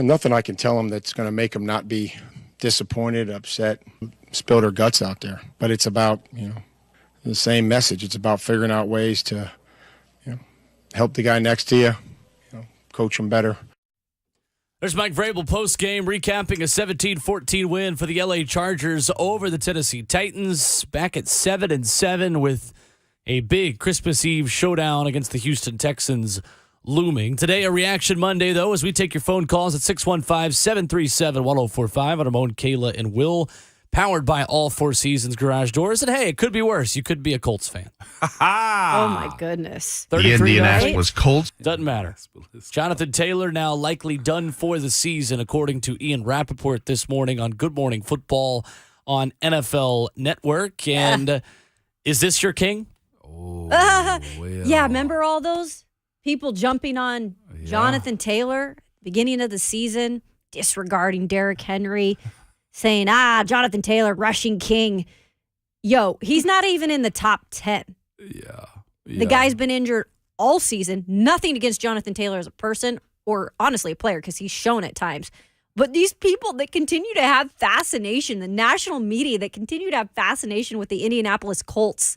Nothing I can tell them that's going to make them not be disappointed, upset, spill their guts out there. But it's about, the same message. It's about figuring out ways to, help the guy next to you, coach him better. There's Mike Vrabel post-game recapping a 17-14 win for the LA Chargers over the Tennessee Titans, back at 7-7 with a big Christmas Eve showdown against the Houston Texans looming. Today, a Reaction Monday, though, as we take your phone calls at 615-737-1045 on our own Kayla and Will, powered by All Four Seasons Garage Doors. And hey, it could be worse. You could be a Colts fan. Oh, my goodness. The Indianapolis Colts. Doesn't matter. Jonathan Taylor now likely done for the season, according to Ian Rappaport this morning on Good Morning Football on NFL Network. And is this your king? Yeah, remember all those people jumping on Jonathan Taylor beginning of the season, disregarding Derrick Henry, saying, Jonathan Taylor, rushing king. Yo, he's not even in the top 10. Yeah. The guy's been injured all season. Nothing against Jonathan Taylor as a person or honestly a player because he's shown at times. But these people that continue to have fascination, the national media that continue to have fascination with the Indianapolis Colts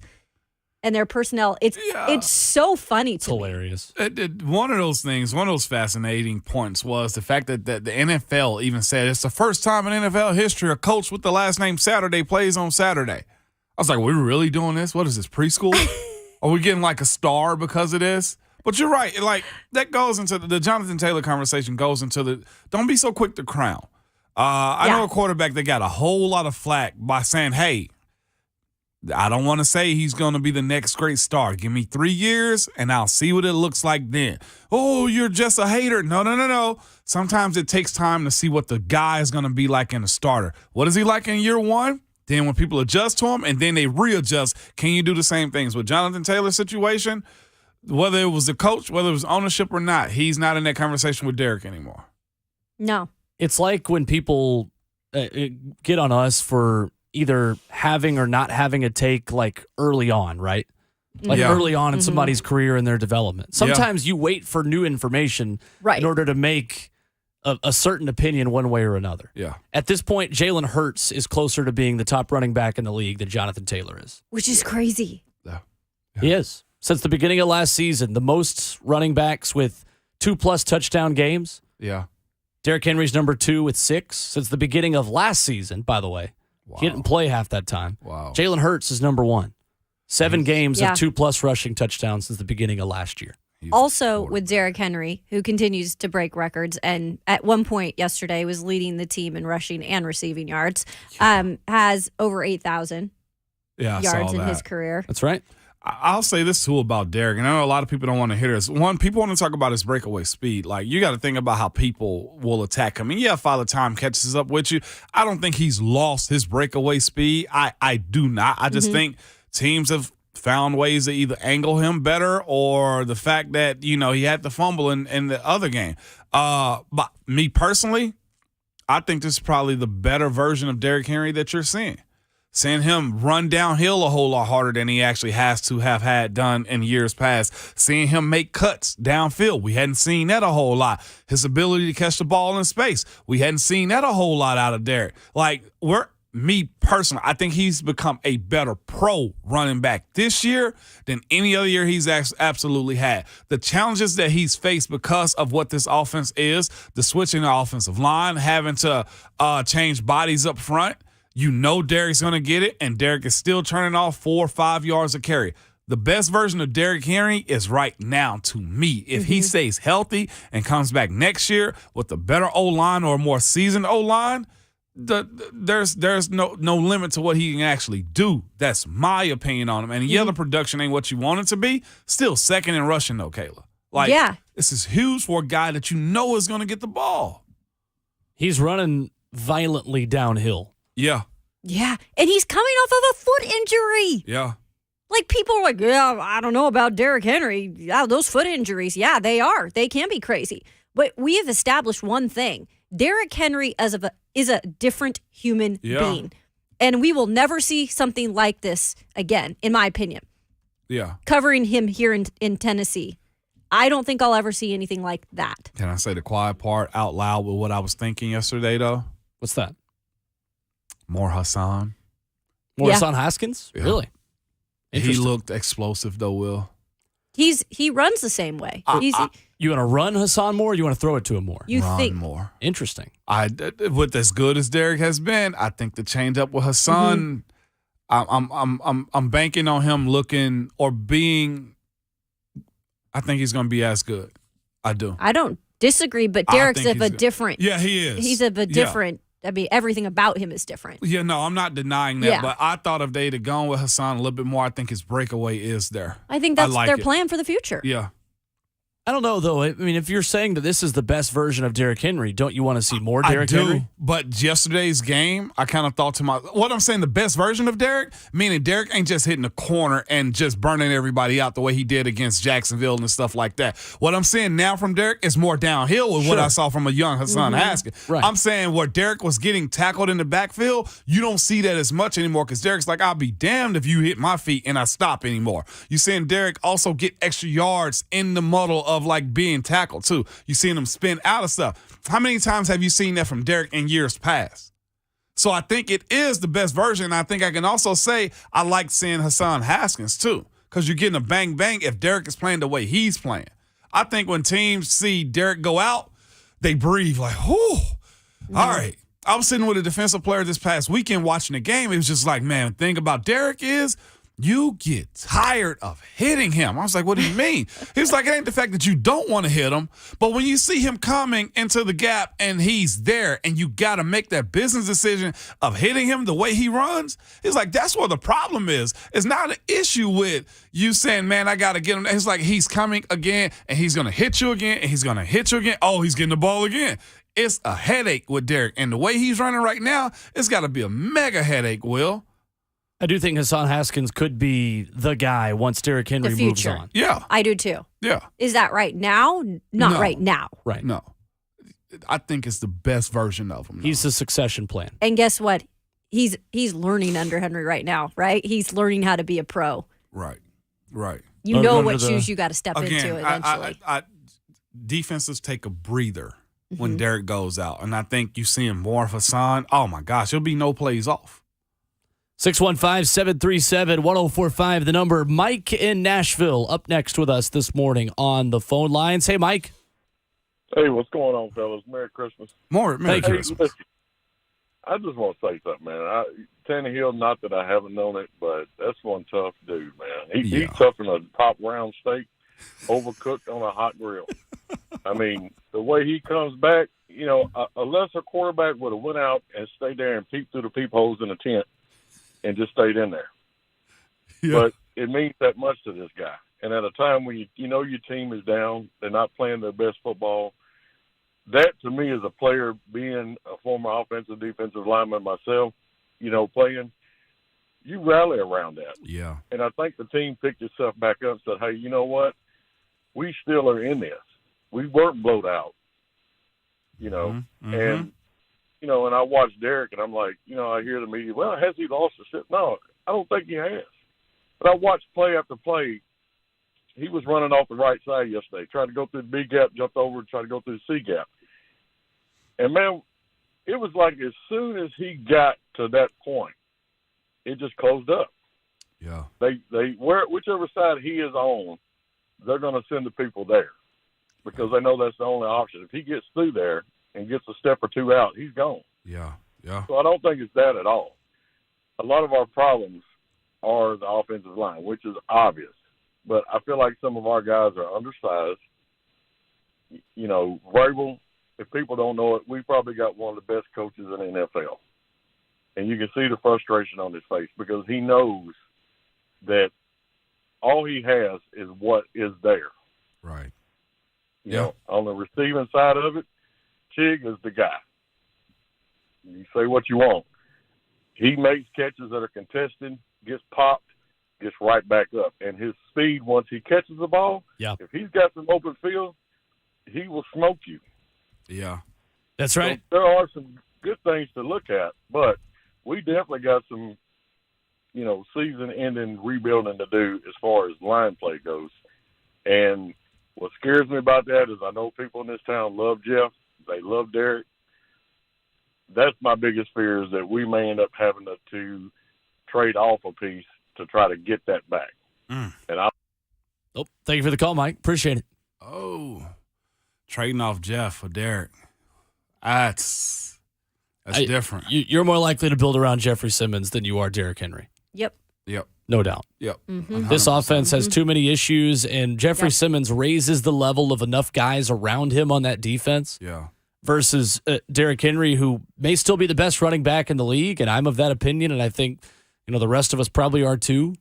and their personnel, it's so funny to me. Hilarious. One of those things, one of those fascinating points was the fact that the NFL even said it's the first time in NFL history a coach with the last name Saturday plays on Saturday. I was like, we're really doing this? What is this, preschool? Are we getting like a star because of this? But you're right. Like, that goes into the Jonathan Taylor conversation goes into the don't be so quick to crown. I know a quarterback that got a whole lot of flack by saying, hey, I don't want to say he's going to be the next great star. Give me 3 years, and I'll see what it looks like then. Oh, you're just a hater. No. Sometimes it takes time to see what the guy is going to be like in a starter. What is he like in year one? Then when people adjust to him, and then they readjust, can you do the same things? With Jonathan Taylor's situation, whether it was the coach, whether it was ownership or not, he's not in that conversation with Derrick anymore. No. It's like when people get on us for either having or not having a take like early on, right? Like early on in somebody's career and their development. Sometimes you wait for new information in order to make a certain opinion one way or another. Yeah. At this point, Jalen Hurts is closer to being the top running back in the league than Jonathan Taylor is. Which is crazy. He is. Since the beginning of last season, the most running backs with 2+ touchdown games. Yeah. Derrick Henry's number 2 with 6 since the beginning of last season, by the way. Wow. He didn't play half that time. Wow. Jalen Hurts is number 1. 7 games of 2+ rushing touchdowns since the beginning of last year. Also with Derrick Henry, who continues to break records and at one point yesterday was leading the team in rushing and receiving yards, has over 8,000 yards in his career. That's right. I'll say this too about Derrick, and I know a lot of people don't want to hear this. One, people want to talk about his breakaway speed. Like, you got to think about how people will attack him. And Father Time catches up with you. I don't think he's lost his breakaway speed. I do not. I just think teams have found ways to either angle him better or the fact that, he had the fumble in the other game. But me personally, I think this is probably the better version of Derrick Henry that you're seeing. Seeing him run downhill a whole lot harder than he actually has to have had done in years past. Seeing him make cuts downfield. We hadn't seen that a whole lot. His ability to catch the ball in space. We hadn't seen that a whole lot out of Derrick. Me personally, I think he's become a better pro running back this year than any other year he's absolutely had. The challenges that he's faced because of what this offense is, the switching the offensive line, having to change bodies up front, Derrick's going to get it, and Derrick is still turning off 4 or 5 yards a carry. The best version of Derrick Henry is right now to me. If he stays healthy and comes back next year with a better O-line or a more seasoned O-line, there's no limit to what he can actually do. That's my opinion on him. And the production ain't what you want it to be. Still second in rushing though, Kayla. This is huge for a guy that is going to get the ball. He's running violently downhill. Yeah. Yeah. And he's coming off of a foot injury. Yeah. Like, people are like, I don't know about Derrick Henry. Yeah, those foot injuries. Yeah, they are. They can be crazy. But we have established one thing. Derrick Henry is a different human being. And we will never see something like this again, in my opinion. Yeah. Covering him here in Tennessee. I don't think I'll ever see anything like that. Can I say the quiet part out loud with what I was thinking yesterday, though? What's that? More Hassan. More Hassan Haskins? Yeah. Really? He looked explosive, though, Will. He runs the same way. You want to run Hassan more, or you want to throw it to him more? You Run think more. Interesting. With as good as Derrick has been, I think the change up with Hassan, I'm banking on him looking or being. I think he's going to be as good. I do. I don't disagree, but Derrick's of a different. Yeah, he is. He's of a different. I mean, everything about him is different. Yeah, no, I'm not denying that. Yeah. But I thought if they'd have gone with Hassan a little bit more, I think his breakaway is there. I think that's like their it. plan for the future. Yeah. I don't know, though. I mean, if you're saying that this is the best version of Derrick Henry, don't you want to see more Derrick Henry? But yesterday's game, I kind of thought to what I'm saying, the best version of Derrick, meaning Derrick ain't just hitting the corner and just burning everybody out the way he did against Jacksonville and stuff like that. What I'm saying now from Derrick is more downhill with what I saw from a young Hassan Haskins. Right. I'm saying where Derrick was getting tackled in the backfield, you don't see that as much anymore because Derrick's like, I'll be damned if you hit my feet and I stop anymore. You're seeing Derrick also get extra yards in the muddle of like being tackled too. You seen him spin out of stuff. How many times have you seen that from Derrick in years past? So I think it is the best version. I think I can also say I like seeing Hassan Haskins too because you're getting a bang bang if Derrick is playing the way he's playing. I think when teams see Derrick go out, they breathe like, whew, all right. I was sitting with a defensive player this past weekend watching the game. It was just like, man, the thing about Derrick is you get tired of hitting him. I was like, what do you mean? He's like, it ain't the fact that you don't want to hit him, but when you see him coming into the gap and he's there and you got to make that business decision of hitting him the way he runs, he's like, that's where the problem is. It's not an issue with you saying, man, I got to get him. It's like he's coming again and he's going to hit you again and he's going to hit you again. Oh, he's getting the ball again. It's a headache with Derrick. And the way he's running right now, it's got to be a mega headache, Will. I do think Hassan Haskins could be the guy once Derrick Henry moves on. Yeah. I do too. Yeah. Is that right now? Not No. right now. Right. No. I think it's the best version of him. He's the succession plan. And guess what? He's learning under Henry right now, right? He's learning how to be a pro. Right. Right. You know what shoes you got to step into eventually. Defenses take a breather when Mhm. Derrick goes out. And I think you see him more of Hassan. Oh, my gosh. He'll be no plays off. 615-737-1045, the number. Mike in Nashville up next with us this morning on the phone lines. Hey, Mike. Hey, what's going on, fellas? Merry Christmas. Merry Christmas. Listen, I just want to say something, man. Tannehill, not that I haven't known it, but that's one tough dude, man. He's tough in a top round steak, overcooked on a hot grill. I mean, the way he comes back, you know, a lesser quarterback would have went out and stayed there and peeped through the peepholes in the tent and just stayed in there. Yeah. But it means that much to this guy. And at a time when you know your team is down, they're not playing their best football, that to me is a player, being a former offensive, defensive lineman myself, you know, playing, you rally around that. Yeah. And I think the team picked itself back up and said, hey, you know what? We still are in this. We weren't blowed out, you know. Mm-hmm. And, you know, and I watched Derrick, and I'm like, you know, I hear the media, well, has he lost the shit? No, I don't think he has. But I watched play after play. He was running off the right side yesterday, trying to go through the B gap, jumped over and tried to go through the C gap. And, man, it was like as soon as he got to that point, it just closed up. Yeah. Whichever side he is on, they're going to send the people there because they know that's the only option. If he gets through there and gets a step or two out, he's gone. Yeah, yeah. So I don't think it's that at all. A lot of our problems are the offensive line, which is obvious. But I feel like some of our guys are undersized. You know, Vrabel, if people don't know it, we probably got one of the best coaches in the NFL. And you can see the frustration on his face because he knows that all he has is what is there. Right. You know, on the receiving side of it, Chig is the guy. You say what you want. He makes catches that are contested, gets popped, gets right back up. And his speed, once he catches the ball, if he's got some open field, he will smoke you. Yeah. That's right. So there are some good things to look at, but we definitely got some, you know, season-ending rebuilding to do as far as line play goes. And What scares me about that is I know people in this town love Jeff. They love Derrick. That's my biggest fear, is that we may end up having to trade off a piece to try to get that back. And thank you for the call, Mike. Appreciate it. Oh, trading off Jeff for Derrick. That's different. You're more likely to build around Jeffrey Simmons than you are Derrick Henry. Yep. No doubt. Yep. This offense has too many issues, and Jeffrey Simmons raises the level of enough guys around him on that defense. Yeah. Versus Derrick Henry, who may still be the best running back in the league, and I'm of that opinion, and I think the rest of us probably are too.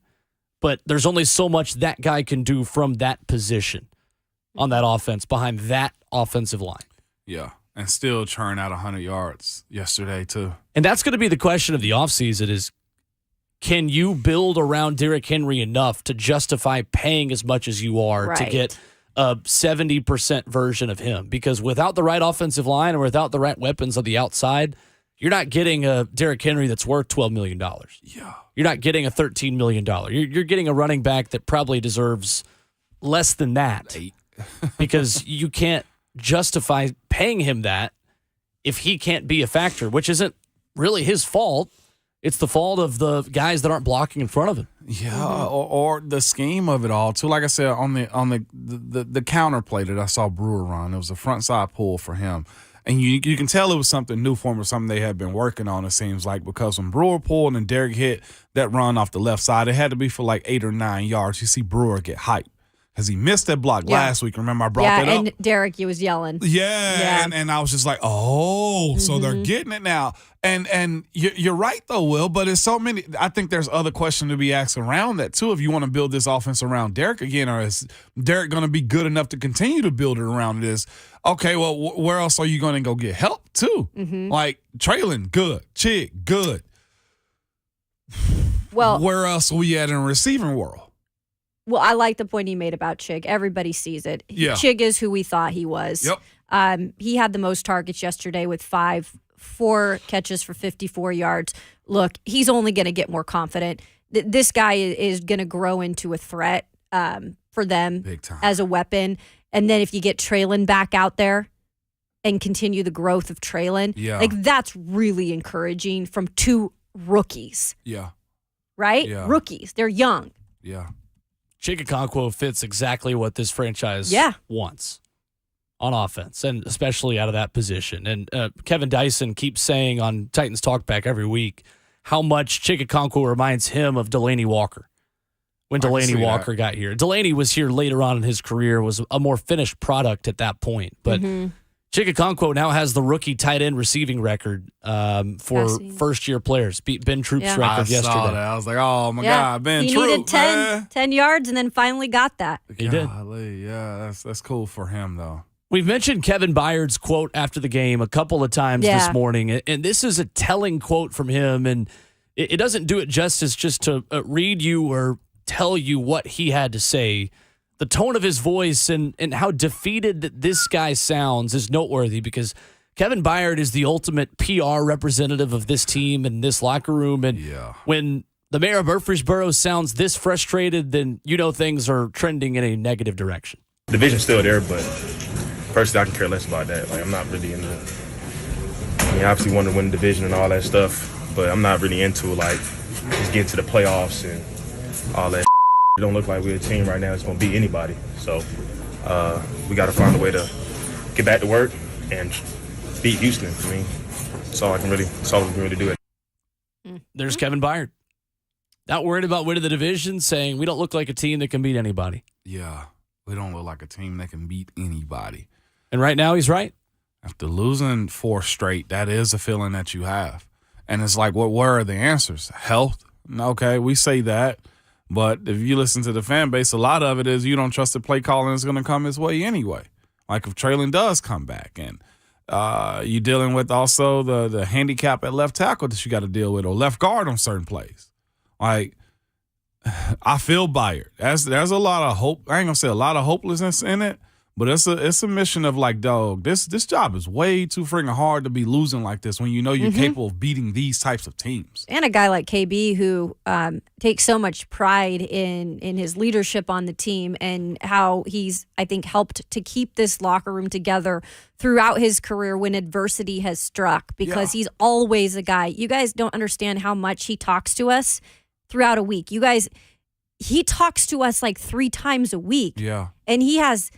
But there's only so much that guy can do from that position on that offense behind that offensive line. Yeah, and still churn out 100 yards yesterday too. And that's going to be the question of the offseason is, can you build around Derrick Henry enough to justify paying as much as you are to get a 70% version of him? Because without the right offensive line or without the right weapons on the outside, you're not getting a Derrick Henry that's worth $12 million. Yeah. You're not getting a $13 million. You're getting a running back that probably deserves less than that because you can't justify paying him that if he can't be a factor, which isn't really his fault. It's the fault of the guys that aren't blocking in front of him. Yeah, or the scheme of it all too. Like I said, on the counter play that I saw Brewer run, it was a front side pull for him, and you can tell it was something new for him or something they had been working on. It seems like, because when Brewer pulled and Derrick hit that run off the left side, it had to be for like 8 or 9 yards. You see Brewer get hyped because he missed that block last week. Remember I brought that up? Yeah, and Derrick, he was yelling. Yeah. And I was just like, so they're getting it now. And you're right, though, Will, but it's so many. I think there's other questions to be asked around that, too, if you want to build this offense around Derrick again, or is Derrick going to be good enough to continue to build it around this? Okay, well, where else are you going to go get help, too? Like, Traylon, good. Chig, good. Well, where else are we at in the receiving world? Well, I like the point he made about Chig. Everybody sees it. Yeah. Chig is who we thought he was. Yep. He had the most targets yesterday with 4 catches for 54 yards. Look, he's only going to get more confident. This guy is going to grow into a threat for them as a weapon. And then if you get Traylon back out there and continue the growth of Traylon, that's really encouraging from 2 rookies. Yeah. Right? Yeah. Rookies. They're young. Yeah. Chig fits exactly what this franchise wants on offense, and especially out of that position. And Kevin Dyson keeps saying on Titans Talkback every week how much Chig reminds him of Delaney Walker when Delaney Walker got here. Delaney was here later on in his career, was a more finished product at that point. But Chig now has the rookie tight end receiving record for first-year players. Beat Ben Troop's record yesterday. I saw that. I was like, oh, my God, Ben Troop. He needed 10 yards and then finally got that. He did. Yeah, that's cool for him, though. We've mentioned Kevin Byard's quote after the game a couple of times this morning, and this is a telling quote from him, and it doesn't do it justice just to read you or tell you what he had to say. The tone of his voice and how defeated that this guy sounds is noteworthy, because Kevin Byard is the ultimate PR representative of this team and this locker room, and when the mayor of Murfreesboro sounds this frustrated, then things are trending in a negative direction. The vision's still there, but personally, I can care less about that. Like, I'm not really into it. I mean, obviously want to win the division and all that stuff, but I'm not really into, like, just getting to the playoffs and all that. It don't look like we're a team right now that's going to beat anybody. So we got to find a way to get back to work and beat Houston. I mean, that's all we can really do. There's Kevin Byard. Not worried about winning the division, saying we don't look like a team that can beat anybody. Yeah, we don't look like a team that can beat anybody. And right now, he's right. After losing 4 straight, that is a feeling that you have. And it's like, where are the answers? Health? Okay, we say that. But if you listen to the fan base, a lot of it is you don't trust the play calling is going to come his way anyway. Like if Traylon does come back, and you're dealing with also the handicap at left tackle that you got to deal with, or left guard on certain plays. Like, I feel Byard. There's a lot of hope. I ain't going to say a lot of hopelessness in it, But it's a mission of like, dog, this job is way too freaking hard to be losing like this when you know you're capable of beating these types of teams. And a guy like KB who takes so much pride in his leadership on the team and how he's, I think, helped to keep this locker room together throughout his career when adversity has struck, because he's always a guy. You guys don't understand how much he talks to us throughout a week. He talks to us like 3 times a week. Yeah. And he has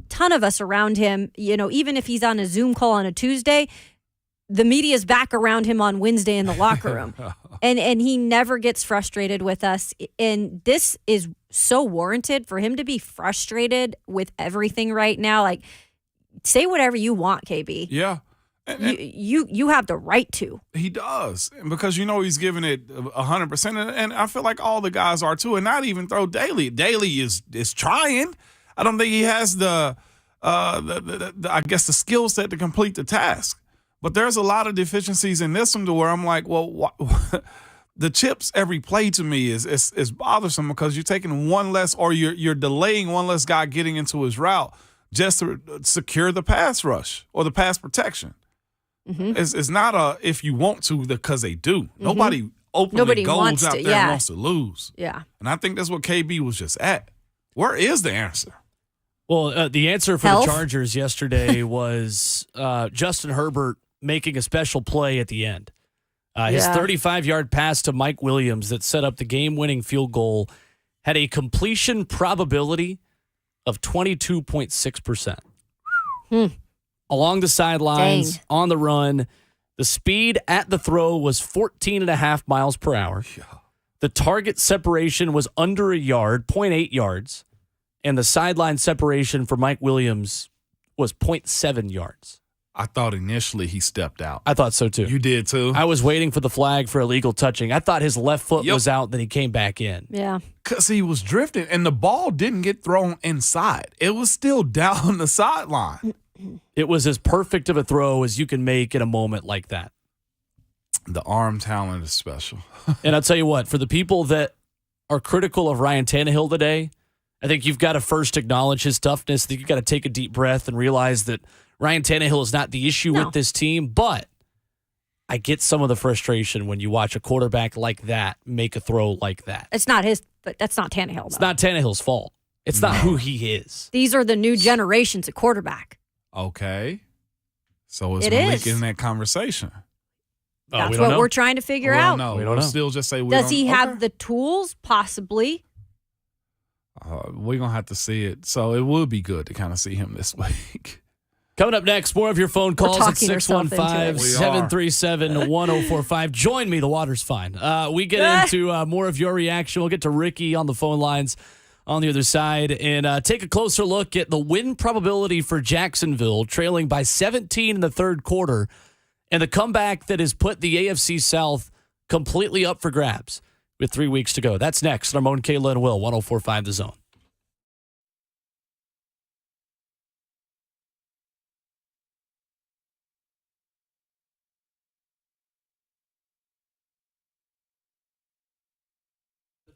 ton of us around him. Even if he's on a Zoom call on a Tuesday, the media's back around him on Wednesday in the locker room. and he never gets frustrated with us. And this is so warranted for him to be frustrated with everything right now. Like, say whatever you want, KB. Yeah. You have the right to. He does, because he's giving it 100%, and I feel like all the guys are too, and not even throw Daly. Daly is trying. I don't think he has the I guess the skill set to complete the task. But there's a lot of deficiencies in this one to where I'm like, well, the chips every play to me is bothersome, because you're taking one less, or you're delaying one less guy getting into his route just to secure the pass rush or the pass protection. It's not a if you want to, because they do. Nobody openly goes out there and wants to lose. Yeah. And I think that's what KB was just at. Where is the answer? Well, the answer for the Chargers yesterday was Justin Herbert making a special play at the end. His 35-yard pass to Mike Williams that set up the game-winning field goal had a completion probability of 22.6%. Along the sidelines, on the run, the speed at the throw was 14.5 miles per hour. Yeah. The target separation was under a yard, 0.8 yards. And the sideline separation for Mike Williams was 0.7 yards. I thought initially he stepped out. I thought so too. You did too? I was waiting for the flag for illegal touching. I thought his left foot was out, then he came back in. Yeah. Because he was drifting, and the ball didn't get thrown inside. It was still down the sideline. It was as perfect of a throw as you can make in a moment like that. The arm talent is special. And I'll tell you what, for the people that are critical of Ryan Tannehill today, I think you've got to first acknowledge his toughness. I think you've got to take a deep breath and realize that Ryan Tannehill is not the issue with this team, but I get some of the frustration when you watch a quarterback like that make a throw like that. It's not his, but that's not Tannehill, though. It's not Tannehill's fault. It's not who he is. These are the new generations of quarterback. Okay. So it's Malik in that conversation. That's what we're trying to figure out. No, we don't know. Still just say we Does don't he have the tools? Possibly. We're going to have to see it. So it would be good to kind of see him this week. Coming up next, more of your phone calls at 615-737-1045. Join me. The water's fine. We get into more of your reaction. We'll get to Ricky on the phone lines on the other side and take a closer look at the win probability for Jacksonville, trailing by 17 in the third quarter, and the comeback that has put the AFC South completely up for grabs with 3 weeks to go. That's next. Ramon, Kayla, and Will, 104.5 The Zone.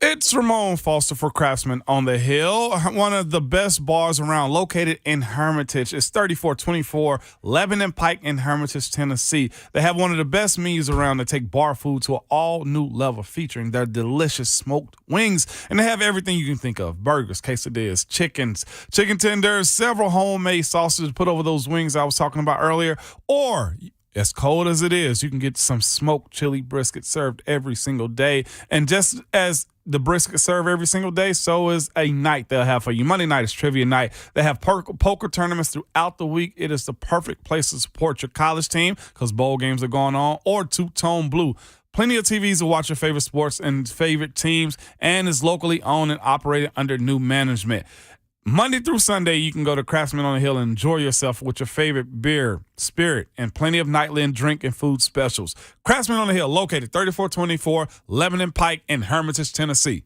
It's Ramon Foster for Craftsman on the Hill, one of the best bars around, located in Hermitage. It's 3424 Lebanon Pike in Hermitage, Tennessee. They have one of the best menus around to take bar food to an all-new level, featuring their delicious smoked wings. And they have everything you can think of: burgers, quesadillas, chickens, chicken tenders, several homemade sausages to put over those wings I was talking about earlier, or as cold as it is, you can get some smoked chili brisket served every single day. And just as the brisket served every single day, so is a night they'll have for you. Monday night is trivia night. They have poker tournaments throughout the week. It is the perfect place to support your college team because bowl games are going on, or Two-Tone Blue. Plenty of TVs to watch your favorite sports and favorite teams, and is locally owned and operated under new management. Monday through Sunday, you can go to Craftsman on the Hill and enjoy yourself with your favorite beer, spirit, and plenty of nightly and drink and food specials. Craftsman on the Hill, located 3424 Lebanon Pike in Hermitage, Tennessee.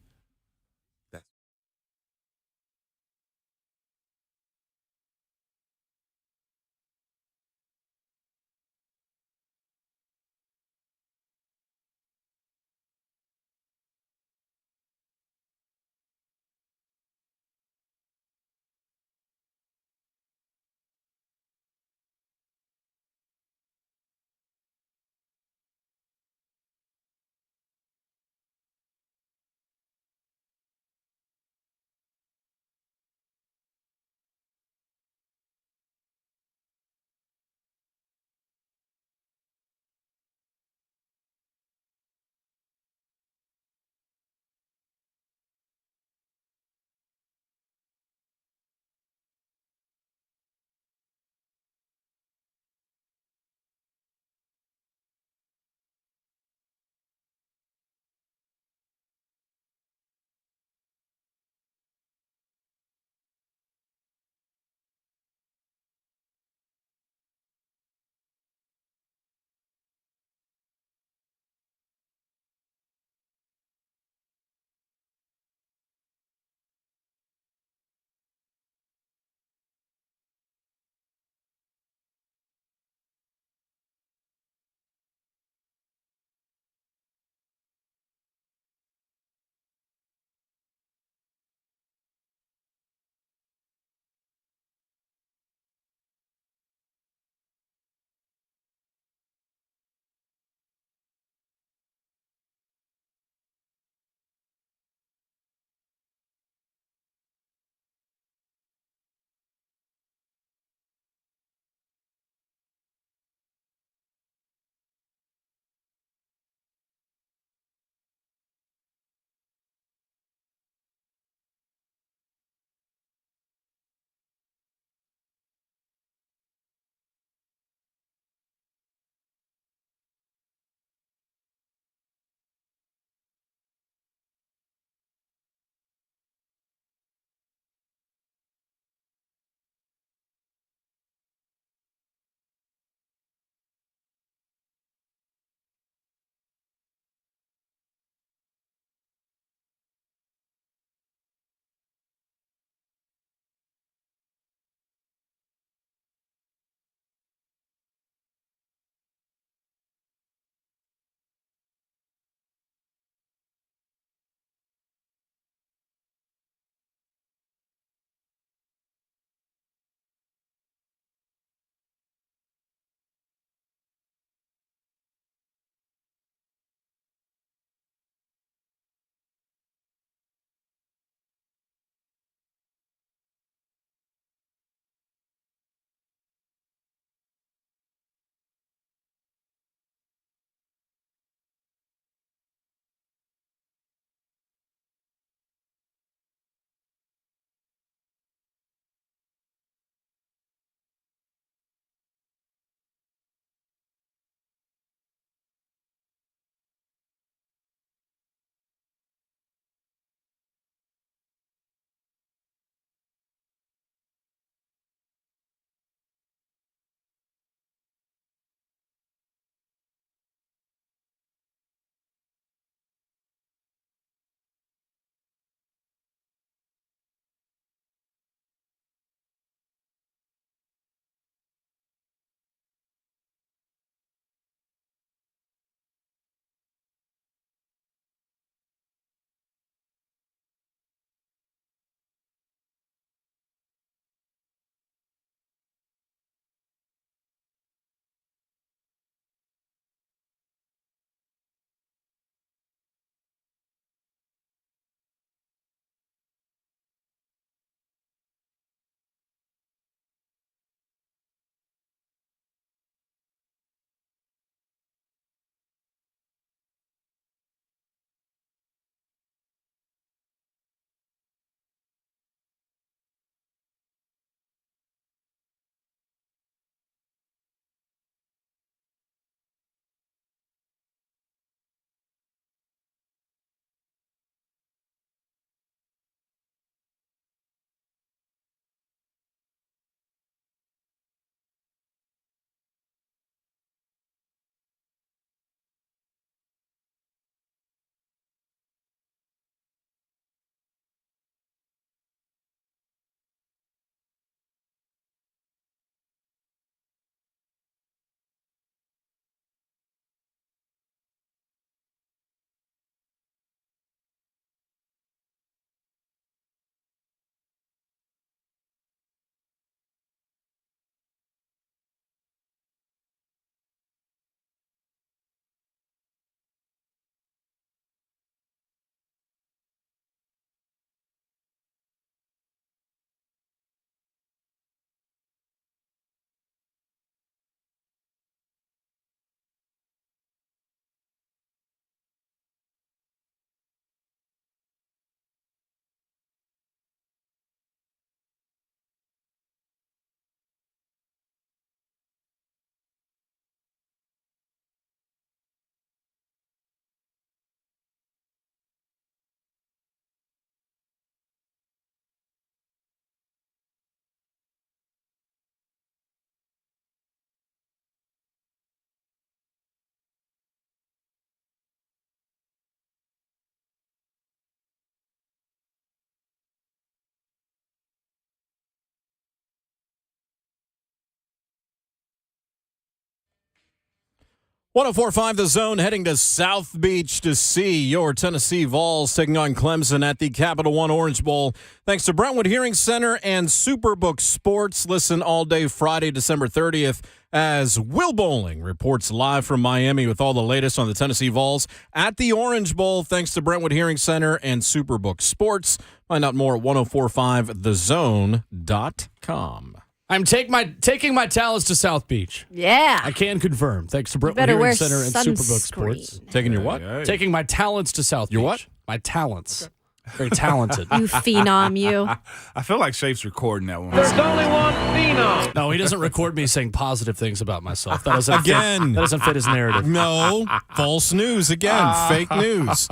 104.5 The Zone, heading to South Beach to see your Tennessee Vols taking on Clemson at the Capital One Orange Bowl. Thanks to Brentwood Hearing Center and Superbook Sports. Listen all day Friday, December 30th, as Will Bowling reports live from Miami with all the latest on the Tennessee Vols at the Orange Bowl. Thanks to Brentwood Hearing Center and Superbook Sports. Find out more at 1045thezone.com. I'm taking my talents to South Beach. Yeah. I can confirm. Thanks to Brentwood better Hearing wear Center and Superbook Sports. Taking your what? Taking my talents to South Beach. Your what? My talents. Very talented. You phenom, you. I feel like Shafe's recording that one. There's only one phenom. No, he doesn't record me saying positive things about myself. That doesn't Again. That doesn't fit his narrative. No, false news again. Fake news.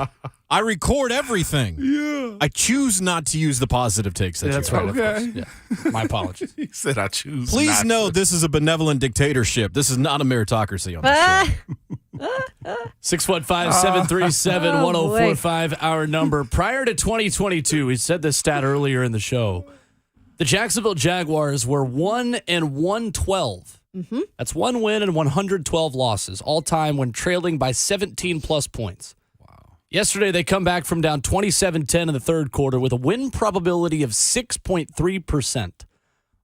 I record everything. Yeah. I choose not to use the positive takes. That's right. Of course. Yeah. My apologies. He said I choose. Please not know to. this is a benevolent dictatorship. This is not a meritocracy on this show. 615-737-1045, our number. Prior to 2022, we said this stat earlier in the show. The Jacksonville Jaguars were 1-112. Mm-hmm. That's 1 win and 112 losses, all time when trailing by 17-plus points. Yesterday, they come back from down 27-10 in the third quarter with a win probability of 6.3%,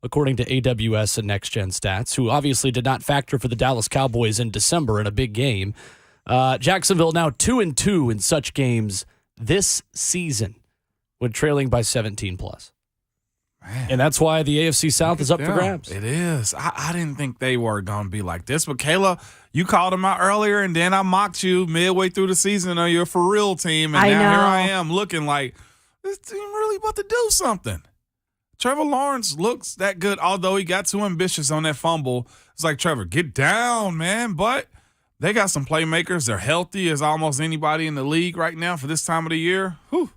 according to AWS and Next Gen Stats, who obviously did not factor for the Dallas Cowboys in December in a big game. Jacksonville now 2-2 in such games this season when trailing by 17-plus. And that's why the AFC South is up for grabs. It is. I didn't think they were going to be like this. But, Kayla, you called them out earlier, and then I mocked you midway through the season on your for real team. And now here I am looking like this team really about to do something. Trevor Lawrence looks that good, although he got too ambitious on that fumble. It's like, Trevor, get down, man. But they got some playmakers. They're healthy as almost anybody in the league right now for this time of the year. Whew.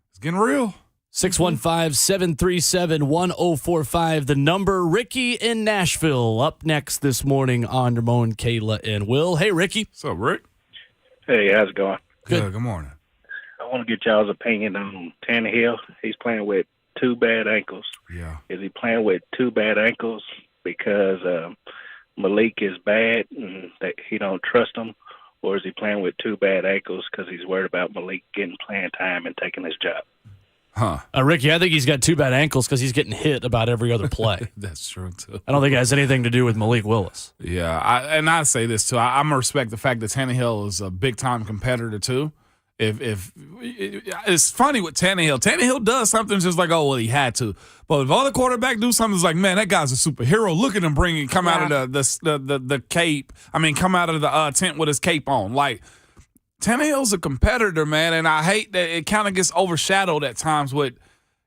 It's getting real. 615-737-1045, the number. Ricky in Nashville up next this morning on Ramon, Kayla, and Will. Hey, Ricky. What's up, Rick? Hey, how's it going? Good morning. I want to get y'all's opinion on Tannehill. He's playing with two bad ankles. Yeah. Is he playing with two bad ankles because Malik is bad and that he don't trust him? Or is he playing with two bad ankles because he's worried about Malik getting playing time and taking his job? Huh. Ricky, I think he's got two bad ankles because he's getting hit about every other play. That's true, too. I don't think it has anything to do with Malik Willis. Yeah, I say this, too. I'm going to respect the fact that Tannehill is a big-time competitor, too. If it's funny with Tannehill. Tannehill does something just like, oh, well, he had to. But if other quarterback do something, it's like, man, that guy's a superhero. Look at him come out of the cape. I mean, come out of the tent with his cape on. Like, Tannehill's a competitor, man, and I hate that it kind of gets overshadowed at times with,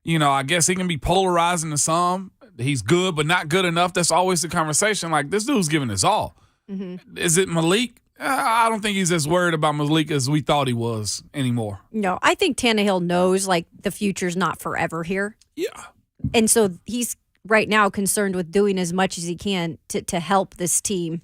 I guess he can be polarizing to some. He's good, but not good enough. That's always the conversation. Like, this dude's giving his all. Mm-hmm. Is it Malik? I don't think he's as worried about Malik as we thought he was anymore. No, I think Tannehill knows, the future's not forever here. Yeah. And so he's right now concerned with doing as much as he can to help this team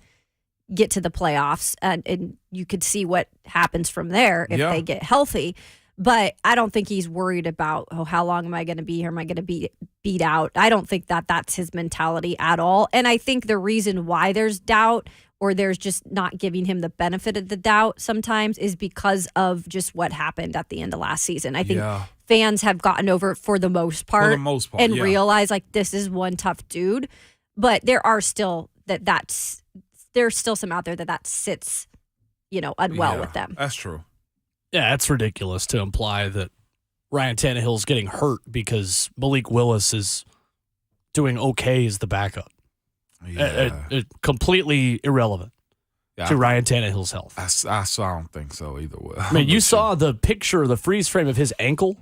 get to the playoffs, and you could see what happens from there if they get healthy. But I don't think he's worried about, how long am I going to be here? Am I going to be beat out? I don't think that's his mentality at all. And I think the reason why there's doubt or there's just not giving him the benefit of the doubt sometimes is because of just what happened at the end of last season. I think fans have gotten over it for the most part and realize this is one tough dude. But there are still there's still some out there that sits, unwell with them. That's true. Yeah, it's ridiculous to imply that Ryan Tannehill's getting hurt because Malik Willis is doing okay as the backup. Yeah. Completely irrelevant to Ryan Tannehill's health. I don't think so either way. I mean, you saw the picture, the freeze frame of his ankle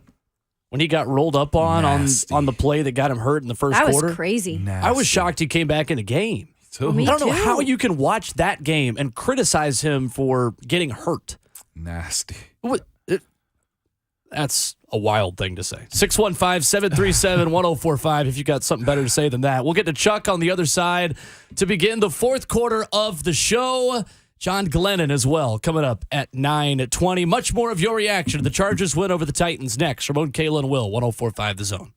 when he got rolled up on the play that got him hurt in the first quarter. That was crazy. I was shocked he came back in the game. Well, I don't know how you can watch that game and criticize him for getting hurt. Nasty. That's a wild thing to say. 615-737-1045 if you got something better to say than that. We'll get to Chuck on the other side to begin the fourth quarter of the show. John Glennon as well coming up at 9:20. Much more of your reaction to the Chargers win over the Titans next. Ramon, Kayla, and Will, 1045 The Zone.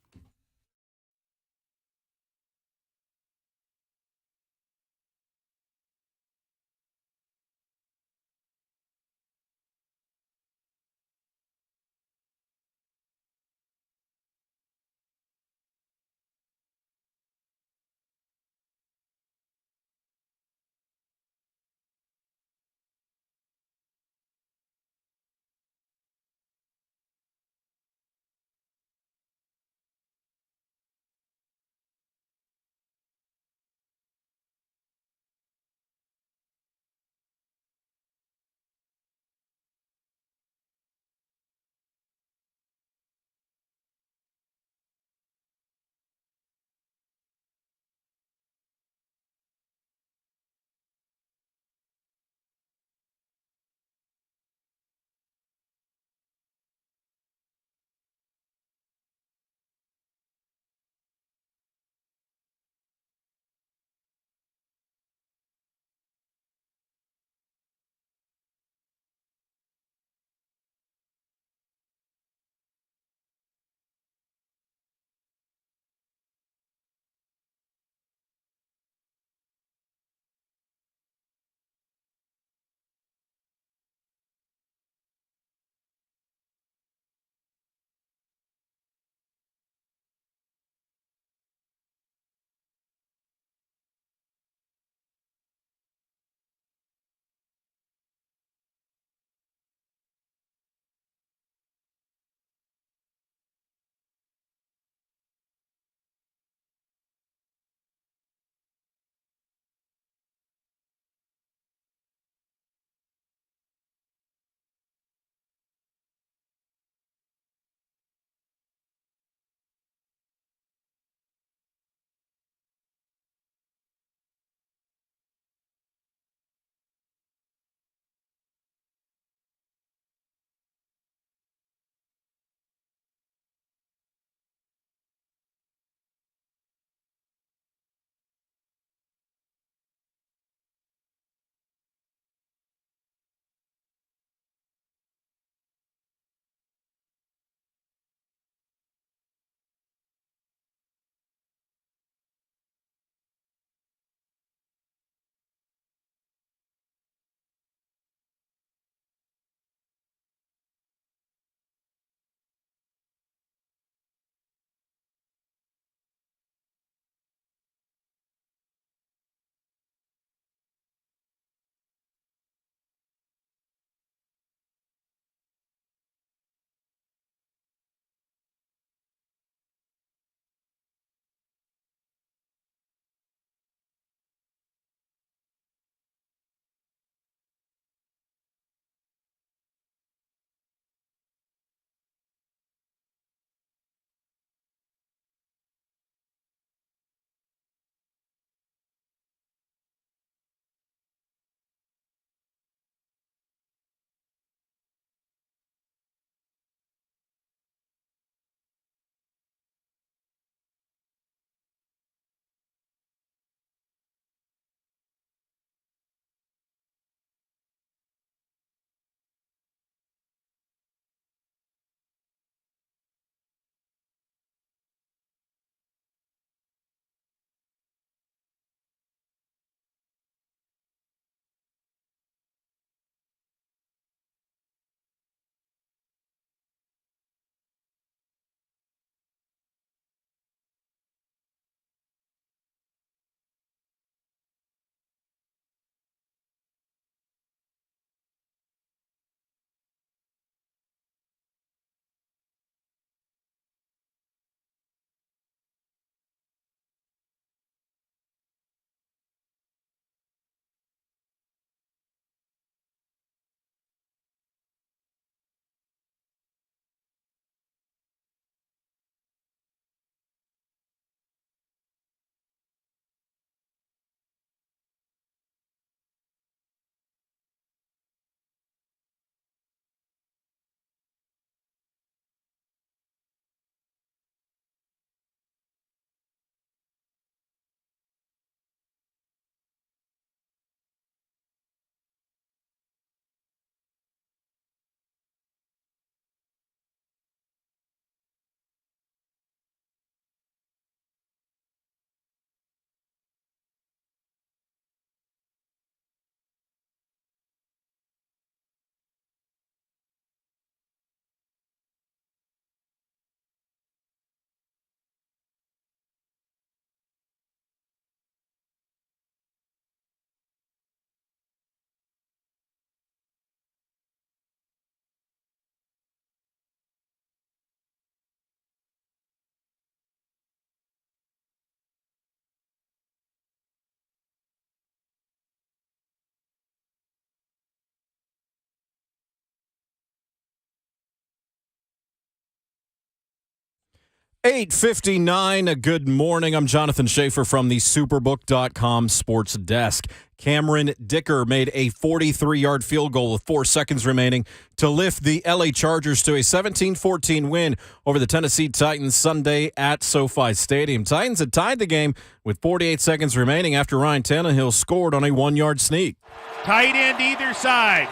8:59, a good morning. I'm Jonathan Schaefer from the Superbook.com sports desk. Cameron Dicker made a 43-yard field goal with 4 seconds remaining to lift the LA Chargers to a 17-14 win over the Tennessee Titans Sunday at SoFi Stadium. Titans had tied the game with 48 seconds remaining after Ryan Tannehill scored on a 1-yard sneak. Tight end either side.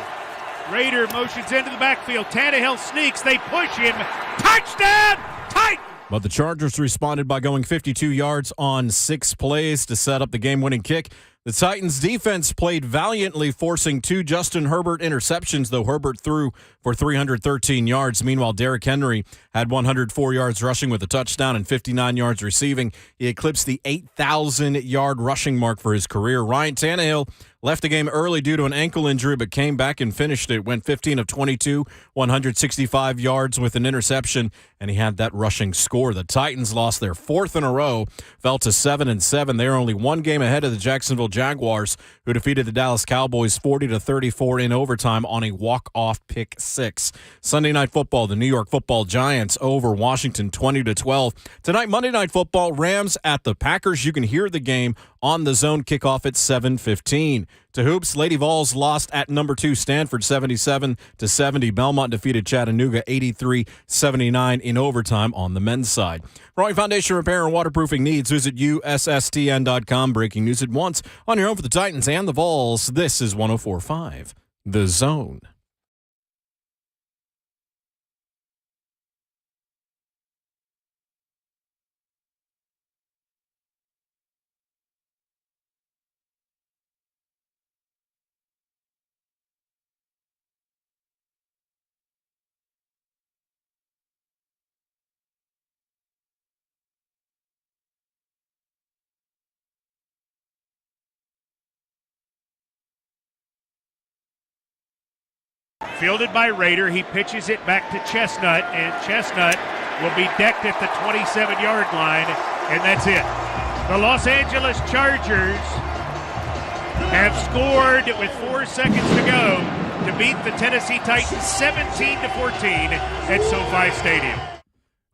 Raider motions into the backfield. Tannehill sneaks. They push him. Touchdown! Titans! But the Chargers responded by going 52 yards on 6 plays to set up the game-winning kick. The Titans' defense played valiantly, forcing 2 Justin Herbert interceptions, though Herbert threw for 313 yards. Meanwhile, Derrick Henry had 104 yards rushing with a touchdown and 59 yards receiving. He eclipsed the 8,000-yard rushing mark for his career. Ryan Tannehill left the game early due to an ankle injury, but came back and finished it. Went 15 of 22, 165 yards with an interception, and he had that rushing score. The Titans lost their 4th in a row, fell to 7-7. They are only 1 game ahead of the Jacksonville Jaguars, who defeated the Dallas Cowboys 40-34 in overtime on a walk-off pick 6. Sunday Night Football, the New York Football Giants over Washington 20-12. Tonight, Monday Night Football, Rams at the Packers. You can hear the game on the Zone, kickoff at 7:15. To hoops, Lady Vols lost at number 2 Stanford 77-70. Belmont defeated Chattanooga 83-79 in overtime on the men's side. For all your foundation repair and waterproofing needs, visit USSTN.com. Breaking news at once on your own for the Titans and the Vols. This is 104.5 The Zone. Fielded by Raider, he pitches it back to Chestnut, and Chestnut will be decked at the 27-yard line, and that's it. The Los Angeles Chargers have scored with 4 seconds to go to beat the Tennessee Titans 17-14 at SoFi Stadium.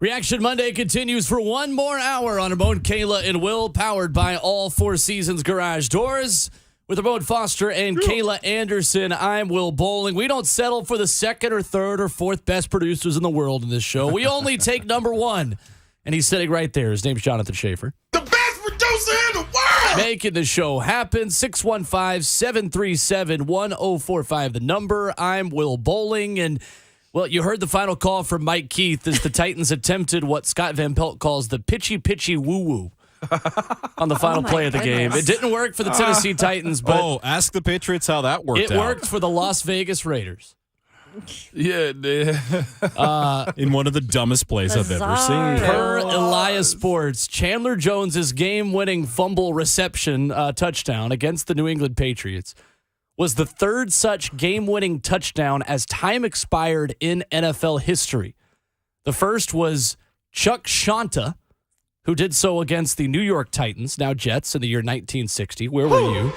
Reaction Monday continues for 1 more hour on Ramon, Kayla, and Will, powered by All Four Seasons Garage Doors. With Ramon Foster and Kayla Anderson, I'm Will Bowling. We don't settle for the 2nd or 3rd or 4th best producers in the world in this show. We only take number 1. And he's sitting right there. His name's Jonathan Schaefer. The best producer in the world! Making the show happen. 615-737-1045, the number. I'm Will Bowling. And, well, you heard the final call from Mike Keith as the Titans attempted what Scott Van Pelt calls the pitchy woo-woo on the final play of the game. It didn't work for the Tennessee Titans, but ask the Patriots how that worked out. It worked for the Las Vegas Raiders. Yeah, it did. In one of the dumbest plays I've ever seen. Per Elias Sports, Chandler Jones's game-winning fumble reception touchdown against the New England Patriots was the 3rd such game-winning touchdown as time expired in NFL history. The first was Chuck Shanta, who did so against the New York Titans, now Jets, in the year 1960. Where were you?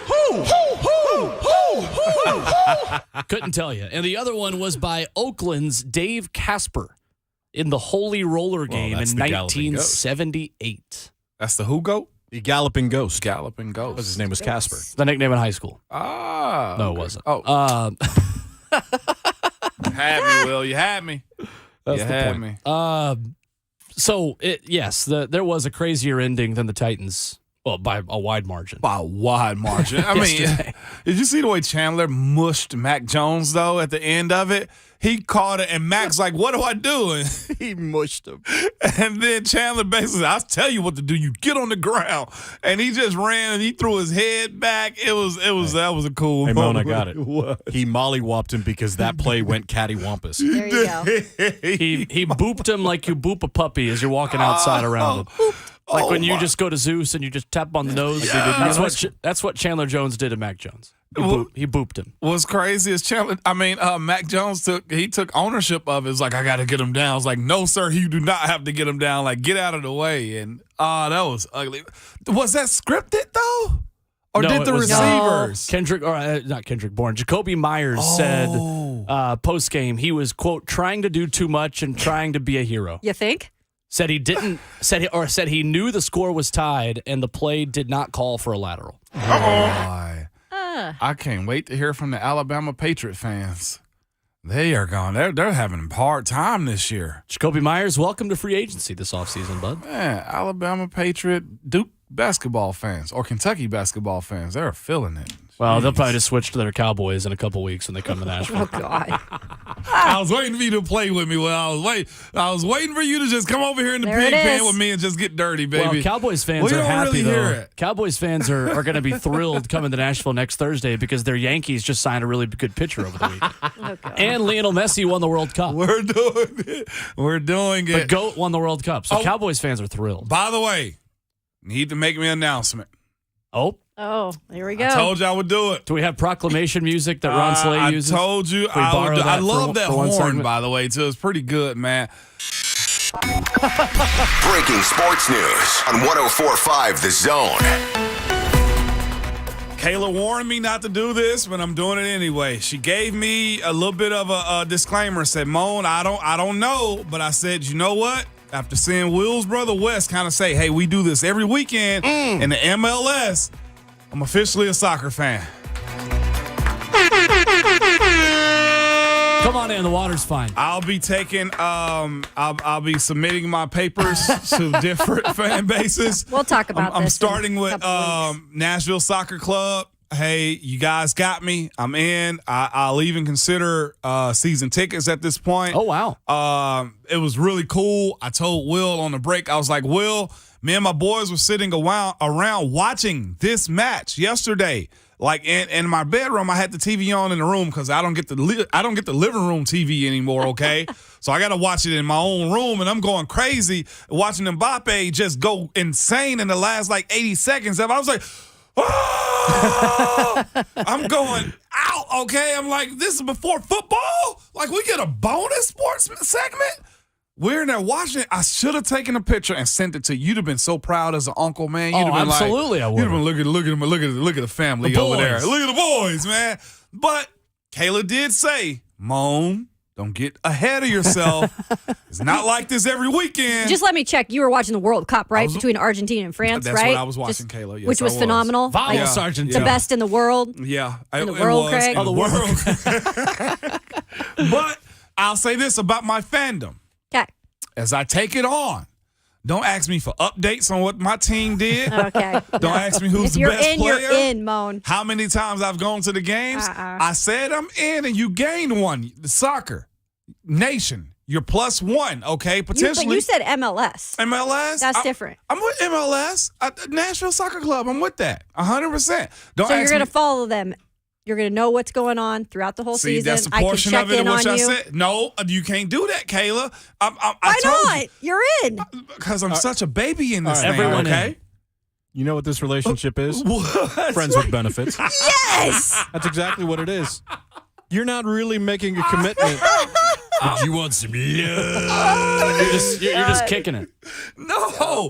Couldn't tell you. And the other one was by Oakland's Dave Casper in the Holy Roller game in 1978. That's the who goat? The Galloping Ghost. Galloping Ghost. His name was Casper. The nickname in high school. Ah. No, it wasn't. Oh. You had me, Will. You had me. That's you the had point. me. So, there was a crazier ending than the Titans, well, by a wide margin. By a wide margin. I mean, did you see the way Chandler mushed Mac Jones, though, at the end of it? He caught it, and Mac's like, what do I do? And he mushed him. And then Chandler basically said, I'll tell you what to do. You get on the ground. And he just ran, and he threw his head back. That was a cool moment. moment. I got it. What? He mollywopped him because that play went cattywampus. There you go. He booped him like you boop a puppy as you're walking outside around him. Like when you just go to Zeus and you just tap on the nose. Yeah. That's what Chandler Jones did to Mac Jones. He booped him. What's crazy is Mac Jones took ownership of it. It's like, I got to get him down. I was like, no, sir, you do not have to get him down. Like, get out of the way. And that was ugly. Was that scripted though? Or no, did the receivers? Not Kendrick Bourne. Jacoby Myers said post game he was, quote, trying to do too much and trying to be a hero. You think? said he didn't said he knew the score was tied and the play did not call for a lateral. Boy. I can't wait to hear from the Alabama Patriot fans. They are gone. They're having a hard time this year. Jacoby Myers, welcome to free agency this offseason, bud. Man, Alabama Patriot, Duke basketball fans or Kentucky basketball fans, they're feeling it. Well, they'll probably just switch to their Cowboys in a couple weeks when they come to Nashville. Oh, God. I was waiting for you to play with me. Well, I was waiting for you to just come over here in the There pig it pen is. with me and just get dirty, baby. Well, Cowboys fans are happy, though. Cowboys fans are going to be thrilled coming to Nashville next Thursday because their Yankees just signed a really good pitcher over the week. And Lionel Messi won the World Cup. We're doing it. We're doing it. The GOAT won the World Cup. So Cowboys fans are thrilled. By the way, need to make me an announcement. Oh, here we go. I told you I would do it. Do we have proclamation music that Ron Slay uses? I told you Can we borrow that I love that for one horn, segment? by the way, too. It's pretty good, man. Breaking sports news on 104.5 The Zone. Kayla warned me not to do this, but I'm doing it anyway. She gave me a little bit of a disclaimer. Said, Moan, I don't know, but I said, you know what? After seeing Will's brother Wes kind of say, hey, we do this every weekend in the MLS, I'm officially a soccer fan. Come on in, the water's fine. I'll be taking I'll be submitting my papers to different fan bases. We'll talk about this. I'm starting with weeks. Nashville Soccer Club. Hey, you guys got me. I'm in. I'll even consider season tickets at this point. Oh, wow. It was really cool. I told Will on the break, I was like, Will, me and my boys were sitting around watching this match yesterday. Like in my bedroom, I had the TV on in the room because I don't get the living room TV anymore. Okay, so I got to watch it in my own room, and I'm going crazy watching Mbappe just go insane in the last like 80 seconds. I was like, oh! I'm going out. Okay, I'm like, this is before football. Like we get a bonus sports segment. We're in there watching it. I should have taken a picture and sent it to you. You'd have been so proud as an uncle, man. You'd have been absolutely, I would. You'd have been look at the family The over there. boys. Look at the boys, man. But Kayla did say, Moan, don't get ahead of yourself. It's not like this every weekend. Just let me check. You were watching the World Cup, right? Between Argentina and France, That's right? what I was watching, Kayla. Yes, which was I phenomenal. Vamos, Like, Argentina. The best in the world. Yeah. In the world, Craig. In the world. But I'll say this about my fandom. Okay. As I take it on, don't ask me for updates on what my team did. Okay. Don't ask me who's If the you're best in, player. you're in, Moan. How many times I've gone to the games. I said I'm in, and you gained one. The soccer nation, you're +1, okay? Potentially. But you said MLS. MLS? That's different. I'm with MLS. Nashville Soccer Club. I'm with that. 100%. Don't So you're ask going to me. follow them. You're going to know what's going on throughout the whole See, season. that's a I can portion check of it in of what on I you. said. No, you can't do that, Kayla. Why not? You're in. Because I'm such a baby in this All right, thing, everyone okay? You know what this relationship is? What? Friends with benefits. Yes! That's exactly what it is. You're not really making a commitment. But you want some love. You're just kicking it. No.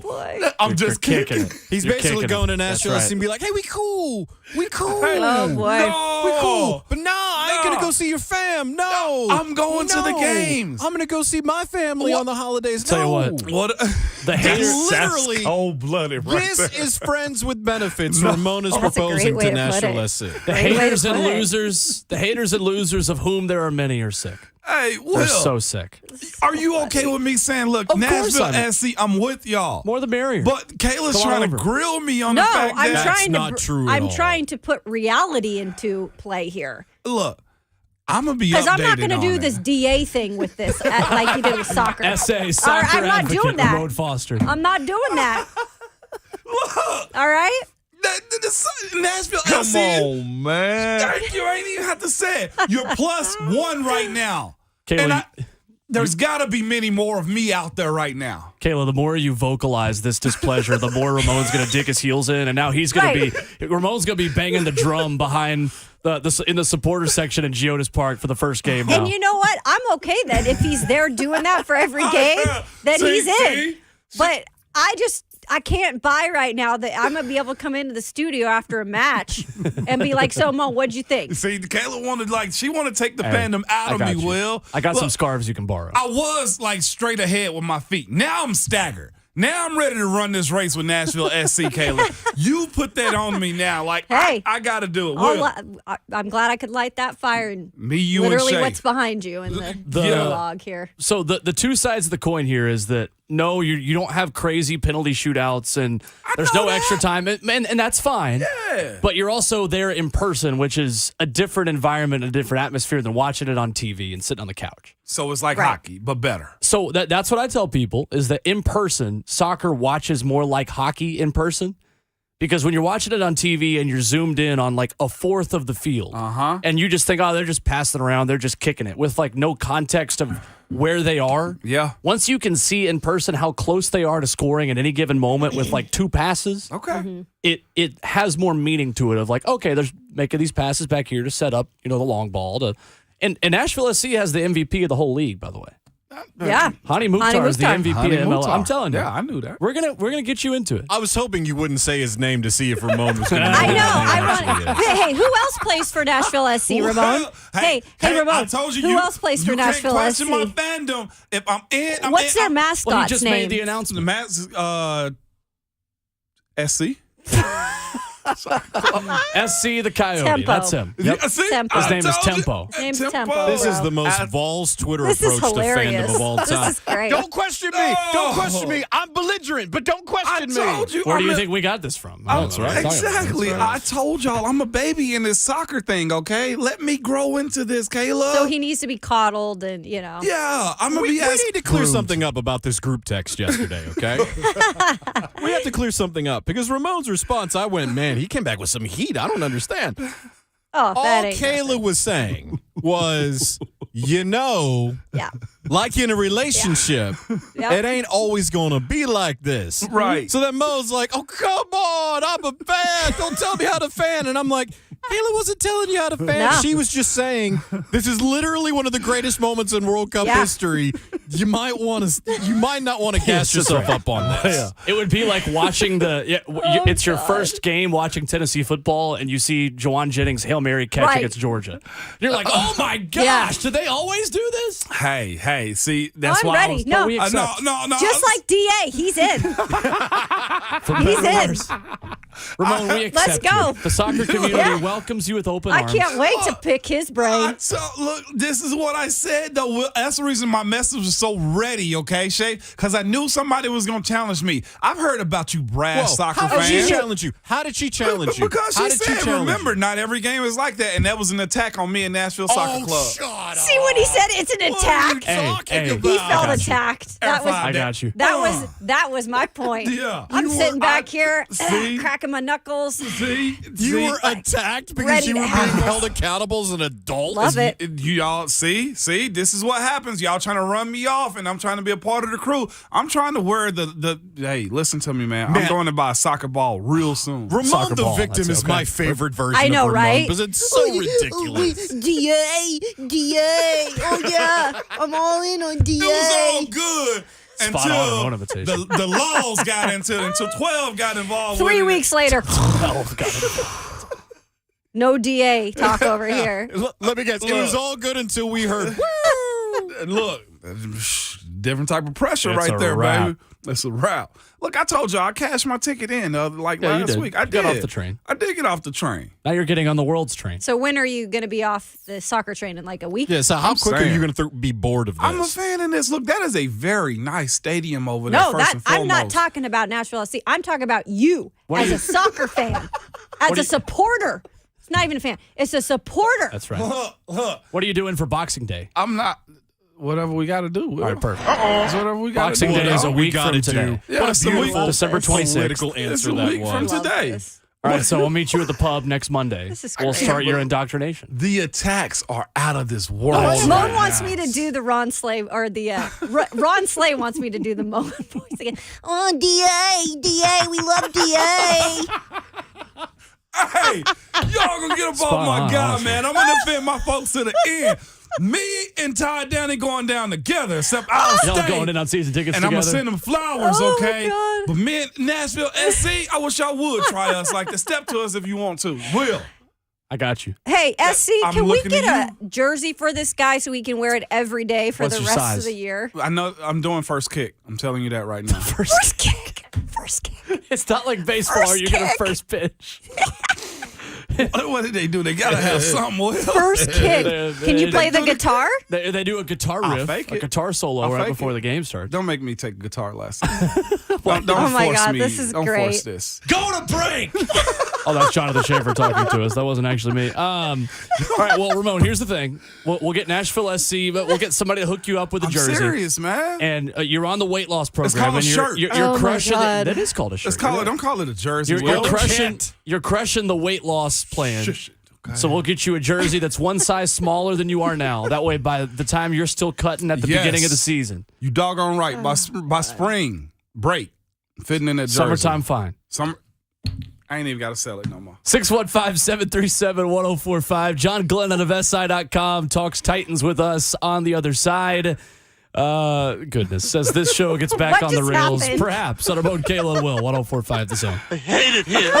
I'm just kicking it. He's You're basically kicking going it. to Nashville That's right. and be like, hey, we cool. We cool. Oh, boy. No. We cool. But no, I ain't going to go see your fam. No. I'm going to the games. I'm going to go see my family on the holidays. Tell you No. what. The That's haters. literally cold-blooded this is friends with benefits. Ramona's That's a great proposing way to to put Nashville it. SC. The Great way to haters and put it. losers. The haters and losers of whom there are many are sick. Hey, Will. They're so sick. Are you okay with me saying, look, Of course Nashville I'm- SC, I'm with y'all. More the merrier. But Kayla's Come on trying to over. grill me on No, the fact I'm that trying to. not true at I'm all. trying to put reality into play here look, I'm gonna be because I'm not going to do this DA thing with this like you did with soccer. SA soccer I'm not advocate doing that. Ramon Foster. I'm not doing that. Look, All right. Nashville Come SC. on, man. You ain't even have to say it. You're +1 right now. Kayla, And there's got to be many more of me out there right now. Kayla, the more you vocalize this displeasure, the more Ramon's going to dig his heels in, and now he's going to be Ramon's going to be banging the drum behind in the supporter section in Geodis Park for the first game. Now. And you know what? I'm okay then if he's there doing that for every game. Then he's in. But I can't buy right now that I'm gonna be able to come into the studio after a match and be like, so Mo, what'd you think? See, Kayla wanted she wanted to take the fandom out of me, you. Will. I got some scarves you can borrow. I was straight ahead with my feet. Now I'm staggered. Now I'm ready to run this race with Nashville SC, Kayla. You put that on me now. Hey, I got to do it. I'm glad I could light that fire. And me, you, literally and Shay. What's behind you in the log here. So the two sides of the coin here is that, no, you don't have crazy penalty shootouts and there's no extra time. And that's fine. Yeah. But you're also there in person, which is a different environment, a different atmosphere than watching it on TV and sitting on the couch. So it's like hockey, but better. So that's what I tell people is that in person, soccer watches more like hockey in person. Because when you're watching it on TV and you're zoomed in on like a fourth of the field, and you just think, oh, they're just passing around, they're just kicking it with like no context of where they are. Yeah. Once you can see in person how close they are to scoring at any given moment with like two passes, it has more meaning to it of like, okay, they're making these passes back here to set up, the long ball. And Nashville SC has the MVP of the whole league, by the way. Yeah, Hani Mukhtar is the MVP of ML. I'm telling you. Yeah, I knew that. We're gonna get you into it. I was hoping you wouldn't say his name to see if Ramon was going to. I know. Hey, who else plays for Nashville SC, Ramon? Hey, Ramon. I told you, who else plays for Nashville can't SC? question my fandom. If I'm in, What's their mascot's Well, he just name? made the announcement. SC. SC the Coyote. Tempo. That's him. Yep. Tempo. His name is Tempo. Name's Tempo. This is the most Vols Twitter This approach is to hilarious. fandom of all time. This is great. Don't question me. Don't question me. I'm belligerent, but don't question me. I told you. Where do you think we got this from? That's right. Exactly. I told y'all I'm a baby in this soccer thing, okay? Let me grow into this, Kayla. So he needs to be coddled and, Yeah, I'm going to We be need to clear something up about this group text yesterday, okay? We have to clear something up because Ramon's response, I went, man, he came back with some heat. I don't understand. Oh, All that ain't Kayla nothing. was saying was, like in a relationship, it ain't always going to be like this. Right. So then Mo's like, oh, come on, I'm a fan. Don't tell me how to fan. And I'm like, Kayla wasn't telling you how to fan. No. She was just saying, this is literally one of the greatest moments in World Cup history. You might not want to gas yourself up on this. Yeah. It would be like watching it's your first game watching Tennessee football and you see Juwan Jennings' Hail Mary catch against Georgia. You're like, oh my gosh, do they always do this? Hey, see, that's I'm why ready. I No. was, no. Just like DA, he's in. He's in. Ramon, we accept Let's go. you. The soccer community welcomes you with open I arms. can't wait to pick his brain. So, look, this is what I said, though. Will. That's the reason my message was so ready, okay, Shay? Because I knew somebody was going to challenge me. I've heard about you brass soccer How fans. did she challenge you? How did she challenge you? Because she said, remember, not every game is like that. And that was an attack on me and Nashville Soccer Club. See what he said? It's an attack. He felt attacked. I got you. That was my point. Yeah. I'm sitting back here, see? cracking my knuckles. You were attacked because Ready you to were have being this. held accountable as an adult? Love it. Y'all see, this is what happens. Y'all trying to run me off, and I'm trying to be a part of the crew. I'm trying to wear the. Hey, listen to me, man. I'm going to buy a soccer ball real soon. Ramon the victim is my favorite version I know, of Ramon right? because it's so ridiculous. DA. Oh yeah, I'm all in on DA. It was all good. Spot on Ramon invitation. The laws got into it, until 12 got involved. 3 with weeks later. No DA talk over Yeah. here. Let me guess. It was all good until we heard. Look, different type of pressure It's right a there, wrap. baby. That's a wrap. Look, I told y'all I cashed my ticket in you last did. week. I You did. got off the train. I did get off the train. Now you're getting on the world's train. So when are you going to be off the soccer train in like a week? Yeah, so how I'm quick are saying. you going to be bored of this? I'm a fan of this. Look, that is a very nice stadium over there. No, first and I'm not foremost. talking about Nashville SC. I'm talking about you What as are a soccer fan, as a supporter. It's not even a fan. It's a supporter. That's right. Look, What are you doing for Boxing Day? I'm not. Whatever we got to do. All right, perfect. It's whatever we got to do. Boxing Day is a we week gotta from today. do. Yeah, What it's a a week beautiful December 26th. political It's answer a that week from was. today. This. All right, so we'll meet you at the pub next Monday. This is We'll great. start your indoctrination. The attacks are out of this world. Simone right wants now. me to do the Ron Slay or the Ron Slay wants me to do the Moan voice again. Oh, DA, we love DA. Hey, y'all gonna get up Spot off my on, guy, honestly. man. I'm gonna defend my folks to the end. Me and Ty Danny going down together, except I'll Y'all stay. going in on season tickets And together? I'm going to send them flowers, Oh, okay? my God. But me and Nashville SC, I wish y'all would try us like that. Step to us if you want to. Will. I got you. Hey, SC, I'm can we looking get at a jersey for this guy so he can wear it every day for What's the your rest size? of the year? I know I'm doing first kick. I'm telling you that right now. First kick. First kick. It's not like baseball. First You get a kick. first pitch. What did they do? They got to have something. Will. First kick. Can you play the guitar? They do a guitar I'll riff, fake a it. guitar solo I'll right fake before it. the game starts. Don't make me take guitar lessons. don't Oh my force God, me. this is don't great. force this. Go to break. Oh, that's Jonathan Schaefer talking to us. That wasn't actually me. All right, well, Ramon, here's the thing. We'll get Nashville SC, but we'll get somebody to hook you up with a I'm jersey. serious, man. And you're on the weight loss program. It's called a and shirt. You're Oh my crushing it. God. That is called a shirt. Don't call it a jersey. You're Will. crushing the weight loss plan. Shush it. Okay. So we'll get you a jersey that's one size smaller than you are now. That way, by the time you're still cutting at the beginning of the season, You doggone right. By spring break, fitting in that jersey. summertime fine. I ain't even got to sell it no more. 615-737-1045. John Glennon of SI.com talks Titans with us on the other side. Goodness. Says this show gets back What on the just rails. happened? Perhaps. On our own Kayla and Will, 1045 The Zone. I hate it here.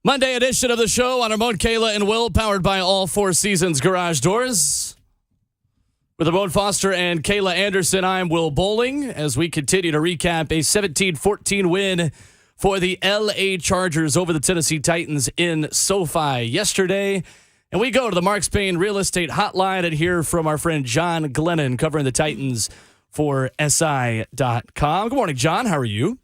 Monday edition of the show on Ramon, Kayla, and Will, powered by All Four Seasons Garage Doors. With Ramon Foster and Kayla Anderson, I'm Will Bowling as we continue to recap a 17-14 win for the LA Chargers over the Tennessee Titans in SoFi yesterday. And we go to the Mark Spain Real Estate Hotline and hear from our friend John Glennon covering the Titans for SI.com. Good morning, John. How are you?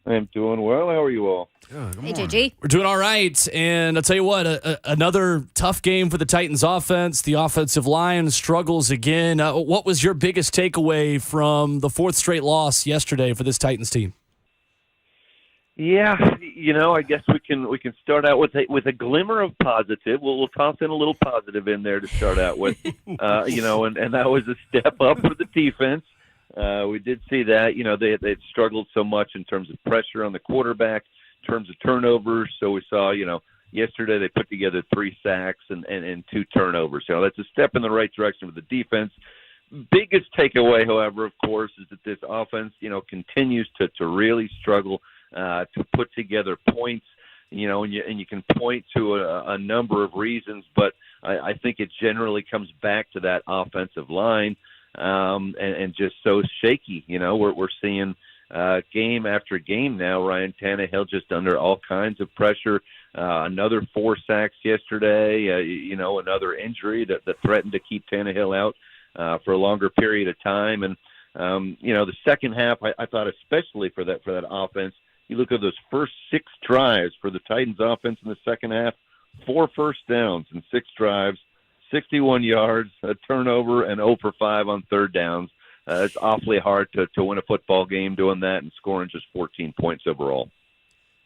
I'm doing well. How are you all? Hey, JG. We're doing all right. And I'll tell you what, another tough game for the Titans offense. The offensive line struggles again. What was your biggest takeaway from the fourth straight loss yesterday for this Titans team? Yeah, I guess we can start out with a glimmer of positive. We'll toss in a little positive in there to start out with, and that was a step up for the defense. We did see that, they'd struggled so much in terms of pressure on the quarterback, in terms of turnovers. So we saw, yesterday they put together 3 sacks and 2 turnovers. So that's a step in the right direction for the defense. Biggest takeaway, however, of course, is that this offense, continues to really struggle to put together points, and you can point to a number of reasons, but I think it generally comes back to that offensive line and just so shaky. We're seeing game after game now, Ryan Tannehill just under all kinds of pressure. Another 4 sacks yesterday, another injury that threatened to keep Tannehill out for a longer period of time. And, the second half, I thought especially for that offense, you look at those first 6 drives for the Titans offense in the second half, 4 first downs in 6 drives, 61 yards, a turnover, and 0 for 5 on third downs. It's awfully hard to win a football game doing that and scoring just 14 points overall.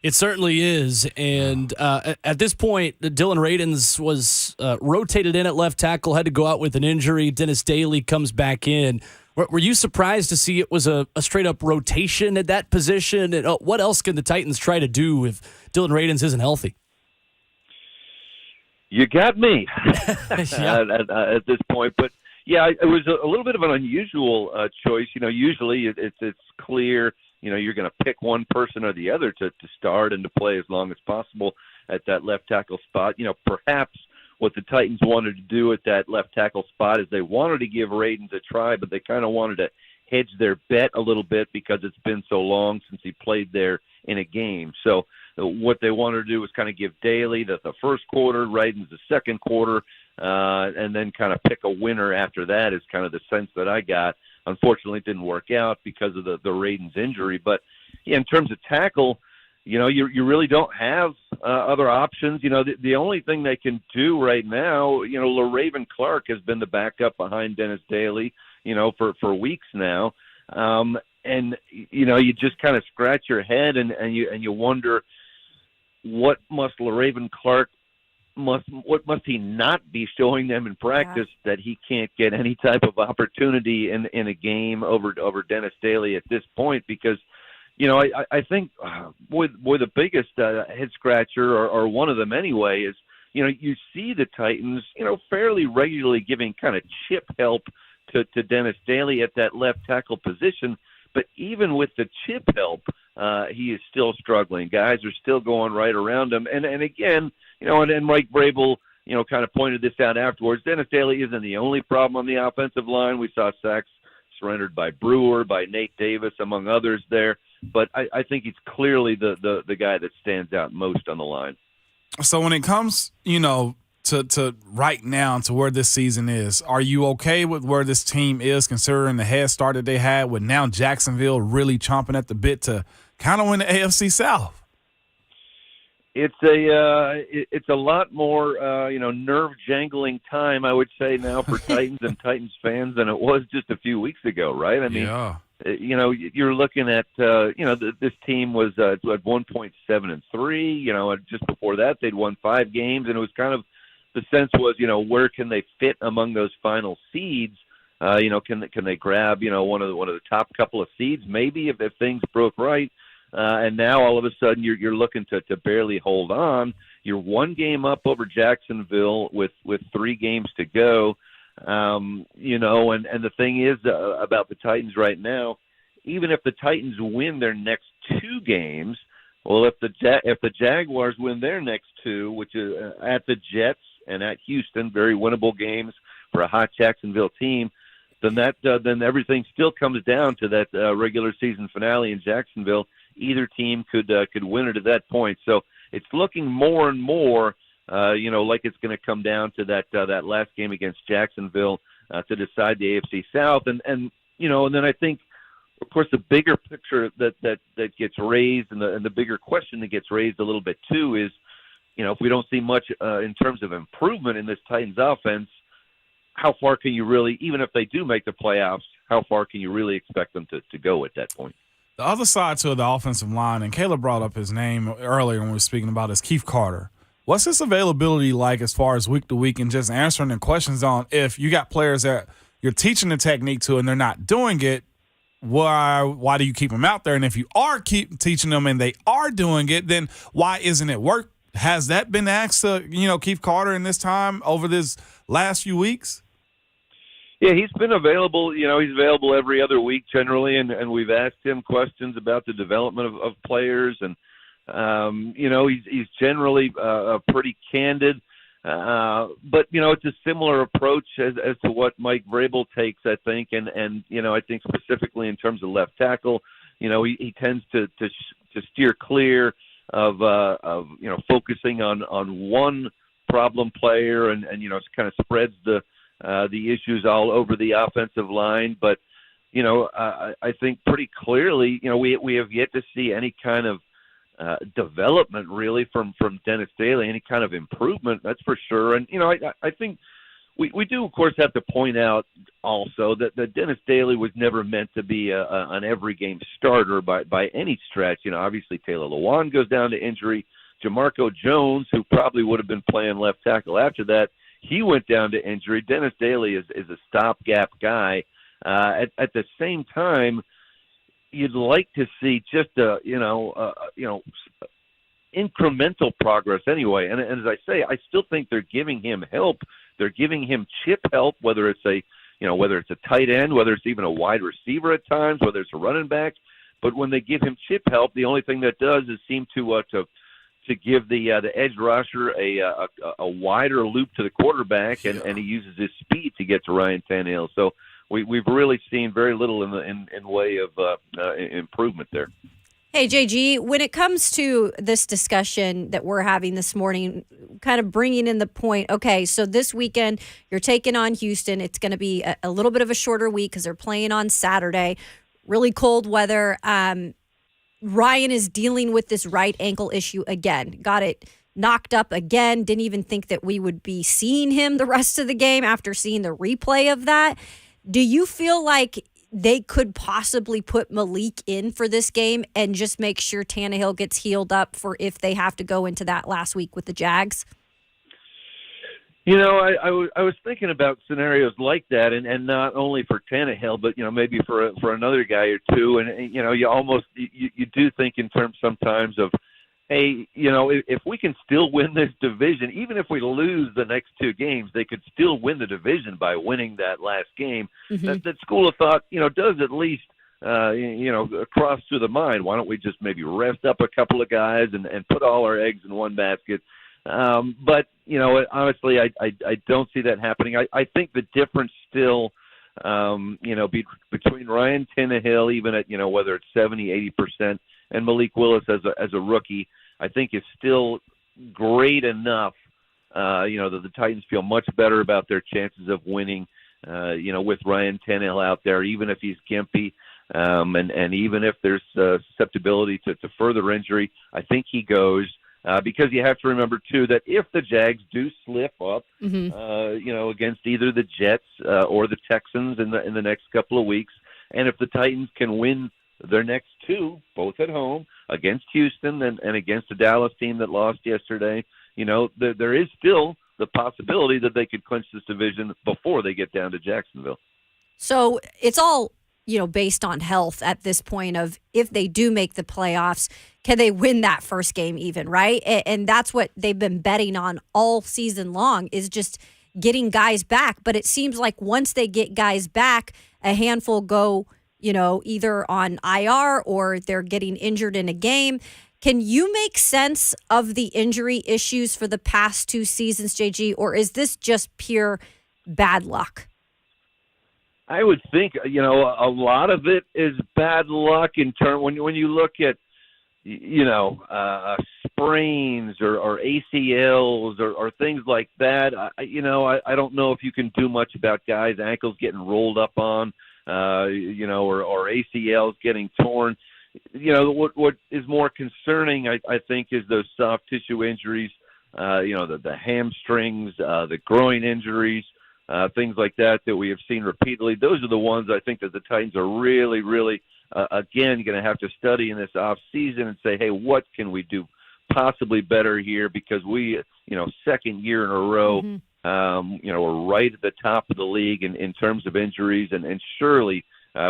It certainly is. And at this point, Dylan Radins was rotated in at left tackle, had to go out with an injury. Dennis Daly comes back in. Were you surprised to see it was a straight-up rotation at that position? And what else can the Titans try to do if Dylan Radins isn't healthy? You got me Yeah. at this point. But, yeah, it was a little bit of an unusual choice. Usually it's clear, you're going to pick one person or the other to start and to play as long as possible at that left tackle spot. Perhaps what the Titans wanted to do at that left tackle spot is they wanted to give Radins a try, but they kind of wanted to hedge their bet a little bit because it's been so long since he played there in a game. So what they wanted to do was kind of give Daly the first quarter, Radins the second quarter, and then kind of pick a winner after that is kind of the sense that I got. Unfortunately, it didn't work out because of the Radins injury. But yeah, in terms of tackle, you really don't have other options. The only thing they can do right now, LaRaven Clark has been the backup behind Dennis Daly, for weeks now. And, you just kind of scratch your head and you wonder what must LaRaven Clark what must he not be showing them in practice that he can't get any type of opportunity in a game over Dennis Daly at this point? Because I think the biggest head scratcher, or one of them anyway, is you see the Titans fairly regularly giving kind of chip help to Dennis Daly at that left tackle position. But even with the chip help, he is still struggling. Guys are still going right around him. And again, and Mike Vrabel, kind of pointed this out afterwards. Dennis Daly isn't the only problem on the offensive line. We saw sacks surrendered by Brewer, by Nate Davis, among others there. But I think he's clearly the guy that stands out most on the line. So when it comes, to right now, to where this season is, are you okay with where this team is, considering the head start that they had, with now Jacksonville really chomping at the bit to kind of win the AFC South? It's a lot more nerve jangling time, I would say, now for Titans and Titans fans than it was just a few weeks ago, right? I mean, you're looking at this team was at 1.7-3. Just before that they'd won 5 games, and it was kind of the sense was where can they fit among those final seeds? Can they grab one of the top couple of seeds maybe if things broke right? And now all of a sudden you're looking to barely hold on. You're 1 game up over Jacksonville with 3 games to go. And the thing is about the Titans right now, even if the Titans win their next 2 games, Well, if the Jaguars win their next two, which is at the Jets and at Houston, very winnable games for a hot Jacksonville team, then then everything still comes down to that regular season finale in Jacksonville. Either team could win it at that point. So it's looking more and more, like it's going to come down to that last game against Jacksonville to decide the AFC South, and then I think, of course, the bigger picture that gets raised and the bigger question that gets raised a little bit too is, if we don't see much in terms of improvement in this Titans offense, how far can you really, even if they do make the playoffs, how far can you really expect them to go at that point? The other side to the offensive line, and Caleb brought up his name earlier when we were speaking about, is Keith Carter. What's his availability like as far as week to week and just answering the questions on if you got players that you're teaching the technique to and they're not doing it, why do you keep them out there? And if you are keep teaching them and they are doing it, then why isn't it work? Has that been asked to, Keith Carter in this time over this last few weeks? Yeah, he's been available. He's available every other week generally, and we've asked him questions about the development of players, and he's generally pretty candid. But it's a similar approach as to what Mike Vrabel takes, I think, and I think specifically in terms of left tackle, he tends to steer clear of focusing on one problem player, and kind of spreads the issues all over the offensive line. But I think pretty clearly, we have yet to see any kind of development really from Dennis Daly, any kind of improvement, that's for sure. And I think we do of course have to point out also that Dennis Daly was never meant to be an every game starter by any stretch. Obviously Taylor Lewan goes down to injury. Jamarco Jones, who probably would have been playing left tackle after that, he went down to injury. Dennis Daly is a stopgap guy. At the same time, you'd like to see just incremental progress anyway. And as I say, I still think they're giving him help. They're giving him chip help, whether it's a tight end, whether it's even a wide receiver at times, whether it's a running back. But when they give him chip help, the only thing that does is seem to give the edge rusher a wider loop to the quarterback, and he uses his speed to get to Ryan Tannehill. So we've really seen very little in way of improvement there. Hey, JG, when it comes to this discussion that we're having this morning, kind of bringing in the point, okay, so this weekend you're taking on Houston. It's going to be a little bit of a shorter week because they're playing on Saturday. Really cold weather. Ryan is dealing with this right ankle issue again. Got it knocked up again. Didn't even think that we would be seeing him the rest of the game after seeing the replay of that. Do you feel like they could possibly put Malik in for this game and just make sure Tannehill gets healed up for if they have to go into that last week with the Jags? I was thinking about scenarios like that, and not only for Tannehill, but maybe for another guy or two. And you almost you do think in terms sometimes of, hey, if we can still win this division, even if we lose the next two games, they could still win the division by winning that last game. Mm-hmm. That school of thought, does at least, cross through the mind. Why don't we just maybe rest up a couple of guys and put all our eggs in one basket? But honestly, I don't see that happening. I think the difference still, between Ryan Tannehill, even at, whether it's 70, 80%, and Malik Willis as a rookie, I think is still great enough, that the Titans feel much better about their chances of winning, with Ryan Tannehill out there, even if he's gimpy, and even if there's susceptibility to further injury. I think he goes, because you have to remember, too, that if the Jags do slip up, against either the Jets or the Texans in the next couple of weeks, and if the Titans can win their next two, both at home, against Houston and against a Dallas team that lost yesterday, there is still the possibility that they could clinch this division before they get down to Jacksonville. So it's all, based on health at this point of if they do make the playoffs, can they win that first game even, right? And that's what they've been betting on all season long, is just getting guys back. But it seems like once they get guys back, a handful go either on IR or they're getting injured in a game. Can you make sense of the injury issues for the past 2 seasons, JG, or is this just pure bad luck? I would think, a lot of it is bad luck in turn when you look at, sprains or ACLs or things like that. I don't know if you can do much about guys' ankles getting rolled up on, or ACLs getting torn. What is more concerning, I think, is those soft tissue injuries, the hamstrings, the groin injuries, things like that we have seen repeatedly. Those are the ones I think that the Titans are really, really, again, going to have to study in this off season and say, hey, what can we do possibly better here? Because we, second year in a row, we're right at the top of the league in terms of injuries, and surely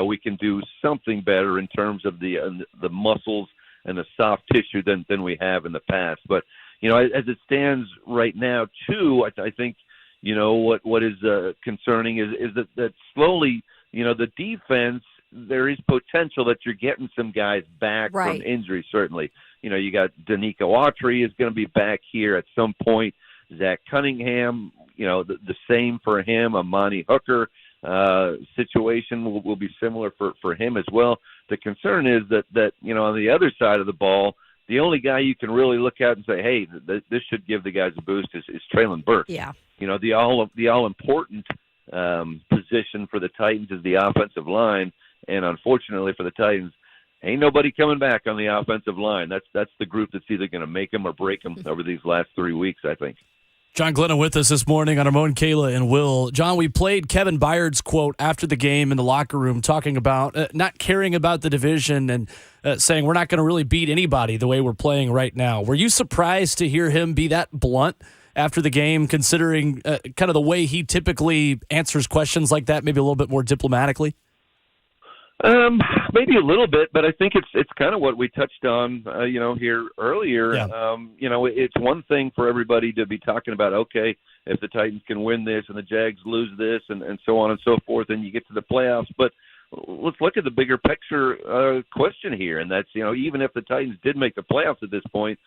we can do something better in terms of the muscles and the soft tissue than we have in the past. But, as it stands right now, too, I think, what is concerning is that slowly, the defense, there is potential that you're getting some guys back from injury, certainly. You got Danico Autry is going to be back here at some point. Zach Cunningham, the same for him. Amani Hooker situation will be similar for him as well. The concern is that on the other side of the ball, the only guy you can really look at and say, hey, this should give the guys a boost is Treylon Burks. Yeah. The all-important position for the Titans is the offensive line, and unfortunately for the Titans, ain't nobody coming back on the offensive line. That's the group that's either going to make them or break them over these last 3 weeks, I think. John Glennon with us this morning on Ramon, Kayla, and Will. John, we played Kevin Byard's quote after the game in the locker room talking about not caring about the division and saying we're not going to really beat anybody the way we're playing right now. Were you surprised to hear him be that blunt after the game, considering kind of the way he typically answers questions like that, maybe a little bit more diplomatically? Maybe a little bit, but I think it's kind of what we touched on, here earlier. Yeah. It's one thing for everybody to be talking about, okay, if the Titans can win this and the Jags lose this and so on and so forth, and you get to the playoffs. But let's look at the bigger picture question here, and that's, even if the Titans did make the playoffs at this point,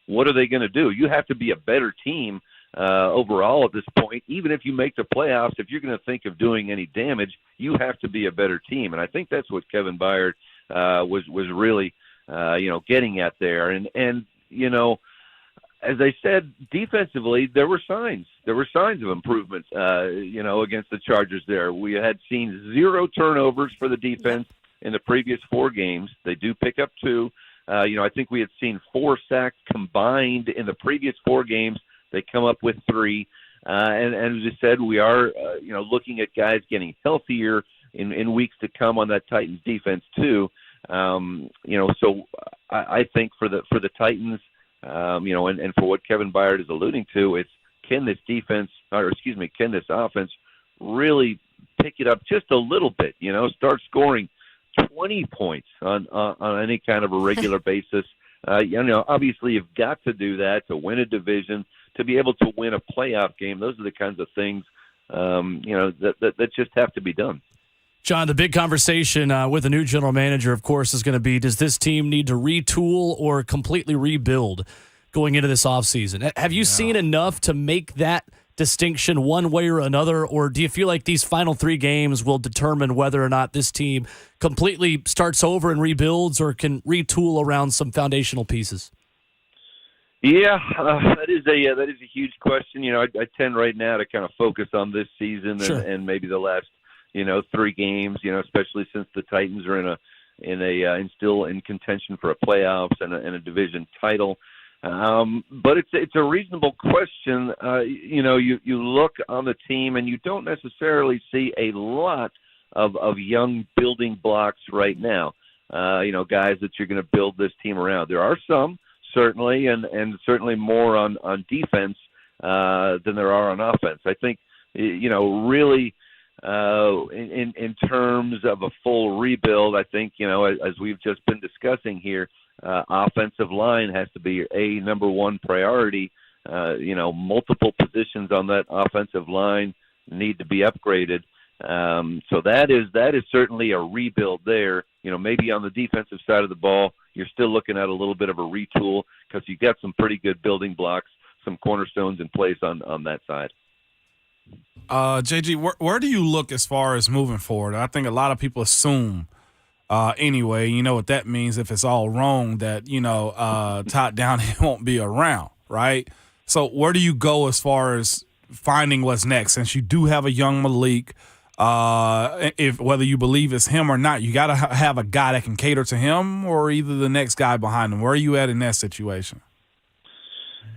what are they going to do? You have to be a better team overall at this point. Even if you make the playoffs, if you're going to think of doing any damage, you have to be a better team. And I think that's what Kevin Byard was really, getting at there. And as I said, defensively, there were signs. There were signs of improvement, against the Chargers there. We had seen 0 turnovers for the defense in the previous 4 games. They do pick up 2. I think we had seen 4 sacks combined in the previous 4 games. They come up with 3. And as I said, we are, looking at guys getting healthier in weeks to come on that Titans defense too. So I think for the Titans, and for what Kevin Byard is alluding to, it's can this offense really pick it up just a little bit, start scoring 20 points on any kind of a regular basis. Obviously you've got to do that to win a division, to be able to win a playoff game. Those are the kinds of things, that just have to be done. John, the big conversation with the new general manager, of course, is going to be, does this team need to retool or completely rebuild going into this offseason? Have you seen enough to make that distinction one way or another, or do you feel like these final 3 games will determine whether or not this team completely starts over and rebuilds or can retool around some foundational pieces? Yeah, that is a huge question. I tend right now to kind of focus on this season and maybe the last 3 games. Especially since the Titans are in still in contention for a playoffs and a division title. But it's a reasonable question. You look on the team and you don't necessarily see a lot of young building blocks right now. Guys that you're going to build this team around. There are some. Certainly, and certainly more on defense than there are on offense. I think, really in terms of a full rebuild, I think, as we've just been discussing here, offensive line has to be a number one priority. Multiple positions on that offensive line need to be upgraded. So that is certainly a rebuild there. Maybe on the defensive side of the ball, you're still looking at a little bit of a retool because you got some pretty good building blocks, some cornerstones in place on that side. JG, where do you look as far as moving forward? I think a lot of people assume anyway, you know what that means if it's all wrong, that, Todd Downing won't be around, right? So where do you go as far as finding what's next? Since you do have a young Malik, if whether you believe it's him or not, you got to have a guy that can cater to him or either the next guy behind him. Where are you at in that situation?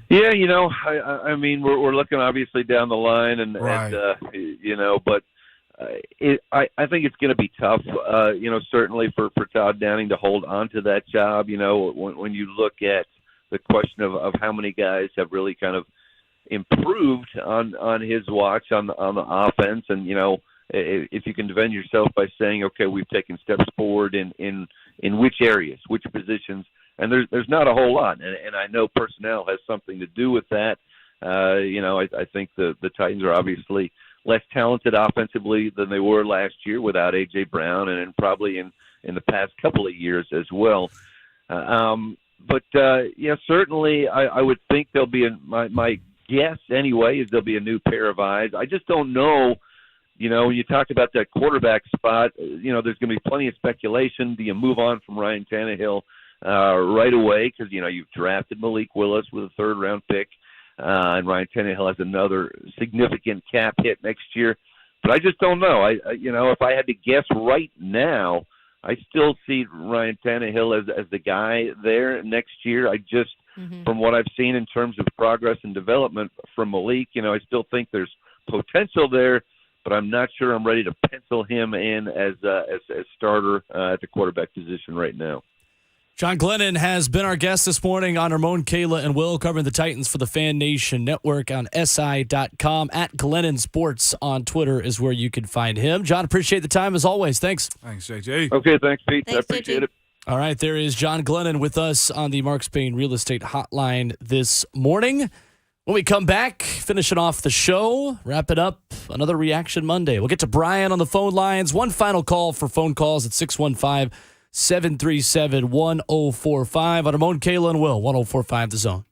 Yeah, I mean, we're looking obviously down the line, and right. But I think it's going to be tough, certainly for Todd Downing to hold on to that job. When you look at the question of how many guys have really kind of improved on his watch on the offense, and if you can defend yourself by saying, okay, we've taken steps forward in which areas, which positions. And there's not a whole lot, and I know personnel has something to do with that. I think the Titans are obviously less talented offensively than they were last year without A.J. Brown, and probably in the past couple of years as well. But certainly I would think there'll be my guess anyway is there'll be a new pair of eyes. I just don't know. When you talk about that quarterback spot, there's going to be plenty of speculation. Do you move on from Ryan Tannehill right away because you've drafted Malik Willis with a third-round pick, and Ryan Tannehill has another significant cap hit next year. But I just don't know. If I had to guess right now, I still see Ryan Tannehill as the guy there next year. I just, from what I've seen in terms of progress and development from Malik, I still think there's potential there, but I'm not sure I'm ready to pencil him in as starter at the quarterback position right now. John Glennon has been our guest this morning on Ramon, Kayla, and Will, covering the Titans for the Fan Nation Network on SI.com. At Glennon Sports on Twitter is where you can find him. John, appreciate the time as always. Thanks. Thanks, JJ. Okay, thanks, Pete. Thanks, I appreciate it. All right, there is John Glennon with us on the Mark Spain Real Estate Hotline this morning. When we come back, finishing off the show, wrap it up, another Reaction Monday. We'll get to Brian on the phone lines. One final call for phone calls at 615-737-1045 on Ramon, Kayla, and Will, 1045 The Zone.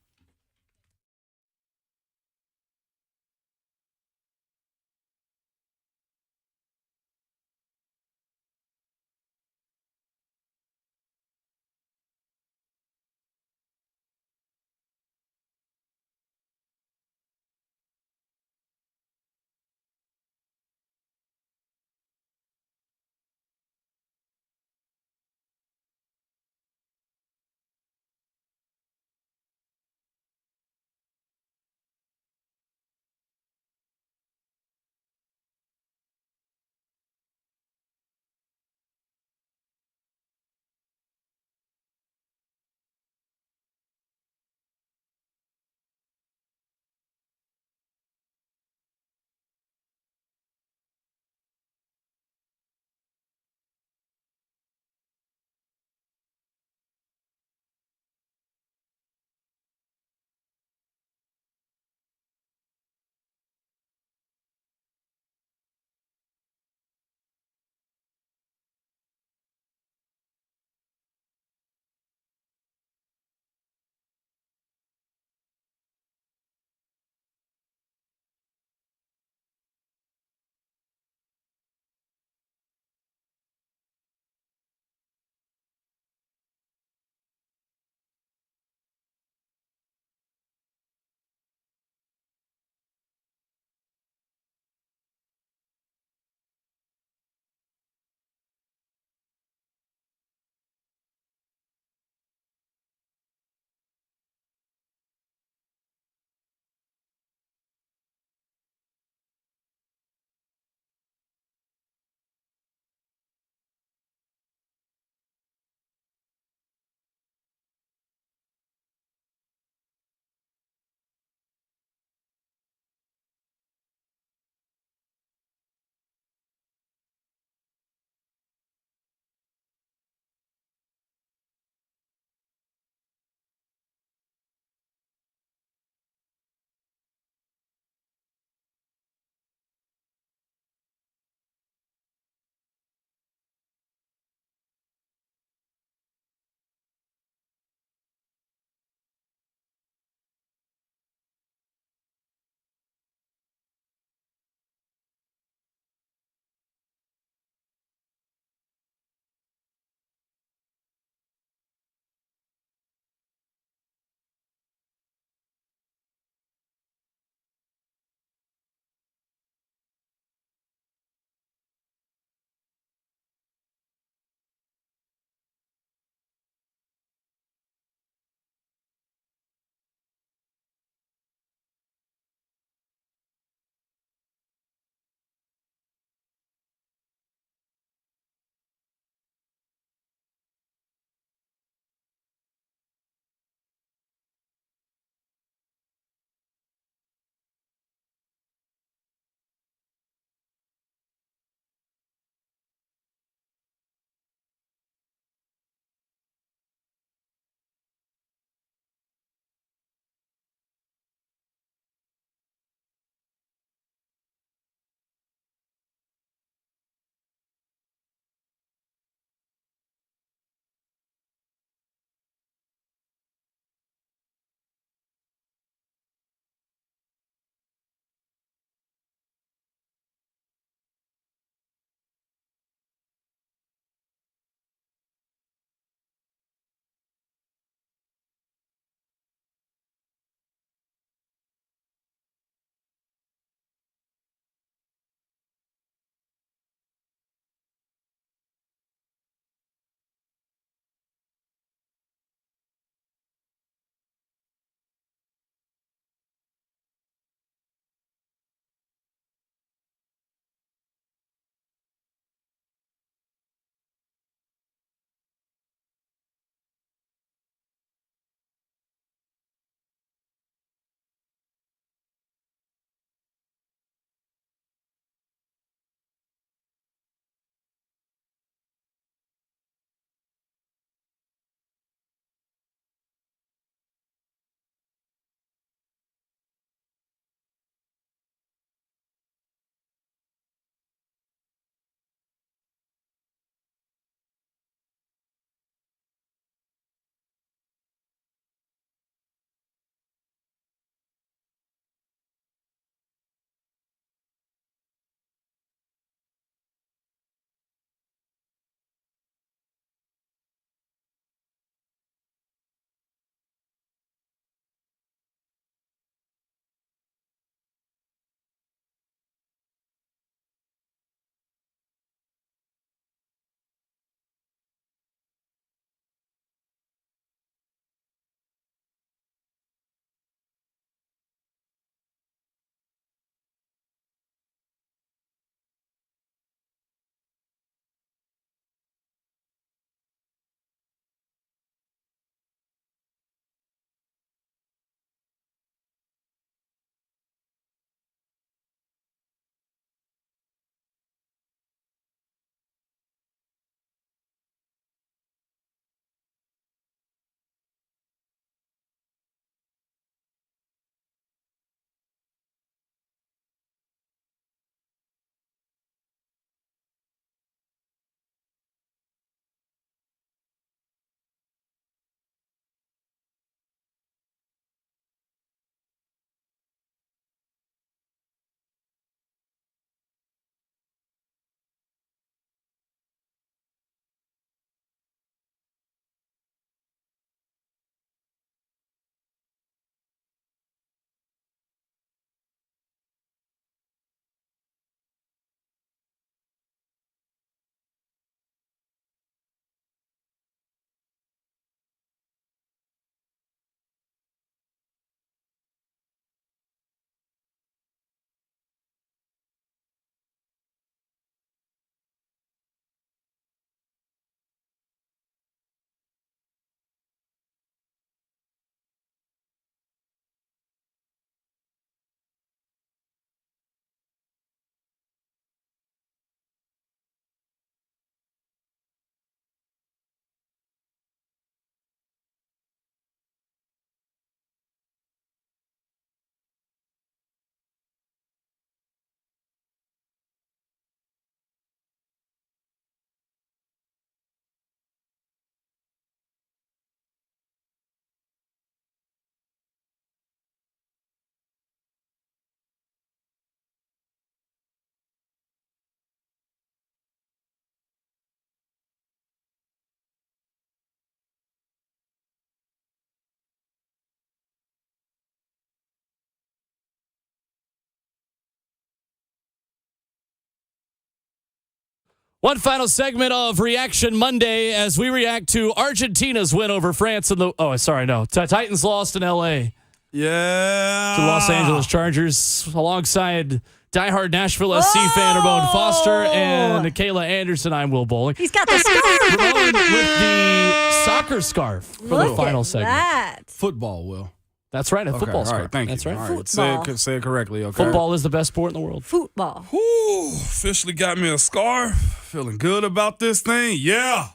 One final segment of Reaction Monday as we react to Argentina's win over France in the. Oh, sorry, no. Titans lost in L.A. Yeah. To the Los Angeles Chargers alongside diehard Nashville SC fan Ramon Foster and Kayla Anderson. I'm Will Bowling. He's got the scarf. Ramon with the soccer scarf for Look the final at segment. that. Football, Will. That's right, a football All scarf. right, thank That's you. right. All right. Football. Say it correctly, okay? Football is the best sport in the world. Football. Whew, officially got me a scarf. Feeling good about this thing. Yeah.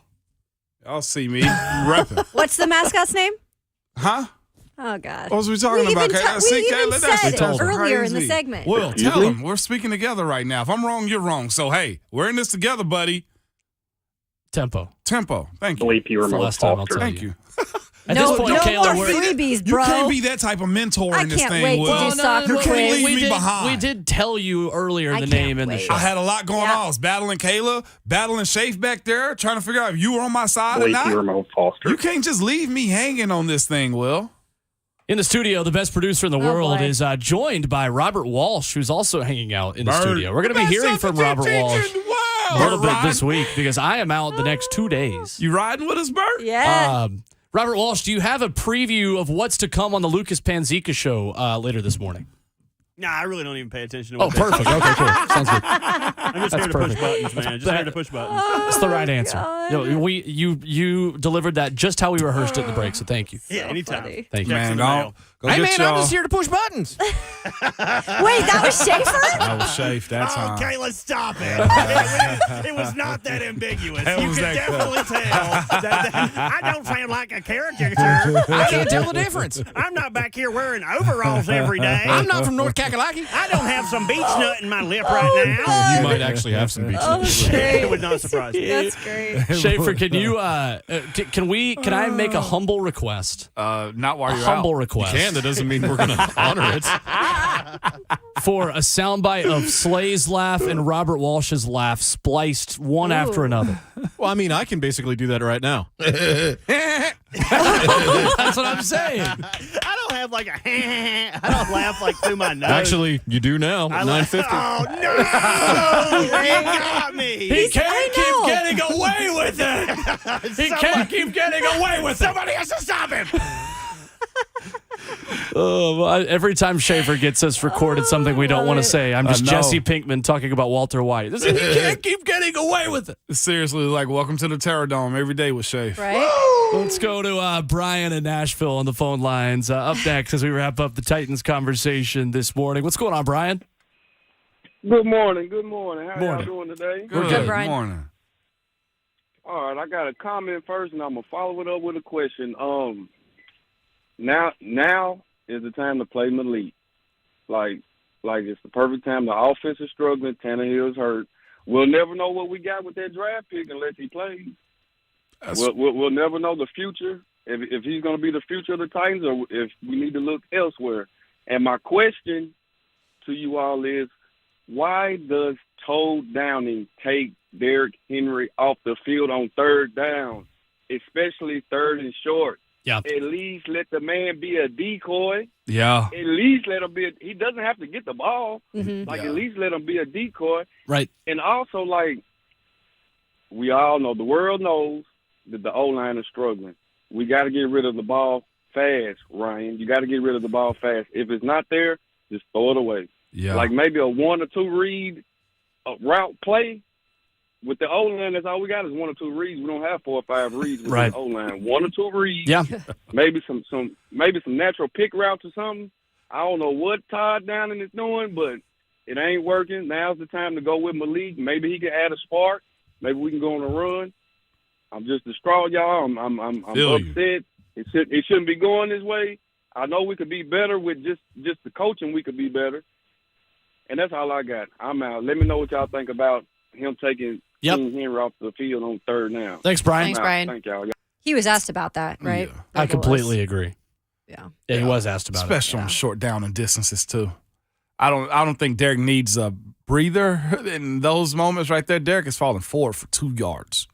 Y'all see me repping. What's the mascot's name? Huh? Oh, God. What was we talking about? We even said That's earlier in the crazy. segment. Will, tell him. We're speaking together right now. If I'm wrong, you're wrong. So, hey, we're in this together, buddy. Tempo. Thank you. Bleep you, Ramon Last time I'll Foster. tell Thank you. At No, this point, no Kayla, more we're. freebies, bro. You can't be that type of mentor I in this can't thing, wait to Will. do soccer You can't quiz. leave me behind. We did tell you earlier I the can't name and the wait. show. I had a lot going on. I was battling Kayla, battling Shafe back there, trying to figure out if you were on my side or Bleep you, not. Ramon Foster. You can't just leave me hanging on this thing, Will. In the studio, the best producer in the world boy. is joined by Robert Walsh, who's also hanging out in the Bird. studio. We're going to be hearing from Robert Walsh a little bit this week because I am out the next 2 days. You riding with us, Bert? Yeah. Robert Walsh, do you have a preview of what's to come on the Lucas Panzica show later this morning? Nah, I really don't even pay attention to Oh, what they perfect. say. Okay, cool. Sounds good. I'm just here to push buttons, man. Just here to push buttons. That's the right answer. You delivered that just how we rehearsed it in the break, so thank you. Yeah, anytime. funny. Thank you. Man, Go go Hey, get man, I'm y'all. just here to push buttons. Wait, that was Schaefer? I was Shafe that time. Okay, let's stop it. It was not that ambiguous. That You was could that definitely tell. I don't sound like a caricature. I can't tell the difference. I'm not back here wearing overalls every day. I'm not from North Kakalaki. I don't have some beach nut in my lip right now. God. You might actually have some beach. Oh, It shit. would not surprise me. That's great. Schaefer, can you can I make a humble request? Not while you're Humble out. request. Can, that doesn't mean we're going to honor it. For a soundbite of Slay's laugh and Robert Walsh's laugh spliced one after another. Well, I mean, I can basically do that right now. That's what I'm saying. I don't have like a I don't laugh like through my nose. Actually, you do now. I 950. Oh no! He got me. He can't keep getting away with it. He can't keep getting away with it. Somebody has to stop him. Every time Schaefer gets us recorded something we don't want to say, I'm just I know. Jesse Pinkman talking about Walter White. He can't keep getting away with it. Seriously, like, welcome to the Terror Dome every day with Shafe. Right? Let's go to Brian in Nashville on the phone lines. Up next as we wrap up the Titans conversation this morning. What's going on, Brian? Good morning. Good morning. How Morning. y'all doing today? Good, Brian. morning. All right, I got a comment first, and I'm gonna follow it up with a question. Now is the time to play Malik. Like it's the perfect time. The offense is struggling. Tannehill's hurt. We'll never know what we got with that draft pick unless he plays. We'll never know the future if he's going to be the future of the Titans or if we need to look elsewhere. And my question to you all is, why does Toad Downing take Derrick Henry off the field on third down, especially third and short? Yeah. At least let the man be a decoy. Yeah. At least let him be. He doesn't have to get the ball. Mm-hmm. At least let him be a decoy. Right. And also, we all know, the world knows that the O-line is struggling. We got to get rid of the ball fast, Ryan. You got to get rid of the ball fast. If it's not there, just throw it away. Yeah. Like maybe a 1 or 2 read route play. With the O-line, that's all we got is 1 or 2 reads. We don't have 4 or 5 reads with Right. the O-line. 1 or 2 reads. Yeah. Maybe some natural pick routes or something. I don't know what Todd Downing is doing, but it ain't working. Now's the time to go with Malik. Maybe he can add a spark. Maybe we can go on a run. I'm just distraught, y'all. I'm upset. It shouldn't be going this way. I know we could be better with just the coaching. We could be better. And that's all I got. I'm out. Let me know what y'all think about him taking King Henry off the field on third down. Thanks, Brian. Thanks, Brian. Thank y'all. He was asked about that, right? I completely agree. Yeah. Yeah, he was asked about Especially it. on short down and distances too. I don't think Derek needs a breather in those moments right there. Derek is falling forward for 2 yards.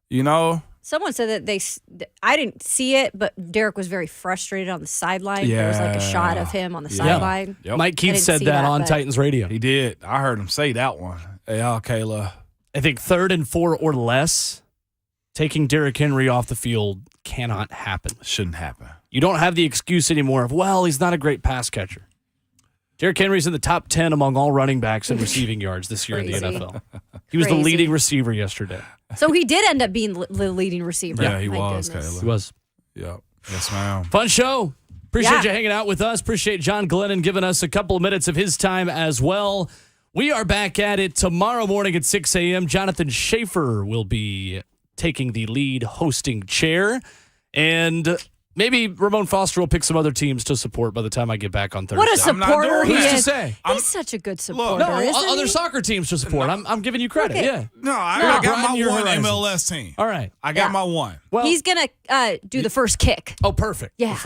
You know? Someone said that I didn't see it, but Derek was very frustrated on the sideline. There was like a shot of him on the sideline. Yep. Mike Keith said that on Titans radio. He did. I heard him say that one. Yeah, Kayla. I think 3rd and 4 or less, taking Derrick Henry off the field cannot happen. Shouldn't happen. You don't have the excuse anymore of, well, he's not a great pass catcher. Derrick Henry's in the top 10 among all running backs in receiving yards this year in the NFL. He was the leading receiver yesterday. So he did end up being the leading receiver. Yeah, he My was, goodness. Kayla. He was. Yep. Yes, ma'am. Fun show. Appreciate Yeah. you hanging out with us. Appreciate John Glennon giving us a couple of minutes of his time as well. We are back at it tomorrow morning at 6 a.m. Jonathan Schaefer will be taking the lead hosting chair. And maybe Ramon Foster will pick some other teams to support by the time I get back on Thursday. What a supporter he Who's is. to say? He's such a good supporter, No, isn't other he? soccer teams to support. I'm giving you credit. Okay. Yeah. No, I got Broaden my your one horizons. MLS team. All right. I got my one. Well, He's going to do the first kick. Oh, perfect. Yeah.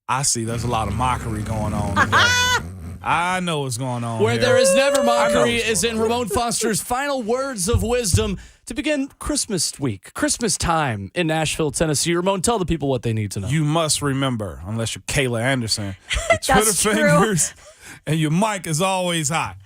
I see there's a lot of mockery going on today. I know what's going on. Where here. there is never I know mockery what's is going in Ramon Foster's final words of wisdom to begin Christmas week, Christmas time in Nashville, Tennessee. Ramon, tell the people what they need to know. You must remember, unless you're Kayla Anderson, your Twitter That's true. fingers and your mic is always hot.